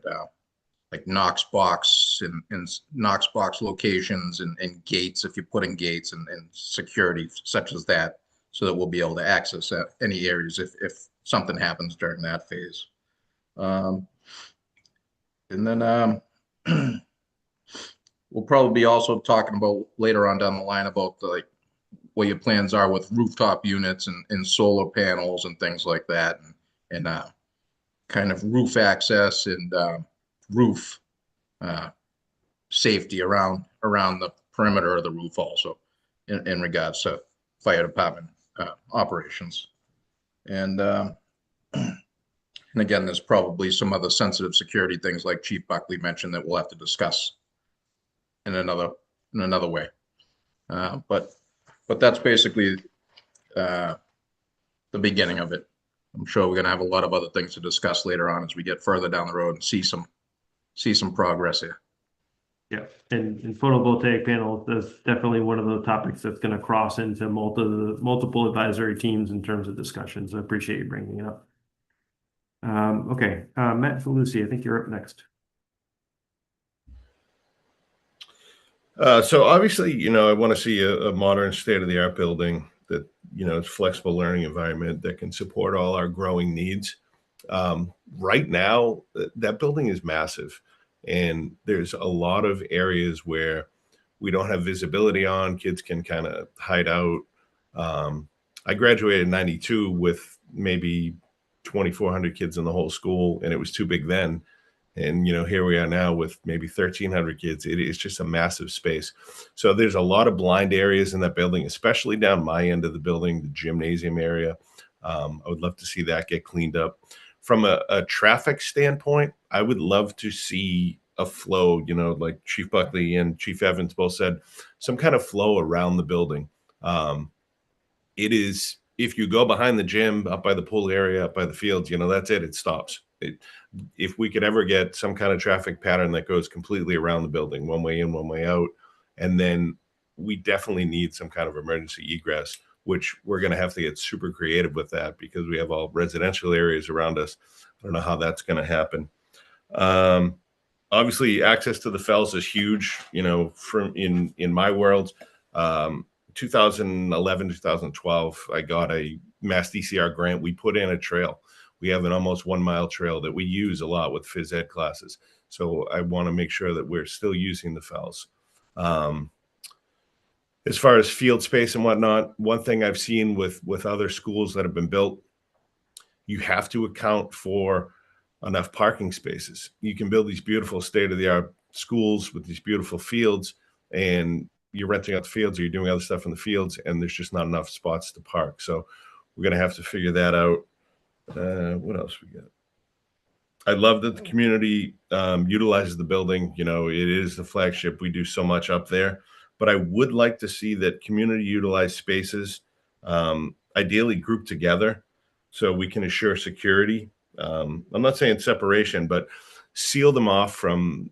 like Knox box and Knox box locations and gates, if you're putting gates and security such as that, so that we'll be able to access any areas if something happens during that phase. And then we'll probably be also talking about later on down the line about like what your plans are with rooftop units and solar panels and things like that, and kind of roof access and roof safety around the perimeter of the roof also in regards to fire department operations. And again, there's probably some other sensitive security things like Chief Buckley mentioned that we'll have to discuss in another way. But that's basically the beginning of it. I'm sure we're going to have a lot of other things to discuss later on as we get further down the road and see some progress here. Yeah, and photovoltaic panels, that's definitely one of the topics that's going to cross into multiple advisory teams in terms of discussions. I appreciate you bringing it up. Okay, Matt Felucci, I think you're up next. So obviously, I want to see a modern state-of-the-art building that, is flexible learning environment that can support all our growing needs. Right now, that building is massive, and there's a lot of areas where we don't have visibility on. Kids can kind of hide out. I graduated in 92 with maybe 2,400 kids in the whole school, and it was too big then. And, here we are now with maybe 1,300 kids. It is just a massive space. So there's a lot of blind areas in that building, especially down my end of the building, the gymnasium area. I would love to see that get cleaned up. From a traffic standpoint, I would love to see a flow, like Chief Buckley and Chief Evans both said, some kind of flow around the building. It is, if you go behind the gym, up by the pool area, up by the fields, that's it. It stops. If we could ever get some kind of traffic pattern that goes completely around the building, one way in, one way out, and then we definitely need some kind of emergency egress, which we're going to have to get super creative with that because we have all residential areas around us. I don't know how that's going to happen. Obviously, access to the fells is huge. From in my world, 2011, 2012, I got a Mass DCR grant. We put in a trail. We have an almost 1 mile trail that we use a lot with phys ed classes. So I want to make sure that we're still using the fells. As far as field space and whatnot, one thing I've seen with other schools that have been built, you have to account for enough parking spaces. You can build these beautiful state-of-the-art schools with these beautiful fields, and you're renting out the fields or you're doing other stuff in the fields, and there's just not enough spots to park. So we're going to have to figure that out. What else we got? I love that the community utilizes the building. It is the flagship. We do so much up there, but I would like to see that community utilized spaces, ideally grouped together so we can assure security. I'm not saying separation, but seal them off from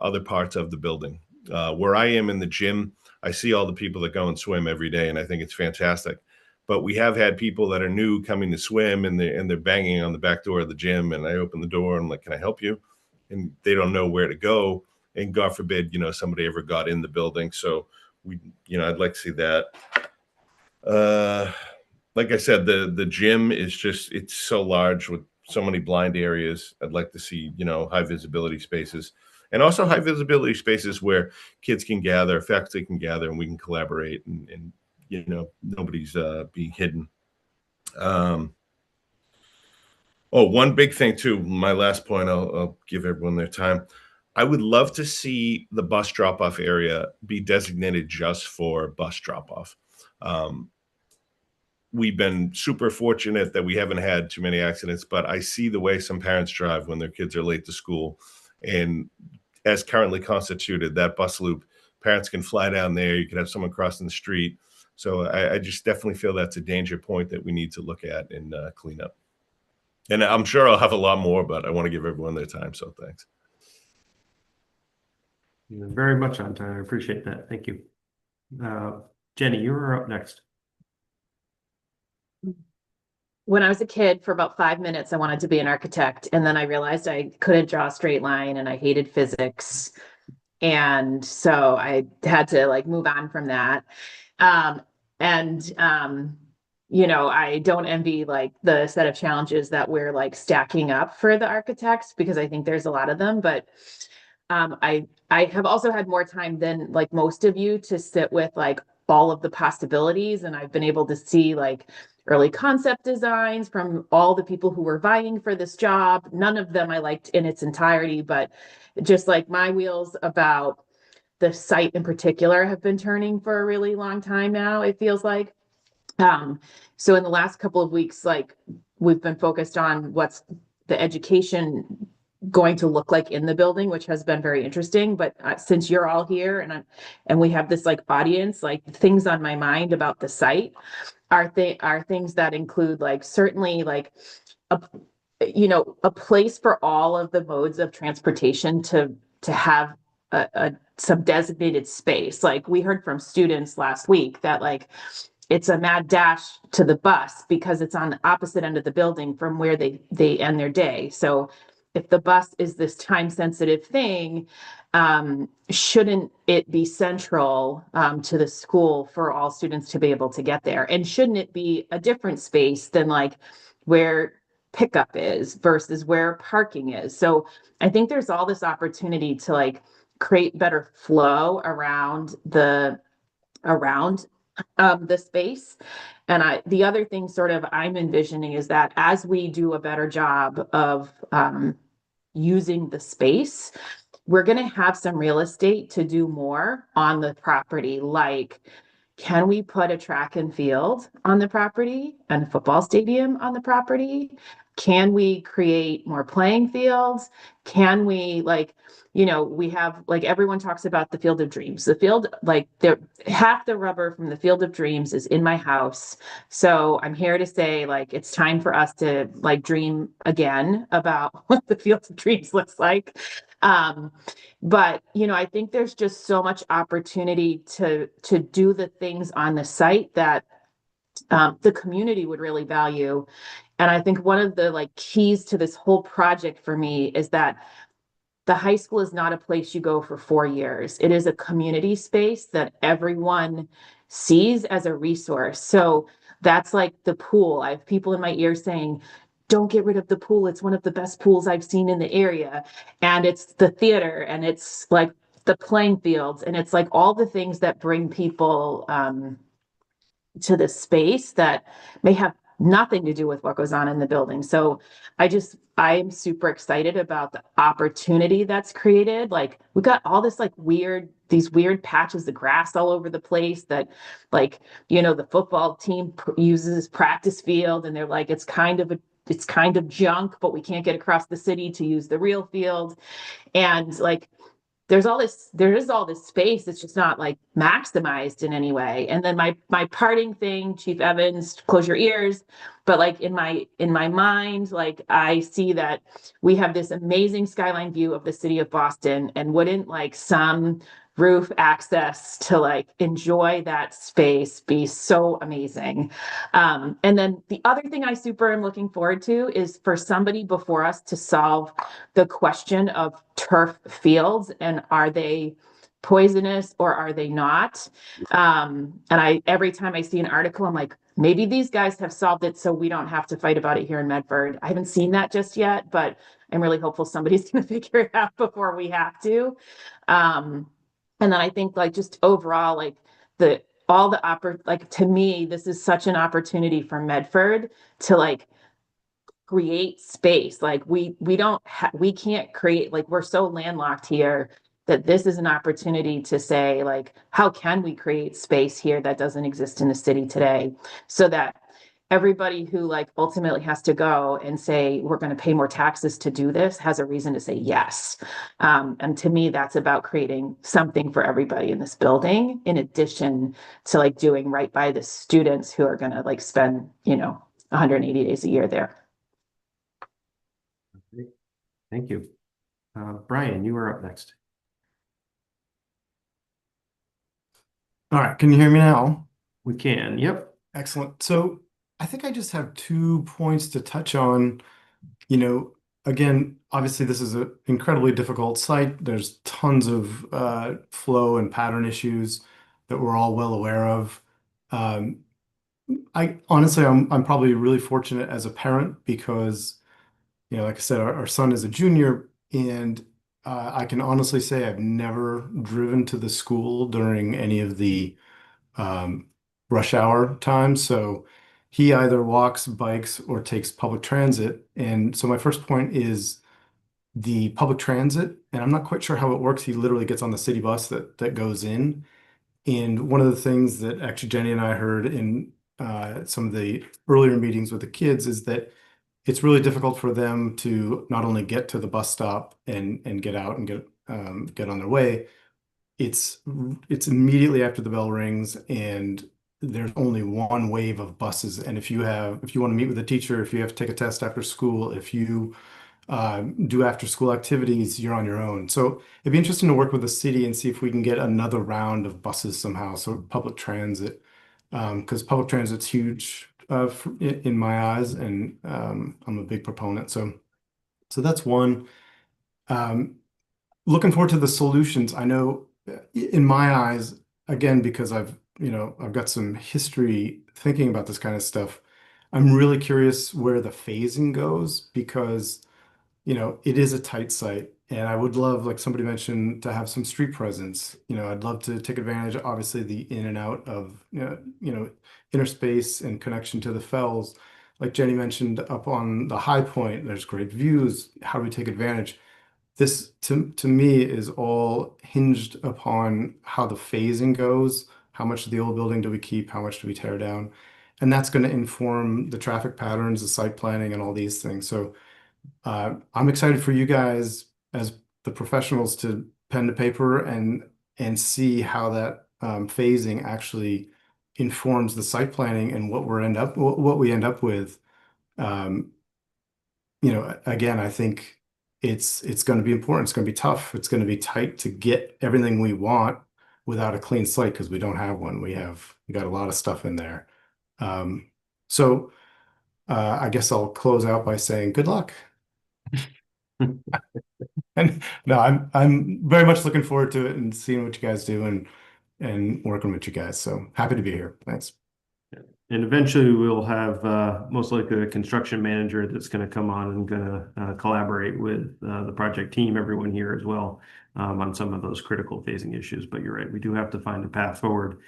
other parts of the building. Where I am in the gym, I see all the people that go and swim every day, and I think it's fantastic. But we have had people that are new coming to swim, and they're banging on the back door of the gym, and I open the door and I'm like, "Can I help you?" And they don't know where to go, and God forbid, somebody ever got in the building. So I'd like to see that. Like I said, the gym is just, it's so large with so many blind areas. I'd like to see, high visibility spaces, and also high visibility spaces where kids can gather, faculty can gather, and we can collaborate, and nobody's being hidden. One big thing too, my last point, I'll give everyone their time. I would love to see the bus drop-off area be designated just for bus drop-off. We've been super fortunate that we haven't had too many accidents, but I see the way some parents drive when their kids are late to school. And as currently constituted, that bus loop, parents can fly down there. You can have someone crossing the street. So I just definitely feel that's a danger point that we need to look at and clean up. And I'm sure I'll have a lot more, but I want to give everyone their time. So thanks. You're very much on time. I appreciate that. Thank you. Jenny, you're up next. When I was a kid, for about 5 minutes, I wanted to be an architect. And then I realized I couldn't draw a straight line and I hated physics. And so I had to move on from that. I don't envy the set of challenges that we're stacking up for the architects, because I think there's a lot of them. But I have also had more time than most of you to sit with all of the possibilities, and I've been able to see early concept designs from all the people who were vying for this job. None of them I liked in its entirety, but just my wheels about the site in particular have been turning for a really long time now, it feels like. So in the last couple of weeks, we've been focused on what's the education going to look like in the building, which has been very interesting. But since you're all here and we have this audience, things on my mind about the site are things that include certainly a place for all of the modes of transportation to have some designated space. We heard from students last week that it's a mad dash to the bus because it's on the opposite end of the building from where they end their day. So if the bus is this time sensitive thing, shouldn't it be central to the school for all students to be able to get there? And shouldn't it be a different space than where pickup is versus where parking is? So I think there's all this opportunity to create better flow around the space. And the other thing I'm envisioning is that as we do a better job of using the space, we're going to have some real estate to do more on the property. Can we put a track and field on the property and a football stadium on the property? can we create more playing fields? Can we we have like everyone talks about the field of dreams. The field, half the rubber from the field of dreams is in my house. So I'm here to say it's time for us to dream again about what the field of dreams looks like. But I think there's just so much opportunity to do the things on the site that the community would really value. And I think one of the keys to this whole project for me is that the high school is not a place you go for 4 years. It is a community space that everyone sees as a resource. So that's like the pool. I have people in my ear saying, don't get rid of the pool. It's one of the best pools I've seen in the area. And it's the theater, and it's like the playing fields, and it's like all the things that bring people to the space that may have nothing to do with what goes on in the building. So I'm super excited about the opportunity that's created. Like we've got all this these weird patches of grass all over the place that the football team uses practice field, and they're like, it's kind of junk, but we can't get across the city to use the real field. And there is all this space. It's just not maximized in any way. And then my parting thing, Chief Evans, close your ears. But in my mind, I see that we have this amazing skyline view of the city of Boston, and wouldn't some roof access to enjoy that space be so amazing? And then the other thing I super am looking forward to is for somebody before us to solve the question of turf fields, and are they poisonous or are they not? And every time I see an article, I'm like, maybe these guys have solved it so we don't have to fight about it here in Medford. I haven't seen that just yet, but I'm really hopeful somebody's going to figure it out before we have to. And then I think just overall, to me, this is such an opportunity for Medford to create space. We can't create, we're so landlocked here that this is an opportunity to say, how can we create space here that doesn't exist in the city today, so that everybody who ultimately has to go and say, we're going to pay more taxes to do this, has a reason to say yes. And to me, that's about creating something for everybody in this building, in addition to doing right by the students who are going to spend 180 days a year there. Thank you. Brian, you are up next. All right, can you hear me now? We can, yep. Excellent. So I think I just have 2 points to touch on. Again, obviously this is an incredibly difficult site. There's tons of flow and pattern issues that we're all well aware of. I'm probably really fortunate as a parent because, like I said, our son is a junior, and I can honestly say I've never driven to the school during any of the rush hour times. So he either walks, bikes, or takes public transit. And so my first point is the public transit, and I'm not quite sure how it works. He literally gets on the city bus that goes in. And one of the things that actually Jenny and I heard in some of the earlier meetings with the kids is that it's really difficult for them to not only get to the bus stop and get out and get on their way. It's immediately after the bell rings, and there's only one wave of buses. And if you want to meet with a teacher, if you have to take a test after school, if you do after school activities, you're on your own. So it'd be interesting to work with the city and see if we can get another round of buses somehow. So public transit, because public transit's huge in my eyes, and I'm a big proponent. So that's one. Looking forward to the solutions. I know in my eyes, again, because I've got some history thinking about this kind of stuff, I'm really curious where the phasing goes, because it is a tight site, and I would love, like somebody mentioned, to have some street presence. I'd love to take advantage, obviously, the in and out of inner space and connection to the fells. Like Jenny mentioned, up on the high point, there's great views. How do we take advantage? This to me is all hinged upon how the phasing goes. How much of the old building do we keep? How much do we tear down? and that's going to inform the traffic patterns, the site planning, and all these things. So I'm excited for you guys as the professionals to pen to paper and see how that phasing actually informs the site planning and what we end up with. Again, I think it's going to be important. It's going to be tough. It's going to be tight to get everything we want without a clean slate because we don't have one. We got a lot of stuff in there. So I guess I'll close out by saying good luck. And no, I'm very much looking forward to it and seeing what you guys do and working with you guys. So happy to be here. Thanks. And eventually we'll have most likely a construction manager that's going to come on and going to collaborate with the project team, everyone here as well, on some of those critical phasing issues. But you're right, we do have to find a path forward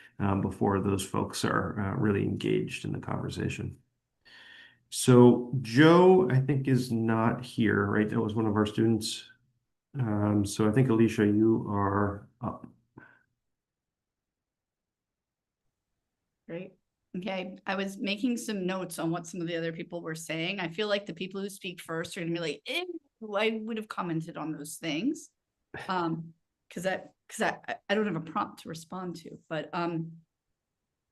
before those folks are really engaged in the conversation. So Joe, I think, is not here, right? That was one of our students. So I think, Alicia, you are up. Great. Okay, I was making some notes on what some of the other people were saying. I feel like the people who speak first are gonna be like, I would have commented on those things. Because I don't have a prompt to respond to, but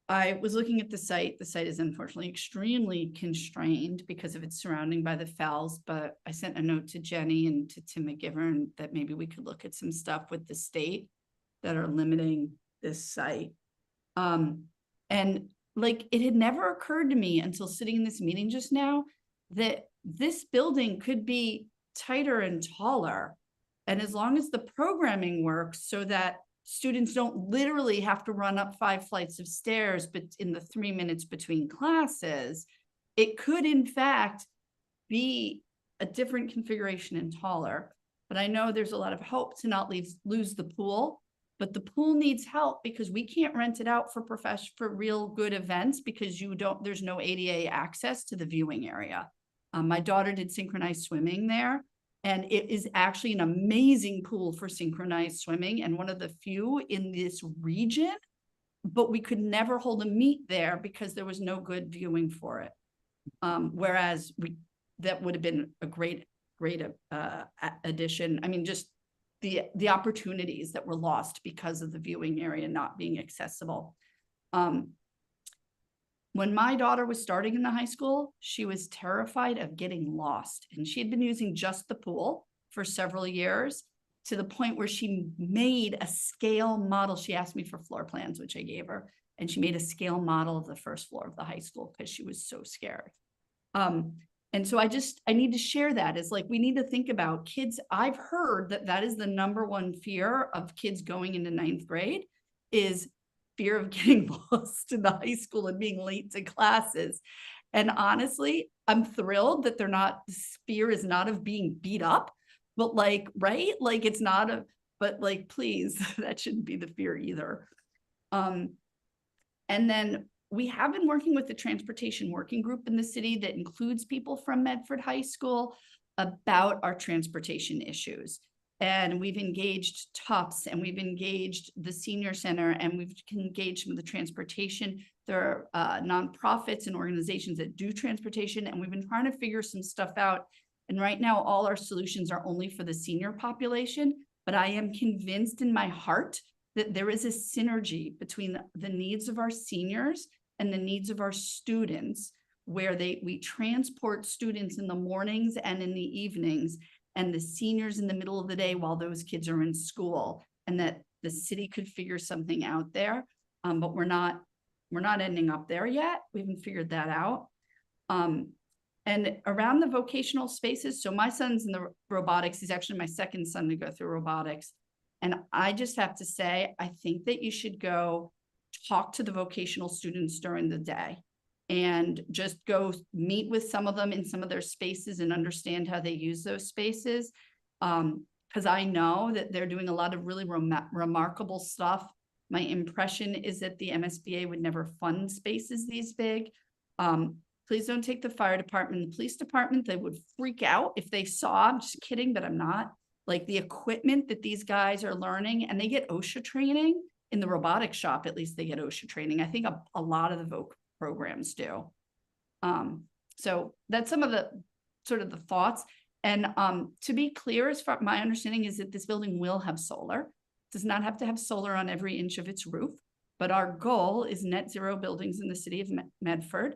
I was looking at the site. The site is unfortunately extremely constrained because of its surrounding by the fells, but I sent a note to Jenny and to Tim McGivern that maybe we could look at some stuff with the state that are limiting this site. And like, it had never occurred to me until sitting in this meeting just now that this building could be tighter and taller. And as long as the programming works so that students don't literally have to run up 5 flights of stairs, but in the 3 minutes between classes, it could in fact be a different configuration and taller. But I know there's a lot of hope to not lose the pool. But the pool needs help because we can't rent it out for real good events because there's no ADA access to the viewing area. My daughter did synchronized swimming there, and it is actually an amazing pool for synchronized swimming and one of the few in this region, but we could never hold a meet there because there was no good viewing for it. Whereas that would have been a great addition. I mean, just the opportunities that were lost because of the viewing area not being accessible. When my daughter was starting in the high school, she was terrified of getting lost. And she had been using just the pool for several years to the point where she made a scale model. She asked me for floor plans, which I gave her. And she made a scale model of the first floor of the high school because she was so scared. And so I need to share that as like, we need to think about kids. I've heard that is the #1 fear of kids going into 9th grade is fear of getting lost in the high school and being late to classes. And honestly, I'm thrilled that this fear is not of being beat up, but like, right? Like it's not but like, please, that shouldn't be the fear either. And then we have been working with the transportation working group in the city that includes people from Medford High School about our transportation issues. And we've engaged TUPS and we've engaged the senior center and we've engaged some of the transportation. There are nonprofits and organizations that do transportation, and we've been trying to figure some stuff out. And right now, all our solutions are only for the senior population, but I am convinced in my heart that there is a synergy between the needs of our seniors and the needs of our students, where we transport students in the mornings and in the evenings, and the seniors in the middle of the day while those kids are in school, and that the city could figure something out there. But we're not ending up there yet. We haven't figured that out. And around the vocational spaces, so my son's in the robotics. He's actually my second son to go through robotics. And I just have to say, I think that you should go talk to the vocational students during the day and just go meet with some of them in some of their spaces and understand how they use those spaces. Because I know that they're doing a lot of really remarkable stuff. My impression is that the MSBA would never fund spaces these big. Please don't take the fire department, the police department. They would freak out if they saw, I'm just kidding, but I'm not. Like the equipment that these guys are learning, and they get OSHA training in the robotics shop. At least they get OSHA training. I think a lot of the programs do. So that's some of the sort of the thoughts. And to be clear, as far my understanding is that this building will have solar. It does not have to have solar on every inch of its roof, but our goal is net zero buildings in the city of Medford.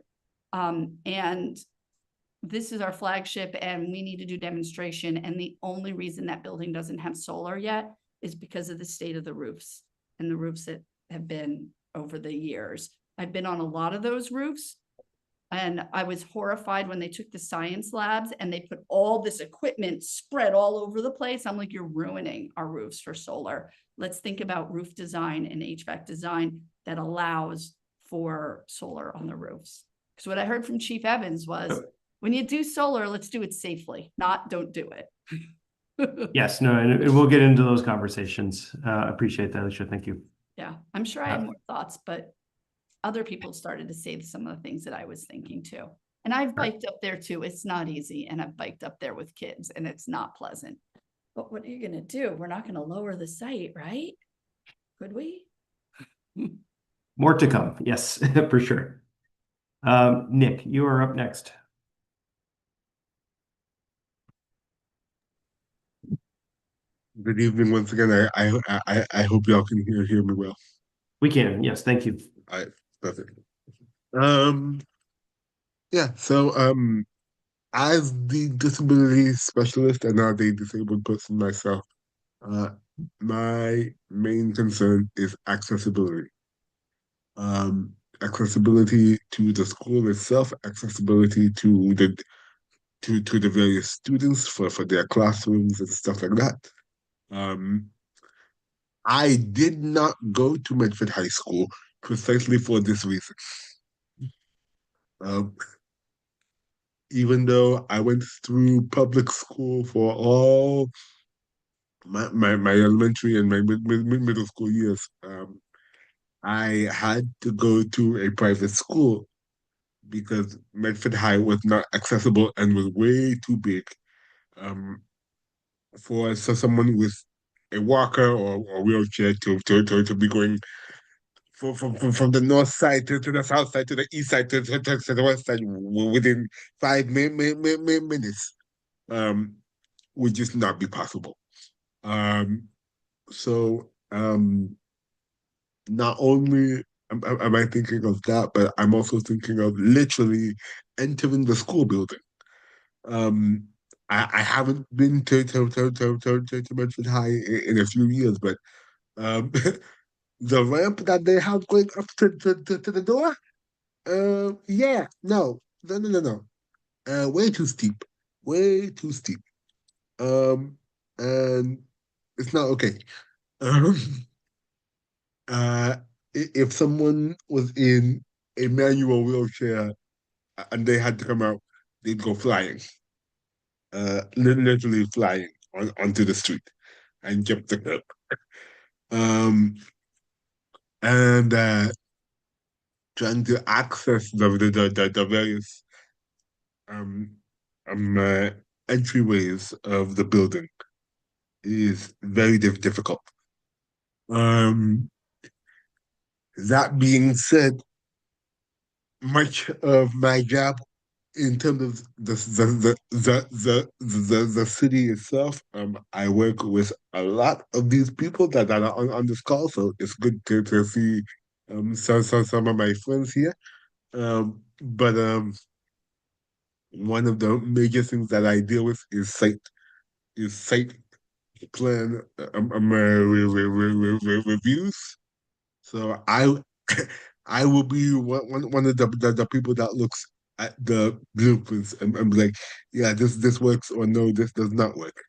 And this is our flagship, and we need to do demonstration. And the only reason that building doesn't have solar yet is because of the state of the roofs and the roofs that have been over the years. I've been on a lot of those roofs, and I was horrified when they took the science labs and they put all this equipment spread all over the place. I'm like, you're ruining our roofs for solar. Let's think about roof design and HVAC design that allows for solar on the roofs. Because what I heard from Chief Evans was, when you do solar, let's do it safely, not don't do it. Yes, no, and we'll get into those conversations. Appreciate that, Alicia. Thank you. Yeah, I'm sure I had more thoughts, but other people started to say some of the things that I was thinking too. And I've biked up there too. It's not easy. And I've biked up there with kids and it's not pleasant. But what are you going to do? We're not going to lower the site, right? Could we? More to come. Yes, for sure. Nick, you are up next. Good evening once again. I hope y'all can hear me well. We can. Yes, thank you. All right, perfect. Yeah, so as the disability specialist and now the disabled person myself, my main concern is accessibility. Accessibility to the school itself, accessibility to the various students for their classrooms and stuff like that. I did not go to Medford High School precisely for this reason. Even though I went through public school for all my elementary and my middle school years, I had to go to a private school because Medford High was not accessible and was way too big for someone with a walker or wheelchair to be going from the north side to the south side to the east side to the west side within 5 minutes would just not be possible. So not only am I thinking of that, but I'm also thinking of literally entering the school building. I haven't been to Medford High in a few years, but the ramp that they have going up to the door, yeah, no. Way too steep. Way too steep. And it's not okay. Um, if someone was in a manual wheelchair and they had to come out, they'd go flying. Literally flying onto the street and jump the curb. And trying to access the various entryways of the building is very difficult. That being said, much of my job in terms of the city itself, I work with a lot of these people that are on this call, so it's good to see some of my friends here. But one of the major things that I deal with is site plan reviews. So I will be one of the people that looks at the blueprints and be like, yeah, this works, or no, this does not work.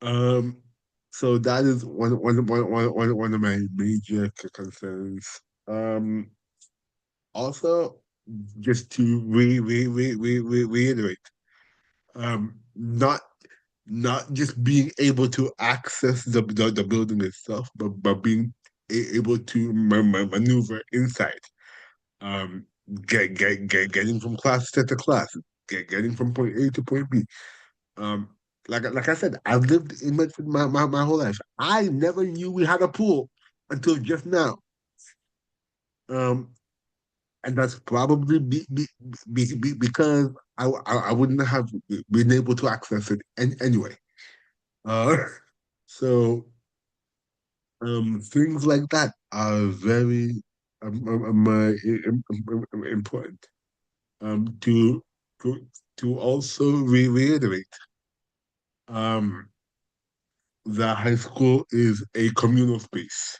So that is one of my major concerns. Also, just to reiterate, not just being able to access the building itself, but being able to maneuver inside. Getting from class to class, getting from point A to point B. Like I said, I've lived in Medford my whole life. I never knew we had a pool until just now. and that's probably because I wouldn't have been able to access it anyway. Uh, so things like that are very important. Um, to to to also reiterate, um, the high school is a communal space.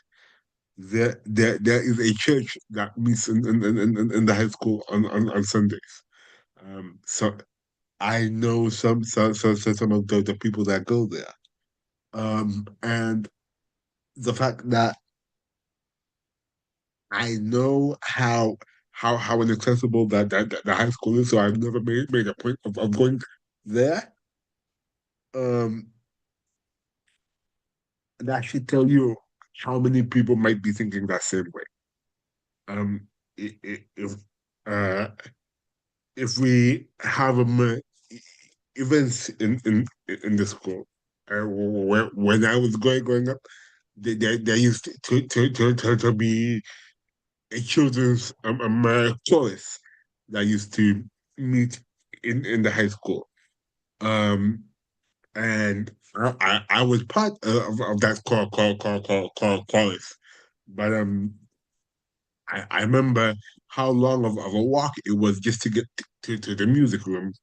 There is a church that meets in the high school on Sundays. So I know some of the people that go there. And the fact that I know how inaccessible that the high school is, so I've never made a point of going there. Um, that should tell you how many people might be thinking that same way. Um, if uh, if we have events in the school, when I was growing up, there used to be a children's chorus that used to meet in the high school. Um, and I was part of that chorus, but I remember how long of a walk it was just to get to the music room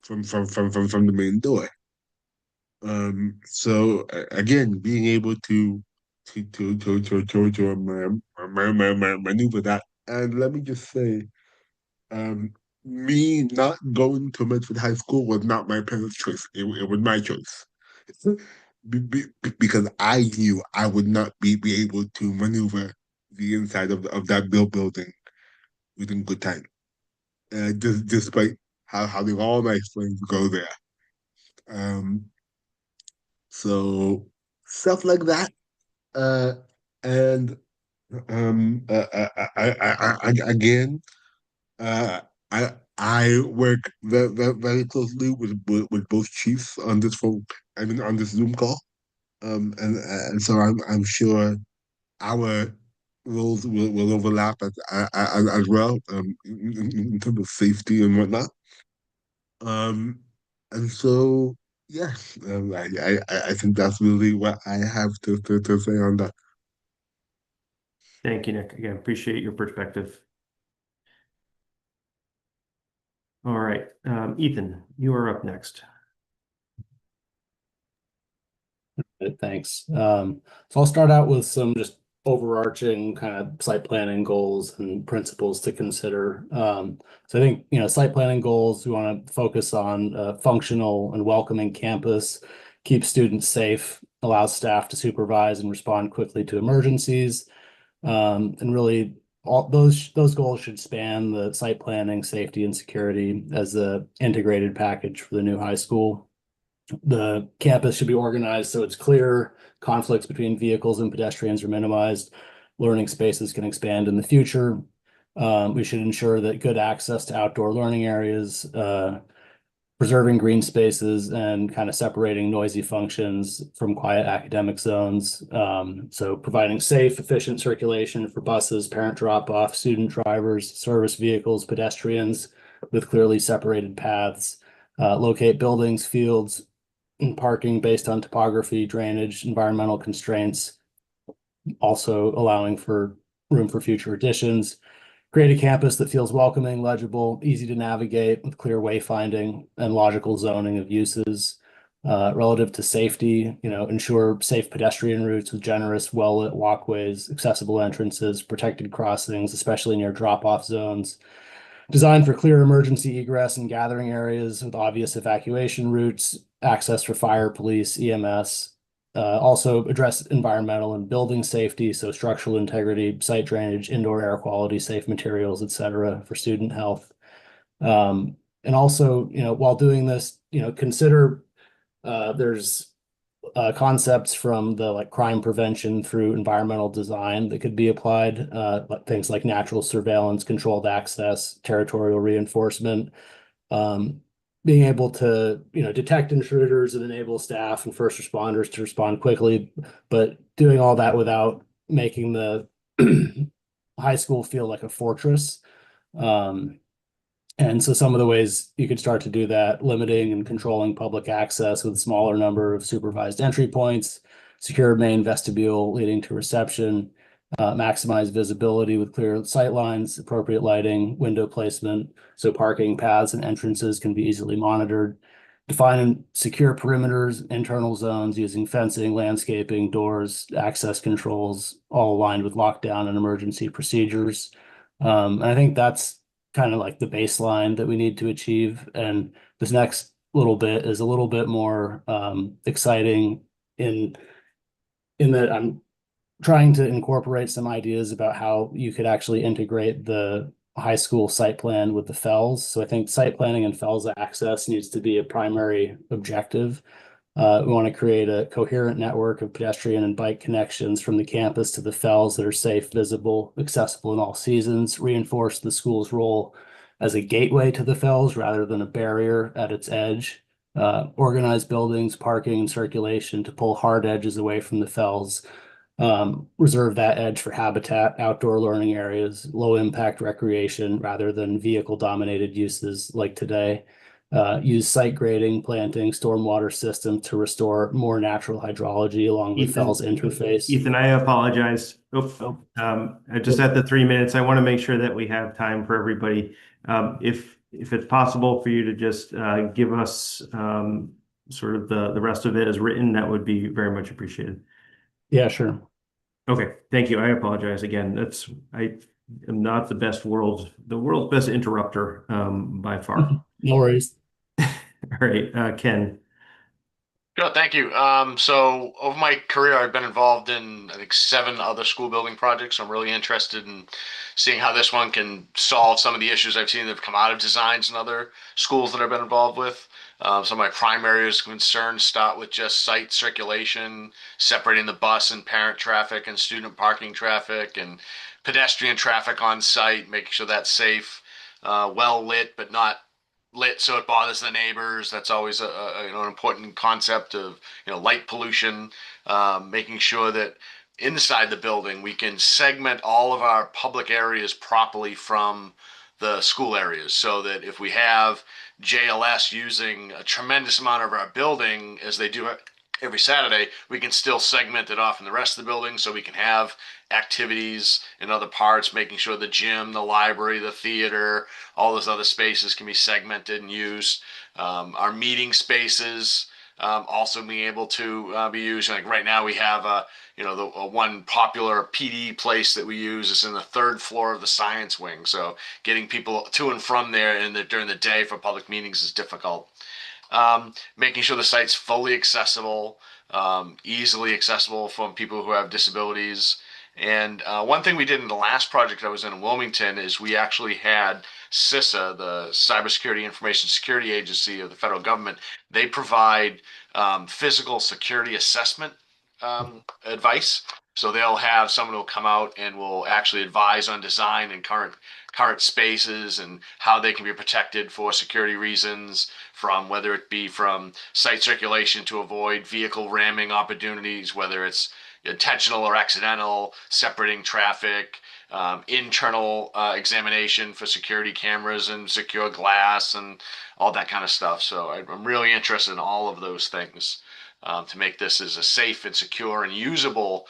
from the main door. So again, being able to maneuver that, and let me just say, um, me not going to Medford High School was not my parents' choice. It was my choice. Because I knew I would not be able to maneuver the inside of that building within good time. Despite having all my friends go there. Um, so stuff like that. Uh, and again, uh, I work very closely with both chiefs on this phone. I mean, on this Zoom call. And so I'm sure our roles will overlap as well. In terms of safety and whatnot. Um, and so yeah, I think that's really what I have to say on that. Thank you, Nick. Again, appreciate your perspective. All right, Ethan, you are up next. Thanks. So I'll start out with some just overarching kind of site planning goals and principles to consider. So I think, site planning goals, we want to focus on a functional and welcoming campus, keep students safe, allow staff to supervise and respond quickly to emergencies. And really all those goals should span the site planning, safety, and security as the integrated package for the new high school. The campus should be organized so it's clear, conflicts between vehicles and pedestrians are minimized, learning spaces can expand in the future. We should ensure that good access to outdoor learning areas, preserving green spaces and kind of separating noisy functions from quiet academic zones. So providing safe, efficient circulation for buses, parent drop-off, student drivers, service vehicles, pedestrians with clearly separated paths. Locate buildings, fields, and parking based on topography, drainage, environmental constraints, also allowing for room for future additions. Create a campus that feels welcoming, legible, easy to navigate with clear wayfinding and logical zoning of uses. Relative to safety, ensure safe pedestrian routes with generous, well-lit walkways, accessible entrances, protected crossings, especially near drop-off zones. Designed for clear emergency egress and gathering areas with obvious evacuation routes, access for fire, police, EMS. Also address environmental and building safety, so structural integrity, site drainage, indoor air quality, safe materials, et cetera, for student health. And also, while doing this, consider there's concepts from the crime prevention through environmental design that could be applied, things like natural surveillance, controlled access, territorial reinforcement, being able to detect intruders and enable staff and first responders to respond quickly, but doing all that without making the high school feel like a fortress. And so some of the ways you could start to do that, limiting and controlling public access with a smaller number of supervised entry points, secure main vestibule leading to reception, maximize visibility with clear sight lines, appropriate lighting, window placement, so parking paths and entrances can be easily monitored. Define and secure perimeters, internal zones using fencing, landscaping, doors, access controls, all aligned with lockdown and emergency procedures. And I think that's kind of like the baseline that we need to achieve. And this next little bit is a little bit more exciting in that I'm trying to incorporate some ideas about how you could actually integrate the high school site plan with the fells. So I think site planning and fells access needs to be a primary objective. We want to create a coherent network of pedestrian and bike connections from the campus to the fells that are safe, visible, accessible in all seasons, reinforce the school's role as a gateway to the fells rather than a barrier at its edge, organize buildings, parking, and circulation to pull hard edges away from the fells, reserve that edge for habitat, outdoor learning areas, low impact recreation rather than vehicle dominated uses like today. Use site grading, planting, stormwater system to restore more natural hydrology along the fells interface. Ethan, I apologize. Just at the 3 minutes, I want to make sure that we have time for everybody. If it's possible for you to just give us sort of the rest of it as written, that would be very much appreciated. Yeah, sure. Okay, thank you. I apologize again. I am not the world's best interrupter by far. No worries. All right, Ken. Sure, thank you. So over my career, I've been involved in, I think, 7 other school building projects. I'm really interested in seeing how this one can solve some of the issues I've seen that have come out of designs in other schools that I've been involved with. Some of my primary concerns start with just site circulation, separating the bus and parent traffic and student parking traffic and pedestrian traffic on site, making sure that's safe, well lit, but not lit so it bothers the neighbors. That's always an important concept of light pollution. Making sure that inside the building we can segment all of our public areas properly from the school areas, so that if we have JLS using a tremendous amount of our building as they do every Saturday, we can still segment it off from the rest of the building so we can have activities in other parts, making sure the gym, the library, the theater, all those other spaces can be segmented and used. Our meeting spaces also being able to be used. Like right now we have the one popular PD place that we use is in the 3rd floor of the science wing. So getting people to and from there during the day for public meetings is difficult. Making sure the site's fully accessible, easily accessible from people who have disabilities. And one thing we did in the last project I was in Wilmington is we actually had CISA, the Cybersecurity Information Security Agency of the federal government. They provide physical security assessment advice. So they'll have someone who'll come out and will actually advise on design and current spaces and how they can be protected for security reasons, from whether it be from site circulation to avoid vehicle ramming opportunities, whether it's intentional or accidental, separating traffic, internal examination for security cameras and secure glass and all that kind of stuff. So I'm really interested in all of those things to make this as a safe and secure and usable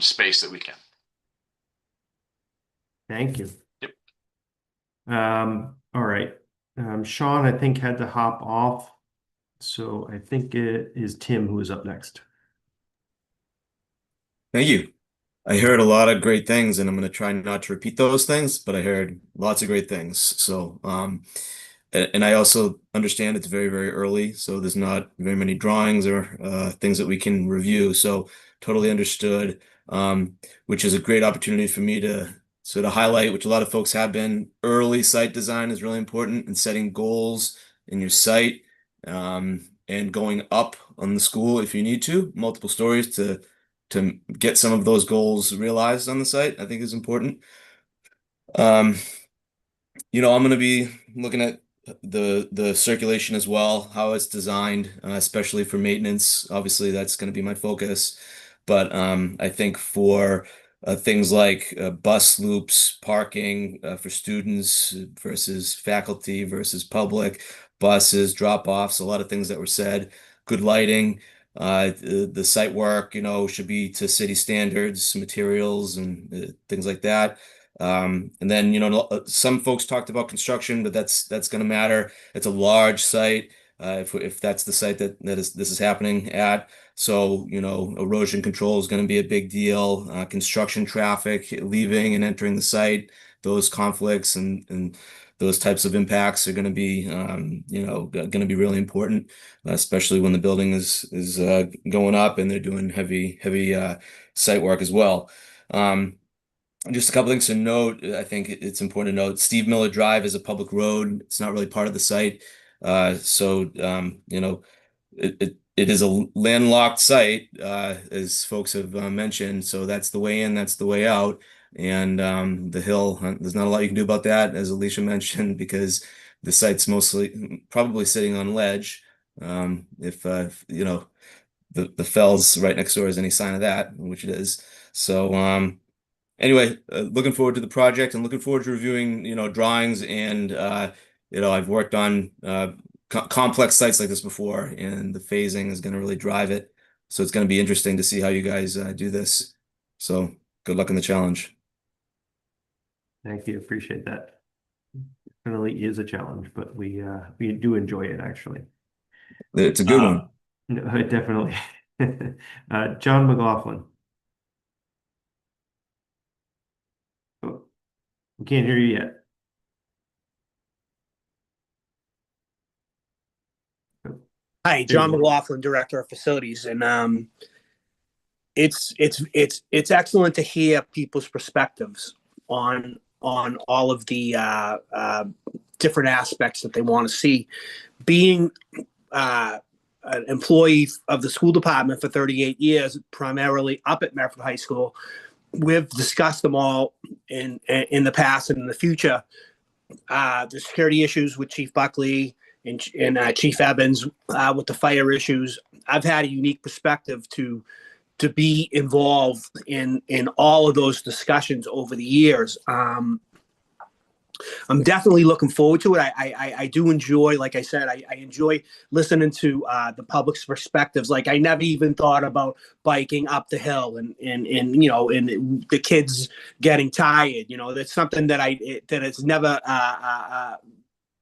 space that we can. Thank you. Yep. All right. Sean, I think, had to hop off. So I think it is Tim who is up next. Thank you. I heard a lot of great things, and I'm going to try not to repeat those things, but I heard lots of great things. So, and I also understand it's very, very early, so there's not very many drawings or things that we can review. So totally understood, which is a great opportunity for me to sort of highlight, which a lot of folks have been. Early site design is really important, and setting goals in your site, and going up on the school if you need to, multiple stories to get some of those goals realized on the site, I think is important. I'm going to be looking at the circulation as well, how it's designed, especially for maintenance. Obviously, that's going to be my focus. But I think for things like bus loops, parking for students versus faculty versus public, buses, drop-offs, a lot of things that were said. Good lighting, the site work, should be to city standards, materials, and things like that. And then, some folks talked about construction, but that's going to matter. It's a large site. If that's the site this is happening at. So, erosion control is going to be a big deal. Construction traffic leaving and entering the site, those conflicts and those types of impacts are going to be, going to be really important, especially when the building is going up and they're doing heavy site work as well. Just a couple things to note. I think it's important to note Steve Miller Drive is a public road. It's not really part of the site. So, it is a landlocked site, as folks have mentioned. So that's the way in, that's the way out. And the hill, there's not a lot you can do about that, as Alicia mentioned, because the site's mostly probably sitting on ledge. If the fells right next door is any sign of that, which it is. So anyway, looking forward to the project and looking forward to reviewing, drawings and I've worked on complex sites like this before, and the phasing is going to really drive it. So it's going to be interesting to see how you guys do this. So good luck in the challenge. Thank you. Appreciate that. It really is a challenge, but we do enjoy it actually. It's a good one. No, definitely. John McLaughlin. Oh, we can't hear you yet. Hi, John McLaughlin, Director of Facilities, and it's excellent to hear people's perspectives on all of the different aspects that they want to see. Being an employee of the school department for 38 years, primarily up at Medford High School, we've discussed them all in the past and in the future. The security issues with Chief Buckley and Chief Evans, with the fire issues. I've had a unique perspective to be involved in all of those discussions over the years. I'm definitely looking forward to it. I do enjoy, like I said, I enjoy listening to the public's perspectives. Like I never even thought about biking up the hill and the kids getting tired. That's something that it's never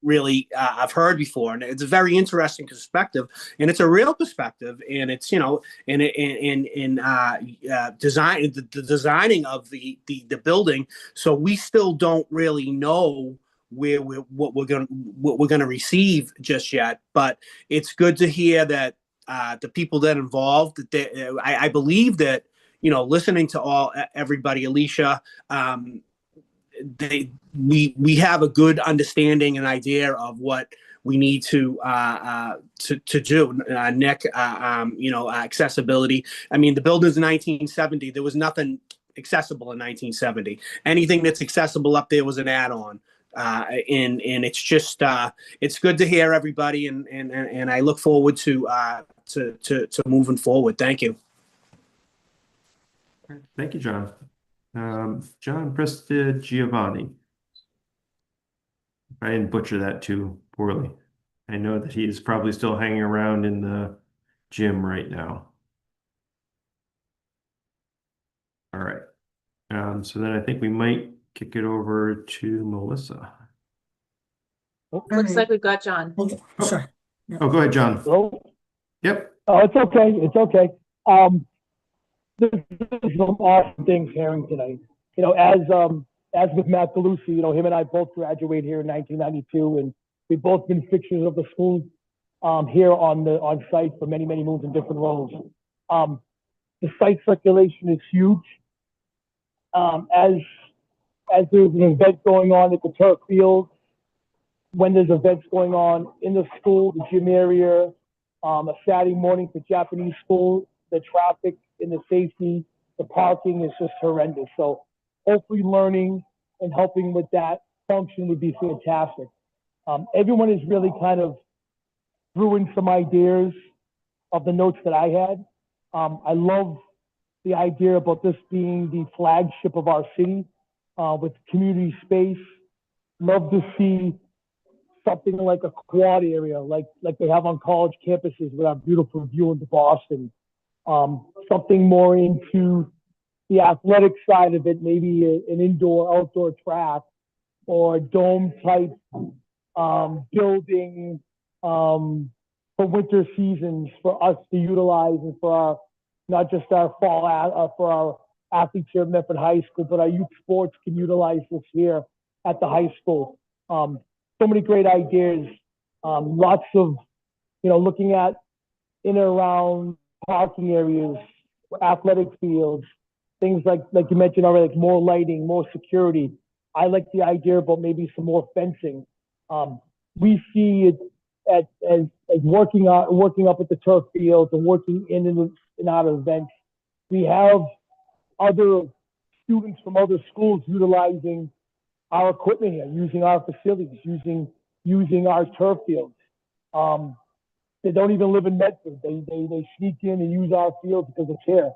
really I've heard before, and it's a very interesting perspective, and it's a real perspective, and it's in design the designing of the building. So we still don't really know what we're gonna receive just yet, but it's good to hear that the people that involved, I believe that listening to everybody, Alicia, we have a good understanding and idea of what we need to do. Nick, accessibility. I mean, the building's 1970. There was nothing accessible in 1970. Anything that's accessible up there was an add-on. And it's just it's good to hear everybody, and I look forward to moving forward. Thank you. Thank you, John. John Prestigiovanni. I didn't butcher that too poorly. I know that he is probably still hanging around in the gym right now. All right. So then I think we might kick it over to Melissa. Looks like we've got John. Sure. Oh, go ahead, John. Hello? Yep. Oh, it's okay. It's okay. There's some awesome things hearing tonight. As with Matt Galusi, him and I both graduated here in 1992, and we've both been fixtures of the school here on site for many, many moons in different roles. The site circulation is huge. As there's an event going on at the turf field, when there's events going on in the school, the gym area, a Saturday morning for Japanese school, the traffic and the safety, the parking is just horrendous. So hopefully learning and helping with that function would be fantastic. Everyone has really kind of threw in some ideas of the notes that I had. I love the idea about this being the flagship of our city with community space. Love to see something like a quad area, like they have on college campuses with our beautiful view into Boston. Something more into the athletic side of it, maybe an indoor-outdoor track or dome type building for winter seasons for us to utilize and for our, not just our fall, for our athletes here at Medford High School, but our youth sports can utilize this here at the high school. So many great ideas, lots of, looking at in and around parking areas, athletic fields, things like you mentioned already, like more lighting, more security. I like the idea about maybe some more fencing. We see it as working up at the turf fields and working in and out of events. We have other students from other schools utilizing our equipment here, using our facilities, using our turf fields. They don't even live in Medford. They sneak in and use our fields because it's here.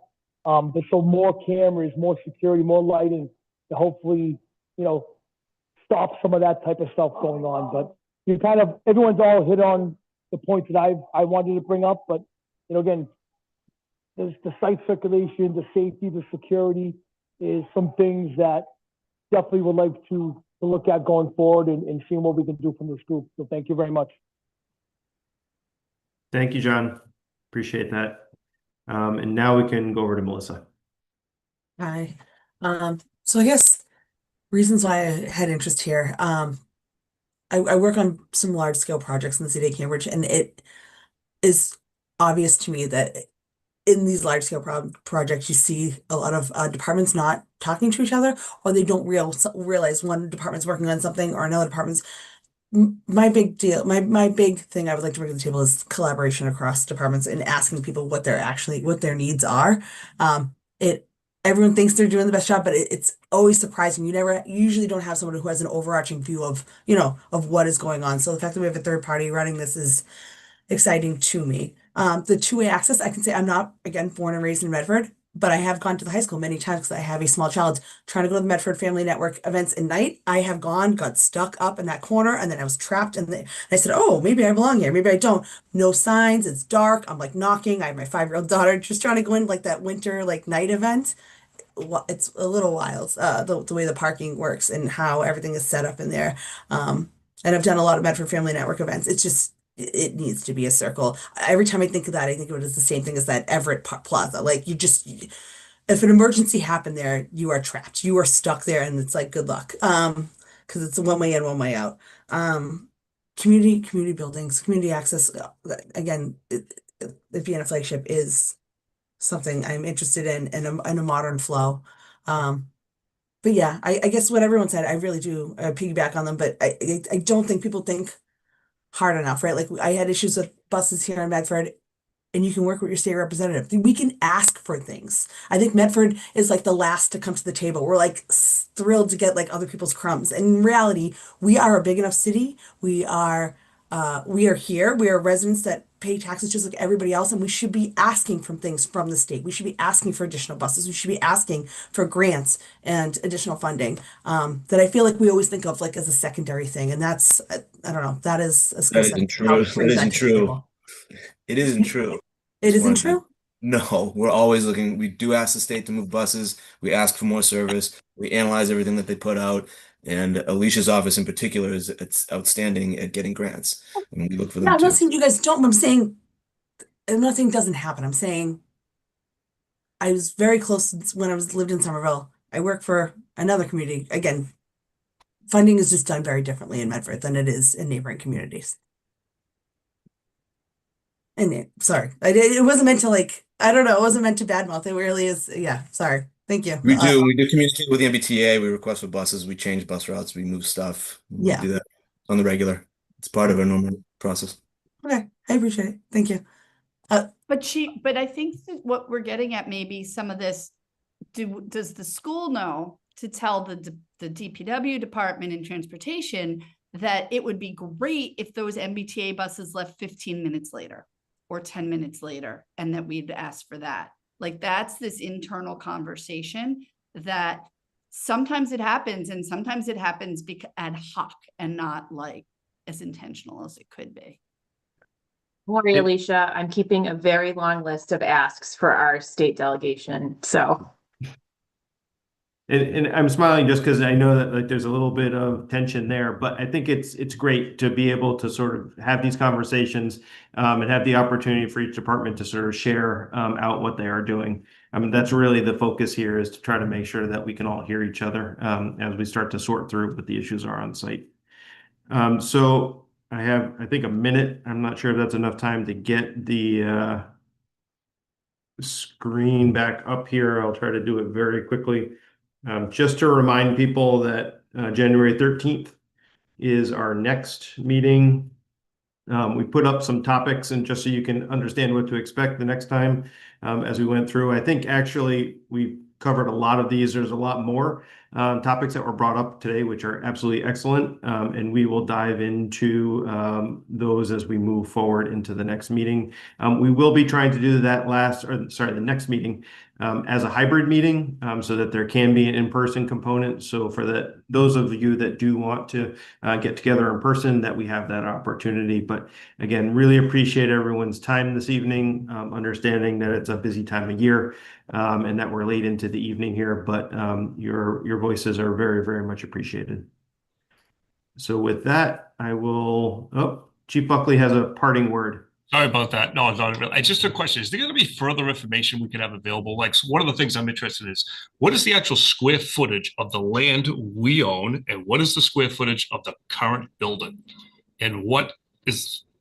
So more cameras, more security, more lighting to hopefully, stop some of that type of stuff going on. But everyone's all hit on the points that I wanted to bring up. But, again, there's the site circulation, the safety, the security is some things that definitely would like to look at going forward and seeing what we can do from this group. So thank you very much. Thank you, John. Appreciate that. And now we can go over to Melissa. Hi. So I guess reasons why I had interest here. I work on some large scale projects in the city of Cambridge, and it is obvious to me that in these large scale projects, you see a lot of departments not talking to each other, or they don't realize one department's working on something or another department's. My big deal, my big thing I would like to bring to the table is collaboration across departments and asking people what their needs are. Everyone thinks they're doing the best job, but it's always surprising. You usually don't have someone who has an overarching view of, of what is going on. So the fact that we have a third party running this is exciting to me. The two-way access, I can say I'm not, again, born and raised in Medford, but I have gone to the high school many times because I have a small child trying to go to the Medford Family Network events at night. I have got stuck up in that corner, and then I was trapped. And I said, oh, maybe I belong here. Maybe I don't. No signs. It's dark. I'm like knocking. I have my 5-year-old daughter just trying to go in like that winter night event. It's a little wild, the way the parking works and how everything is set up in there. And I've done a lot of Medford Family Network events. It's just, it needs to be a circle. Every time I think of that, I think of it as the same thing as that Everett Plaza. If an emergency happened there, you are trapped. You are stuck there, and it's like, good luck. Because it's a one way in, one way out. Community buildings, community access. Again, it being a flagship is something I'm interested in a modern flow. But yeah, I guess what everyone said, I really do piggyback on them, but I don't think people think hard enough, right? Like I had issues with buses here in Medford, and you can work with your state representative. We can ask for things. I think Medford is like the last to come to the table. We're like thrilled to get like other people's crumbs. And in reality, we are a big enough city. We are here. We are residents that pay taxes just like everybody else, and we should be asking for things from the state. We should be asking for additional buses. We should be asking for grants and additional funding that I feel like we always think of like as a secondary thing. And that's, I don't know, that is a skill That set. isn't true. That isn't true. It isn't true. It isn't true? No, we're always looking. We do ask the state to move buses. We ask for more service. We analyze everything that they put out. And Alicia's office in particular it's outstanding at getting grants. And we look for them I'm not too. saying you guys don't, but I'm not saying it doesn't happen. I'm saying I was very close when I lived in Somerville. I work for another community. Again, funding is just done very differently in Medford than it is in neighboring communities. And sorry, it wasn't meant to I don't know, it wasn't meant to badmouth. It really is. Yeah, sorry. Thank you. We do communicate with the MBTA. We request for buses. We change bus routes. We move stuff. We Yeah. do that on the regular. It's part of our normal process. Okay, I appreciate it. Thank you. But I think that what we're getting at, maybe some of this, does the school know to tell the DPW department and transportation that it would be great if those MBTA buses left 15 minutes later or 10 minutes later, and that we'd ask for that? Like that's this internal conversation that sometimes it happens and sometimes it happens ad hoc and not like as intentional as it could be. Don't worry, Alicia, I'm keeping a very long list of asks for our state delegation, so. And I'm smiling just because I know that like there's a little bit of tension there, but I think it's great to be able to sort of have these conversations and have the opportunity for each department to sort of share out what they are doing. I mean, that's really the focus here, is to try to make sure that we can all hear each other as we start to sort through what the issues are on site. So I have, I think, a minute. I'm not sure if that's enough time to get the screen back up here. I'll try to do it very quickly. Just to remind people that January 13th is our next meeting. We put up some topics, and just so you can understand what to expect the next time as we went through. I think actually we covered a lot of these. There's a lot more topics that were brought up today, which are absolutely excellent. And we will dive into those as we move forward into the next meeting. We will be trying to do that the next meeting as a hybrid meeting so that there can be an in-person component. So for those of you that do want to get together in person, that we have that opportunity. But again, really appreciate everyone's time this evening, understanding that it's a busy time of year and that we're late into the evening here, but your voices are very, very much appreciated. So with that, Chief Buckley has a parting word. Sorry about that. No, it's not really. It's just a question. Is there going to be further information we can have available? Like, one of the things I'm interested in is, what is the actual square footage of the land we own, and what is the square footage of the current building? And what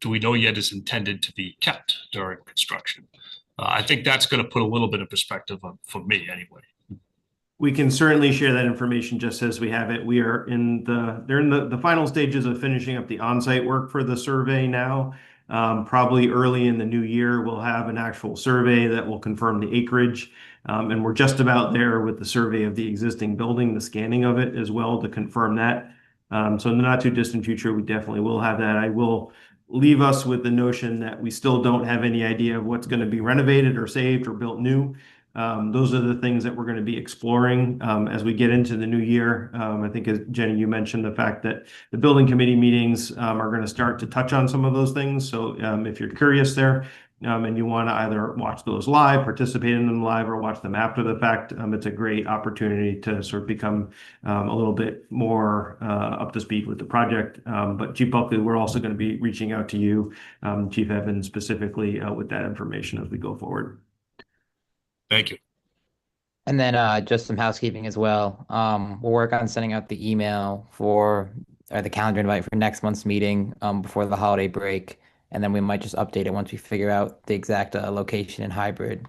do we know yet is intended to be kept during construction? I think that's going to put a little bit of perspective on, for me anyway. We can certainly share that information just as we have it. We are they're in the final stages of finishing up the on-site work for the survey now. Probably early in the new year, we'll have an actual survey that will confirm the acreage. And we're just about there with the survey of the existing building, the scanning of it as well to confirm that. So in the not too distant future, we definitely will have that. I will leave us with the notion that we still don't have any idea of what's going to be renovated or saved or built new. Those are the things that we're going to be exploring as we get into the new year. I think, as Jenny, you mentioned the fact that the building committee meetings are going to start to touch on some of those things. So if you're curious there and you want to either watch those live, participate in them live, or watch them after the fact, it's a great opportunity to sort of become a little bit more up to speed with the project. But Chief Buckley, we're also going to be reaching out to you, Chief Evans, specifically with that information as we go forward. Thank you. And then just some housekeeping as well. We'll work on sending out the email or the calendar invite for next month's meeting before the holiday break. And then we might just update it once we figure out the exact location and hybrid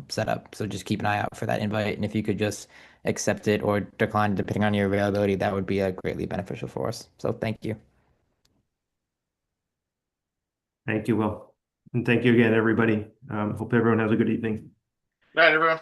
setup. So just keep an eye out for that invite. And if you could just accept it or decline depending on your availability, that would be greatly beneficial for us. So thank you. Thank you, Will. And thank you again, everybody. Hope everyone has a good evening. Good night, everyone.